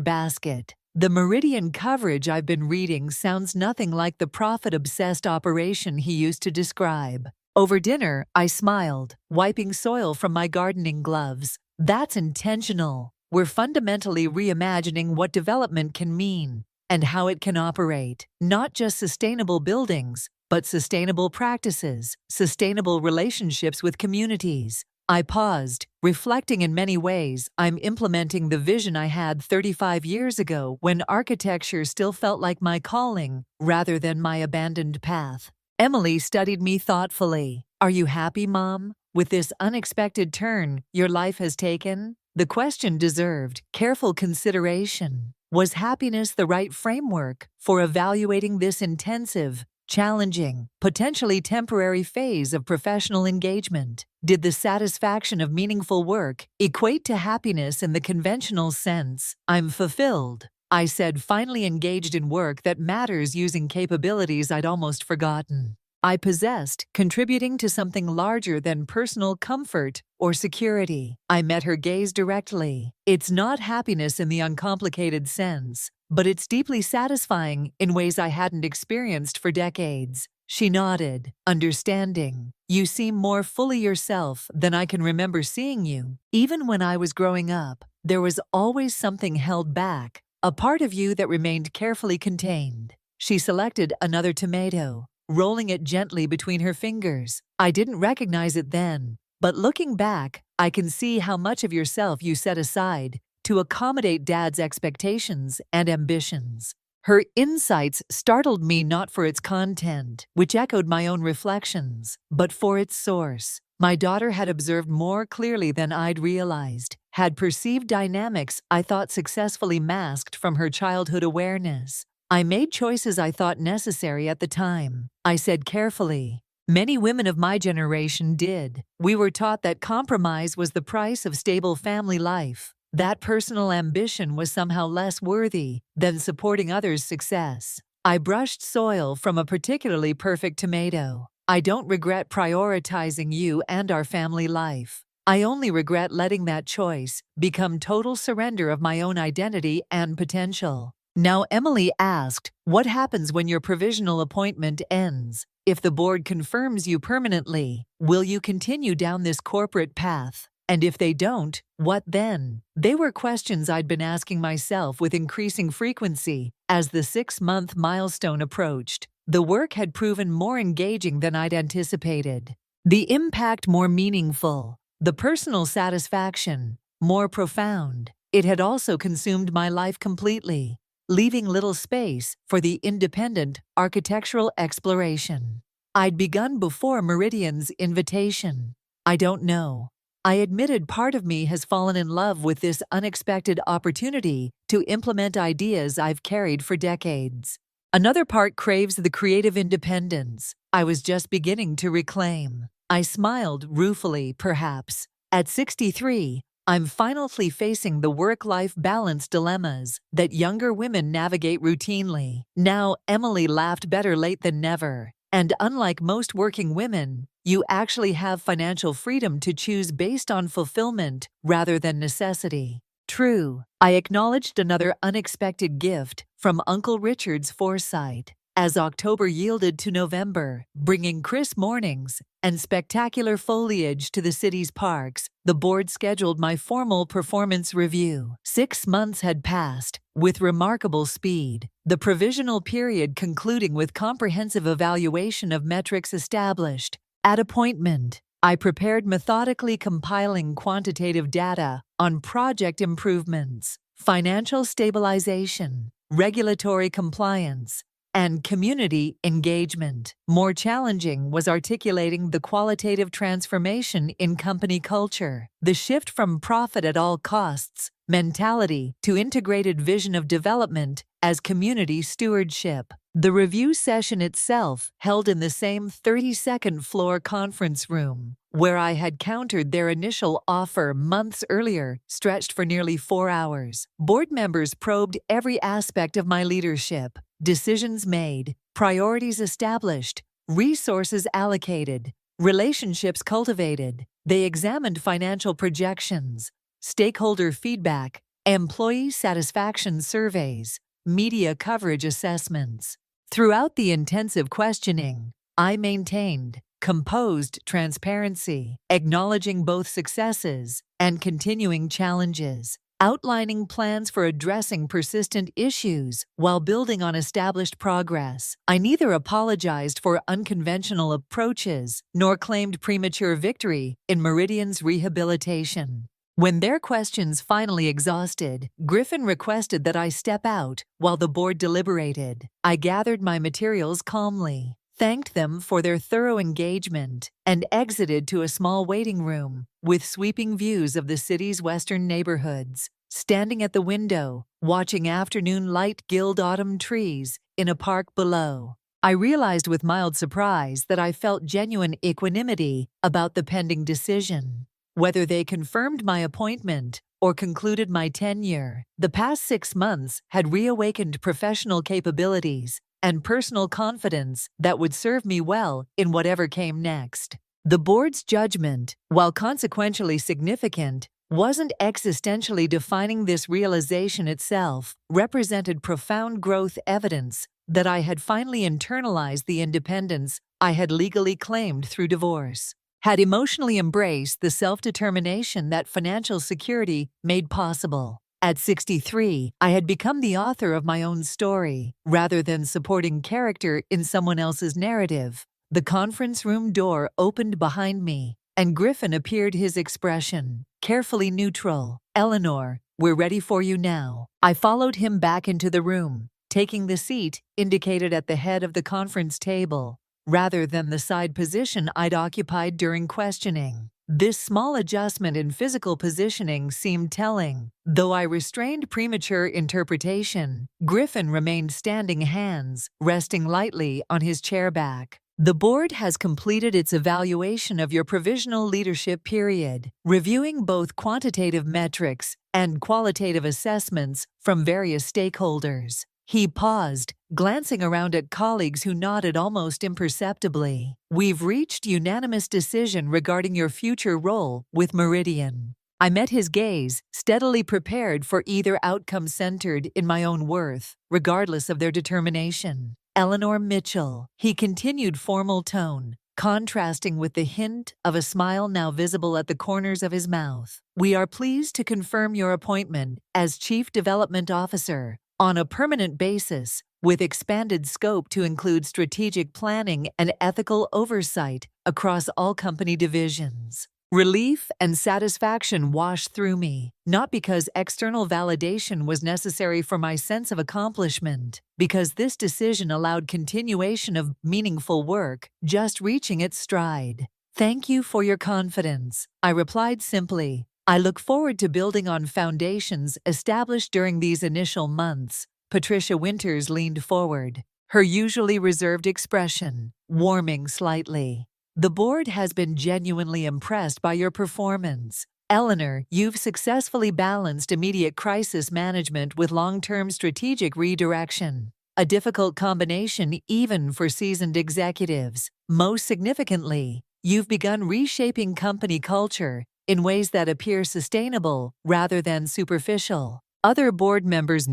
basket. The Meridian coverage I've been reading sounds nothing like the profit-obsessed operation he used to describe. Over dinner, I smiled, wiping soil from my gardening gloves. That's intentional. We're fundamentally reimagining what development can mean and how it can operate. Not just sustainable buildings, but sustainable practices, sustainable relationships with communities, I paused, reflecting in many ways. I'm implementing the vision I had 35 years ago when architecture still felt like my calling rather than my abandoned path. Emily studied me thoughtfully. Are you happy, Mom, with this unexpected turn your life has taken? The question deserved careful consideration. Was happiness the right framework for evaluating this intensive, challenging, potentially temporary phase of professional engagement? Did the satisfaction of meaningful work equate to happiness in the conventional sense? I'm fulfilled, I said, finally engaged in work that matters using capabilities I'd almost forgotten I possessed, contributing to something larger than personal comfort or security. I met her gaze directly. It's not happiness in the uncomplicated sense, but it's deeply satisfying in ways I hadn't experienced for decades. She nodded, understanding. You seem more fully yourself than I can remember seeing you. Even when I was growing up, there was always something held back, a part of you that remained carefully contained. She selected another tomato, rolling it gently between her fingers. I didn't recognize it then, but looking back, I can see how much of yourself you set aside to accommodate Dad's expectations and ambitions. Her insights startled me not for its content, which echoed my own reflections, but for its source. My daughter had observed more clearly than I'd realized, had perceived dynamics I thought successfully masked from her childhood awareness. I made choices I thought necessary at the time, I said carefully. Many women of my generation did. We were taught that compromise was the price of stable family life, that personal ambition was somehow less worthy than supporting others' success. I brushed soil from a particularly perfect tomato. I don't regret prioritizing you and our family life. I only regret letting that choice become total surrender of my own identity and potential. Now, Emily asked, what happens when your provisional appointment ends? If the board confirms you permanently, will you continue down this corporate path? And if they don't, what then? They were questions I'd been asking myself with increasing frequency as the 6-month milestone approached. The work had proven more engaging than I'd anticipated. The impact more meaningful. The personal satisfaction more profound. It had also consumed my life completely, leaving little space for the independent architectural exploration I'd begun before Meridian's invitation. I don't know. I admitted part of me has fallen in love with this unexpected opportunity to implement ideas I've carried for decades. Another part craves the creative independence I was just beginning to reclaim. I smiled ruefully, perhaps. At 63, I'm finally facing the work-life balance dilemmas that younger women navigate routinely. Now, Emily laughed, better late than never. And unlike most working women, you actually have financial freedom to choose based on fulfillment rather than necessity. True, I acknowledged another unexpected gift from Uncle Richard's foresight. As October yielded to November, bringing crisp mornings and spectacular foliage to the city's parks, the board scheduled my formal performance review. 6 months had passed, with remarkable speed, the provisional period concluding with comprehensive evaluation of metrics established. At appointment, I prepared methodically, compiling quantitative data on project improvements, financial stabilization, regulatory compliance, and community engagement. More challenging was articulating the qualitative transformation in company culture, the shift from profit at all costs mentality to integrated vision of development as community stewardship. The review session itself, held in the same 32nd floor conference room, where I had countered their initial offer months earlier, stretched for nearly 4 hours. Board members probed every aspect of my leadership. Decisions made, priorities established, resources allocated, relationships cultivated. They examined financial projections, stakeholder feedback, employee satisfaction surveys, media coverage assessments. Throughout the intensive questioning, I maintained composed transparency, acknowledging both successes and continuing challenges. outlining plans for addressing persistent issues while building on established progress. I neither apologized for unconventional approaches nor claimed premature victory in Meridian's rehabilitation. When their questions finally exhausted, Griffin requested that I step out while the board deliberated. I gathered my materials calmly, thanked them for their thorough engagement, and exited to a small waiting room with sweeping views of the city's western neighborhoods. Standing at the window, watching afternoon light gild autumn trees in a park below, I realized with mild surprise that I felt genuine equanimity about the pending decision. Whether they confirmed my appointment or concluded my tenure, the past 6 months had reawakened professional capabilities and personal confidence that would serve me well in whatever came next. The board's judgment, while consequentially significant, wasn't existentially defining. This realization itself represented profound growth evidence that I had finally internalized the independence I had legally claimed through divorce, had emotionally embraced the self-determination that financial security made possible. At 63, I had become the author of my own story, rather than supporting character in someone else's narrative. The conference room door opened behind me, and Griffin appeared, his expression carefully neutral. "Eleanor, we're ready for you now." I followed him back into the room, taking the seat indicated at the head of the conference table, rather than the side position I'd occupied during questioning. This small adjustment in physical positioning seemed telling. Though I restrained premature interpretation, Griffin remained standing, hands resting lightly on his chair back. "The board has completed its evaluation of your provisional leadership period, reviewing both quantitative metrics and qualitative assessments from various stakeholders." He paused, glancing around at colleagues who nodded almost imperceptibly. "We've reached unanimous decision regarding your future role with Meridian." I met his gaze, steadily prepared for either outcome, centered in my own worth, regardless of their determination. "Eleanor Mitchell," he continued, formal tone, contrasting with the hint of a smile now visible at the corners of his mouth. "We are pleased to confirm your appointment as Chief Development Officer on a permanent basis, with expanded scope to include strategic planning and ethical oversight across all company divisions." Relief and satisfaction washed through me, not because external validation was necessary for my sense of accomplishment, because this decision allowed continuation of meaningful work, just reaching its stride. "Thank you for your confidence," I replied simply. "I look forward to building on foundations established during these initial months." Patricia Winters leaned forward, her usually reserved expression warming slightly. "The board has been genuinely impressed by your performance. Eleanor, you've successfully balanced immediate crisis management with long-term strategic redirection, a difficult combination even for seasoned executives. Most significantly, you've begun reshaping company culture in ways that appear sustainable rather than superficial." Other board members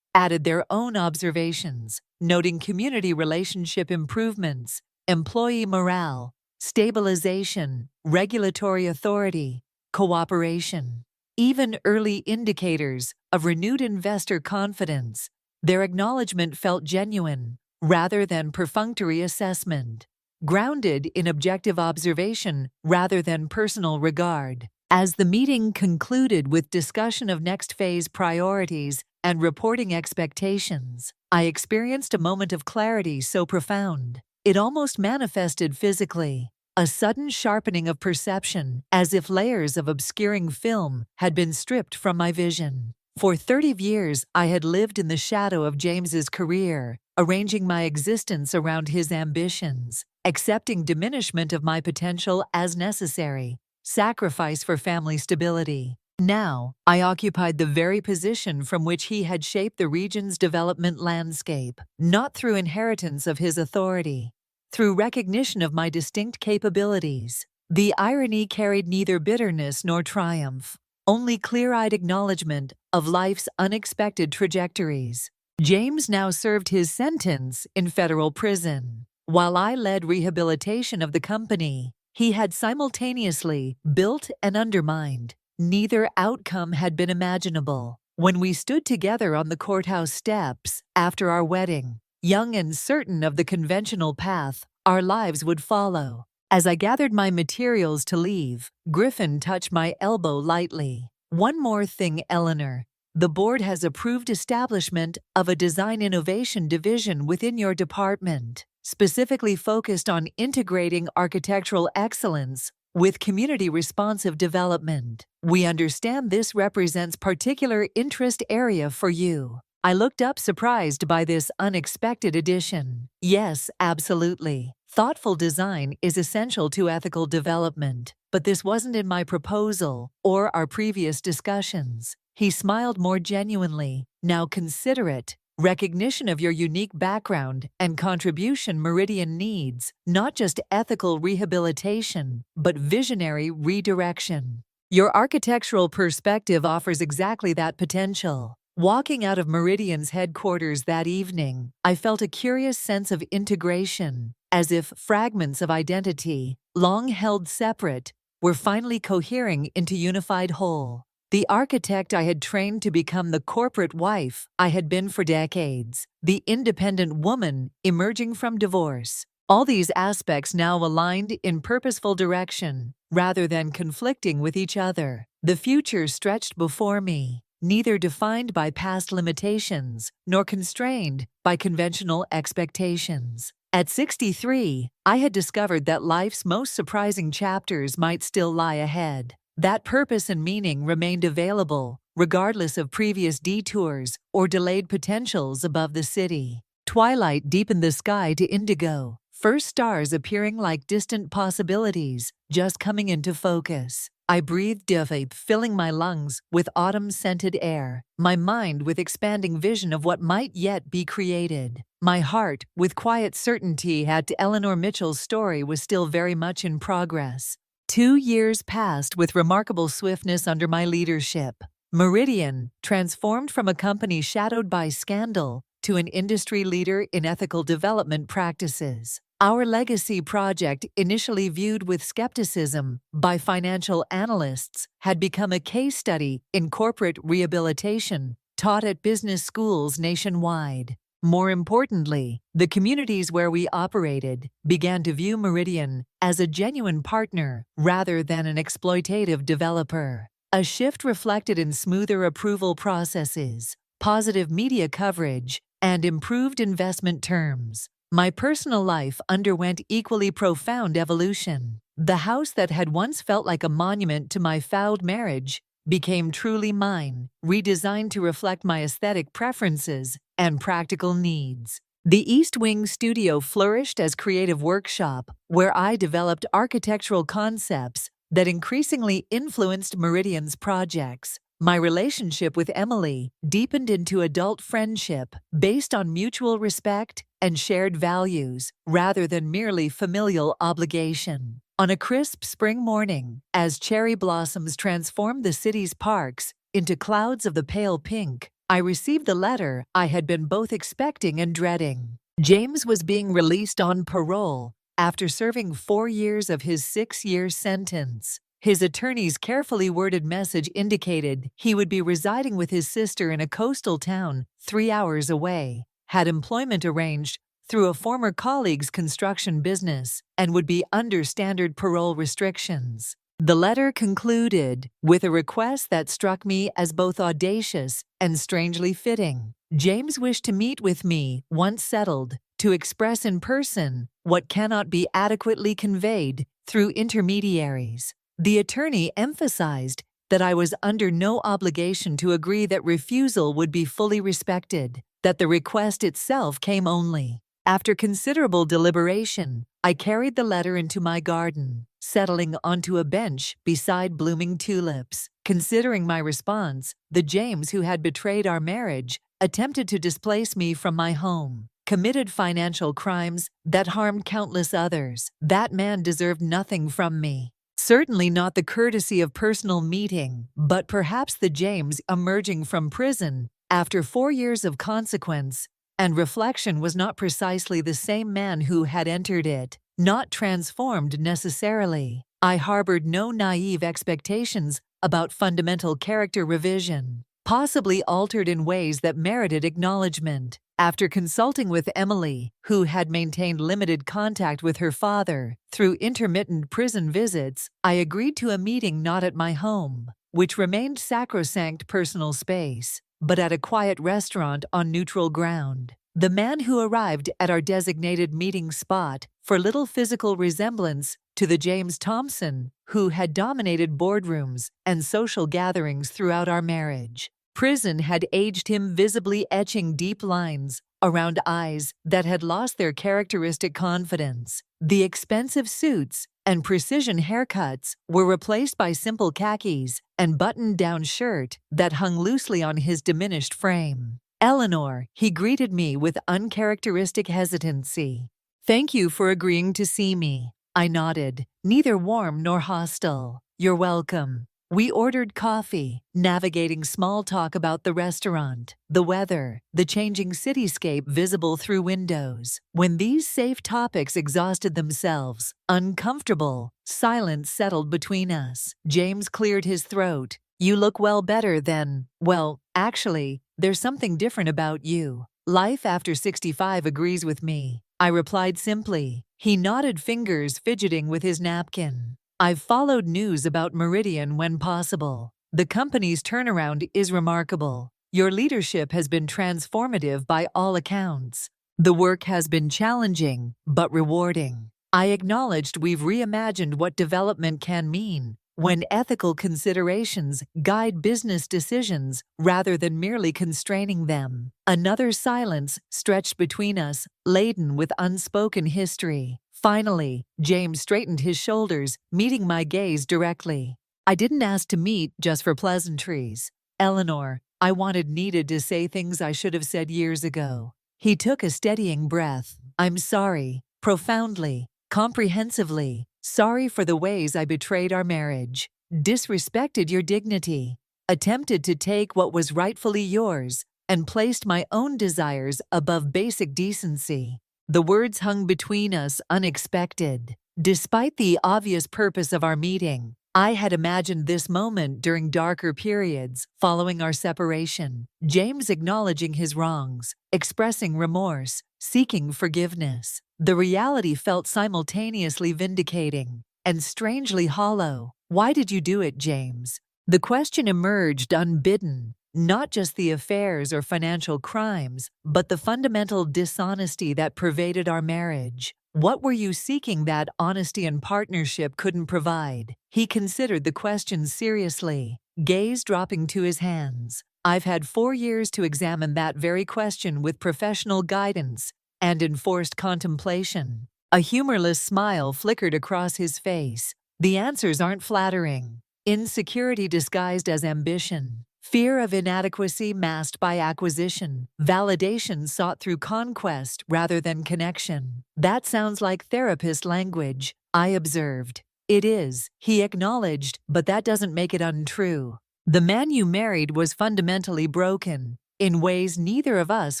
added their own observations, noting community relationship improvements, employee morale, stabilization, regulatory authority, cooperation, even early indicators of renewed investor confidence. Their acknowledgement felt genuine, rather than perfunctory assessment, grounded in objective observation rather than personal regard. As the meeting concluded with discussion of next phase priorities and reporting expectations, I experienced a moment of clarity so profound it almost manifested physically, a sudden sharpening of perception, as if layers of obscuring film had been stripped from my vision. For 30 years, I had lived in the shadow of James's career, arranging my existence around his ambitions, accepting diminishment of my potential as necessary, sacrifice for family stability. Now, I occupied the very position from which he had shaped the region's development landscape, not through inheritance of his authority, through recognition of my distinct capabilities. The irony carried neither bitterness nor triumph, only clear-eyed acknowledgement of life's unexpected trajectories. James now served his sentence in federal prison. While I led rehabilitation of the company, he had simultaneously built and undermined neither outcome had been imaginable. When we stood together on the courthouse steps after our wedding, young and certain of the conventional path our lives would follow. As I gathered my materials to leave, Griffin touched my elbow lightly. "One more thing, Eleanor. The board has approved establishment of a design innovation division within your department, specifically focused on integrating architectural excellence with community-responsive development. We understand this represents particular interest area for you." I looked up, surprised by this unexpected addition. "Yes, absolutely. Thoughtful design is essential to ethical development, but this wasn't in my proposal or our previous discussions." He smiled more genuinely. "Now consider it. Recognition of your unique background and contribution Meridian needs, not just ethical rehabilitation, but visionary redirection. Your architectural perspective offers exactly that potential." Walking out of Meridian's headquarters that evening, I felt a curious sense of integration, as if fragments of identity, long held separate, were finally cohering into unified whole. The architect I had trained to become the corporate wife I had been for decades, the independent woman emerging from divorce. All these aspects now aligned in purposeful direction, rather than conflicting with each other. The future stretched before me, neither defined by past limitations nor constrained by conventional expectations. At 63, I had discovered that life's most surprising chapters might still lie ahead. That purpose and meaning remained available, regardless of previous detours or delayed potentials above the city. Twilight deepened the sky to indigo, first stars appearing like distant possibilities, just coming into focus. I breathed deep, filling my lungs with autumn-scented air, my mind with expanding vision of what might yet be created, my heart with quiet certainty that Eleanor Mitchell's story was still very much in progress. 2 years passed with remarkable swiftness under my leadership. Meridian, transformed from a company shadowed by scandal to an industry leader in ethical development practices. Our legacy project, initially viewed with skepticism by financial analysts, had become a case study in corporate rehabilitation taught at business schools nationwide. More importantly, the communities where we operated began to view Meridian as a genuine partner rather than an exploitative developer. A shift reflected in smoother approval processes, positive media coverage, and improved investment terms. My personal life underwent equally profound evolution. The house that had once felt like a monument to my failed marriage became truly mine, redesigned to reflect my aesthetic preferences and practical needs. The East Wing studio flourished as creative workshop, where I developed architectural concepts that increasingly influenced Meridian's projects. My relationship with Emily deepened into adult friendship based on mutual respect and shared values, rather than merely familial obligation. On a crisp spring morning, as cherry blossoms transformed the city's parks into clouds of the pale pink, I received the letter I had been both expecting and dreading. James was being released on parole after serving 4 years of his 6-year sentence. His attorney's carefully worded message indicated he would be residing with his sister in a coastal town 3 hours away, had employment arranged through a former colleague's construction business, and would be under standard parole restrictions. The letter concluded with a request that struck me as both audacious and strangely fitting. James wished to meet with me, once settled, to express in person what cannot be adequately conveyed through intermediaries. The attorney emphasized that I was under no obligation to agree, that refusal would be fully respected, that the request itself came only after considerable deliberation. I carried the letter into my garden, settling onto a bench beside blooming tulips. Considering my response, the James who had betrayed our marriage attempted to displace me from my home, committed financial crimes that harmed countless others. That man deserved nothing from me. Certainly not the courtesy of personal meeting, but perhaps the James emerging from prison after 4 years of consequence and reflection was not precisely the same man who had entered it, not transformed necessarily. I harbored no naive expectations about fundamental character revision, possibly altered in ways that merited acknowledgement. After consulting with Emily, who had maintained limited contact with her father through intermittent prison visits, I agreed to a meeting not at my home, which remained sacrosanct personal space, but at a quiet restaurant on neutral ground. The man who arrived at our designated meeting spot for little physical resemblance to the James Thompson who had dominated boardrooms and social gatherings throughout our marriage. Prison had aged him, visibly etching deep lines around eyes that had lost their characteristic confidence. The expensive suits and precision haircuts were replaced by simple khakis and buttoned-down shirt that hung loosely on his diminished frame. "Eleanor," he greeted me with uncharacteristic hesitancy. "Thank you for agreeing to see me." I nodded, neither warm nor hostile. "You're welcome." We ordered coffee, navigating small talk about the restaurant, the weather, the changing cityscape visible through windows. When these safe topics exhausted themselves, uncomfortable silence settled between us. James cleared his throat. "You look well better than, well, actually, there's something different about you. Life after 65 agrees with me," I replied simply. He nodded, fingers fidgeting with his napkin. "I've followed news about Meridian when possible. The company's turnaround is remarkable. Your leadership has been transformative by all accounts. The work has been challenging, but rewarding." I acknowledged we've reimagined what development can mean when ethical considerations guide business decisions rather than merely constraining them. Another silence stretched between us, laden with unspoken history. Finally, James straightened his shoulders, meeting my gaze directly. "I didn't ask to meet just for pleasantries. Eleanor, I needed to say things I should have said years ago." He took a steadying breath. "I'm sorry, profoundly, comprehensively, sorry for the ways I betrayed our marriage, disrespected your dignity, attempted to take what was rightfully yours, and placed my own desires above basic decency." The words hung between us, unexpected. Despite the obvious purpose of our meeting, I had imagined this moment during darker periods following our separation. James acknowledging his wrongs, expressing remorse, seeking forgiveness. The reality felt simultaneously vindicating and strangely hollow. "Why did you do it, James?" The question emerged unbidden. Not just the affairs or financial crimes, but the fundamental dishonesty that pervaded our marriage. What were you seeking that honesty and partnership couldn't provide? He considered the question seriously, gaze dropping to his hands. "I've had 4 years to examine that very question with professional guidance and enforced contemplation." A humorless smile flickered across his face. "The answers aren't flattering. Insecurity disguised as ambition. Fear of inadequacy masked by acquisition. Validation sought through conquest rather than connection." "That sounds like therapist language," I observed. "It is," he acknowledged, "but that doesn't make it untrue. The man you married was fundamentally broken, in ways neither of us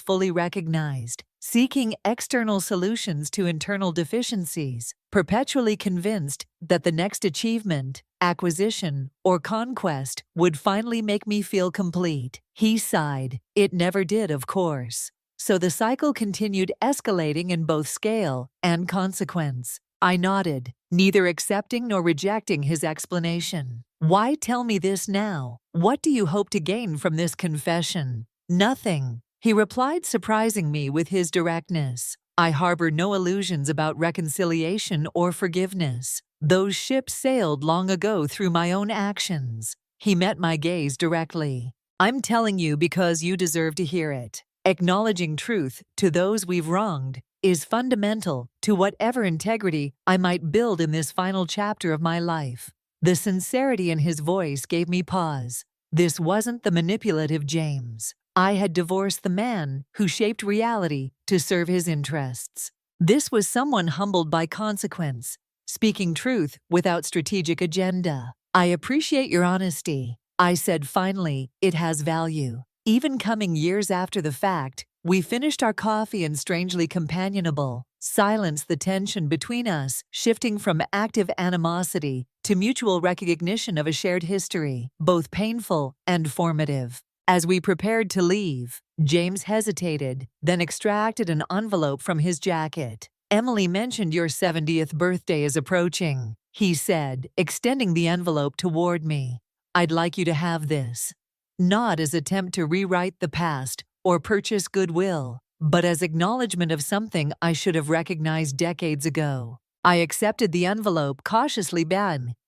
fully recognized, seeking external solutions to internal deficiencies, perpetually convinced that the next achievement, acquisition, or conquest would finally make me feel complete." He sighed. "It never did, of course." So the cycle continued, escalating in both scale and consequence. I nodded, neither accepting nor rejecting his explanation. "Why tell me this now? What do you hope to gain from this confession?" "Nothing," he replied, surprising me with his directness. "I harbor no illusions about reconciliation or forgiveness. Those ships sailed long ago through my own actions." He met my gaze directly. "I'm telling you because you deserve to hear it. Acknowledging truth to those we've wronged is fundamental to whatever integrity I might build in this final chapter of my life." The sincerity in his voice gave me pause. This wasn't the manipulative James. I had divorced the man who shaped reality to serve his interests. This was someone humbled by consequence, speaking truth without strategic agenda. "I appreciate your honesty," I said finally. "It has value." Even coming years after the fact, we finished our coffee and strangely companionable, silence the tension between us, shifting from active animosity to mutual recognition of a shared history, both painful and formative. As we prepared to leave, James hesitated, then extracted an envelope from his jacket. "Emily mentioned your 70th birthday is approaching," he said, extending the envelope toward me. "I'd like you to have this. Not as attempt to rewrite the past or purchase goodwill, but as acknowledgement of something I should have recognized decades ago." I accepted the envelope cautiously,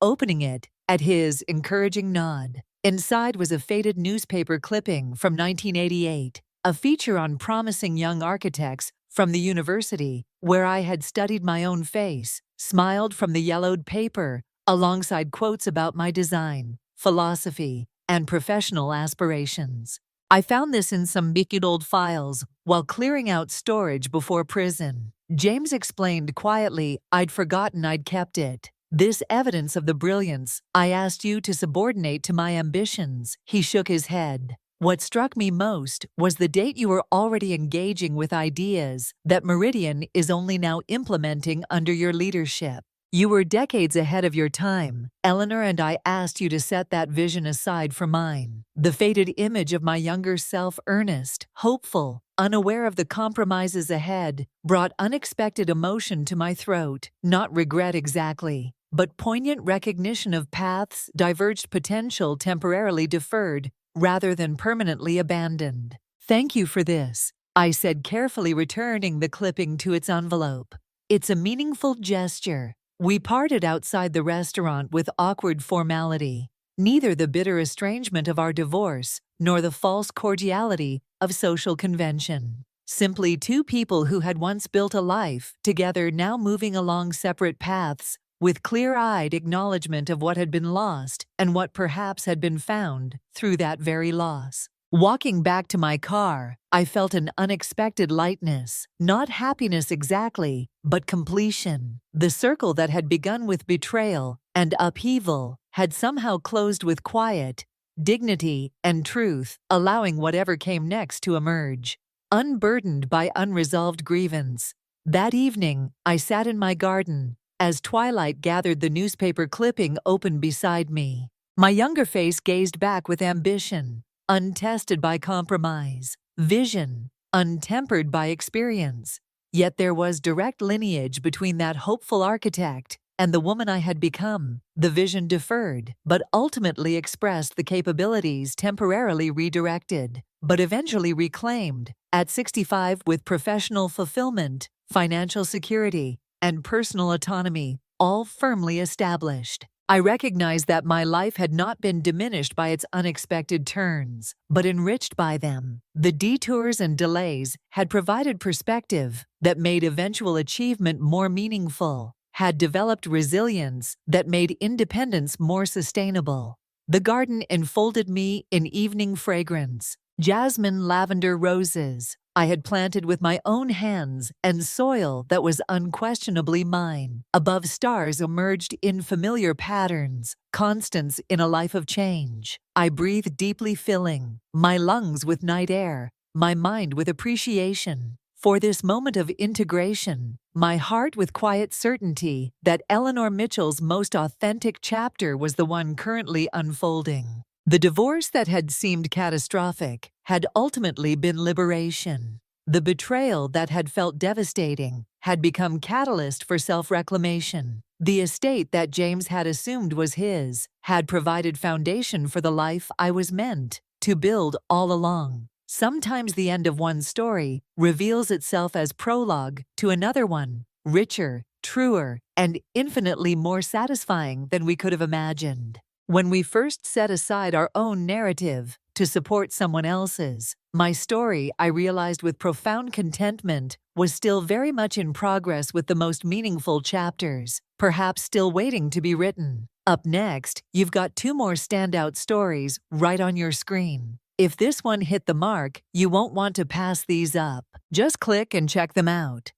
opening it at his encouraging nod. Inside was a faded newspaper clipping from 1988, a feature on promising young architects from the university where I had studied. My own face smiled from the yellowed paper, alongside quotes about my design, philosophy, and professional aspirations. I found this in some wicked old files while clearing out storage before prison. James explained quietly, "I'd forgotten I'd kept it. This evidence of the brilliance I asked you to subordinate to my ambitions." He shook his head. "What struck me most was the date you were already engaging with ideas that Meridian is only now implementing under your leadership. You were decades ahead of your time. Eleanor and I asked you to set that vision aside for mine." The faded image of my younger self, earnest, hopeful, unaware of the compromises ahead, brought unexpected emotion to my throat. Not regret exactly, but poignant recognition of paths diverged, potential temporarily deferred, rather than permanently abandoned. "Thank you for this," I said, carefully returning the clipping to its envelope. "It's a meaningful gesture." We parted outside the restaurant with awkward formality. Neither the bitter estrangement of our divorce nor the false cordiality of social convention. Simply two people who had once built a life together, now moving along separate paths, with clear-eyed acknowledgement of what had been lost and what perhaps had been found through that very loss. Walking back to my car, I felt an unexpected lightness, not happiness exactly, but completion. The circle that had begun with betrayal and upheaval had somehow closed with quiet, dignity, and truth, allowing whatever came next to emerge, unburdened by unresolved grievance. That evening, I sat in my garden, as twilight gathered. The newspaper clipping open beside me. My younger face gazed back with ambition, untested by compromise, vision, untempered by experience. Yet there was direct lineage between that hopeful architect and the woman I had become. The vision deferred, but ultimately expressed; the capabilities temporarily redirected, but eventually reclaimed. At 65, with professional fulfillment, financial security, and personal autonomy, all firmly established, I recognized that my life had not been diminished by its unexpected turns, but enriched by them. The detours and delays had provided perspective that made eventual achievement more meaningful, had developed resilience that made independence more sustainable. The garden enfolded me in evening fragrance, jasmine, lavender, roses I had planted with my own hands, and soil that was unquestionably mine. Above, stars emerged in familiar patterns, constants in a life of change. I breathed deeply, filling my lungs with night air, my mind with appreciation for this moment of integration, my heart with quiet certainty that Eleanor Mitchell's most authentic chapter was the one currently unfolding. The divorce that had seemed catastrophic had ultimately been liberation. The betrayal that had felt devastating had become catalyst for self-reclamation. The estate that James had assumed was his had provided foundation for the life I was meant to build all along. Sometimes the end of one story reveals itself as prologue to another one, richer, truer, and infinitely more satisfying than we could have imagined. When we first set aside our own narrative to support someone else's, my story, I realized with profound contentment, was still very much in progress, with the most meaningful chapters, perhaps still waiting to be written. Up next, you've got two more standout stories right on your screen. If this one hit the mark, you won't want to pass these up. Just click and check them out.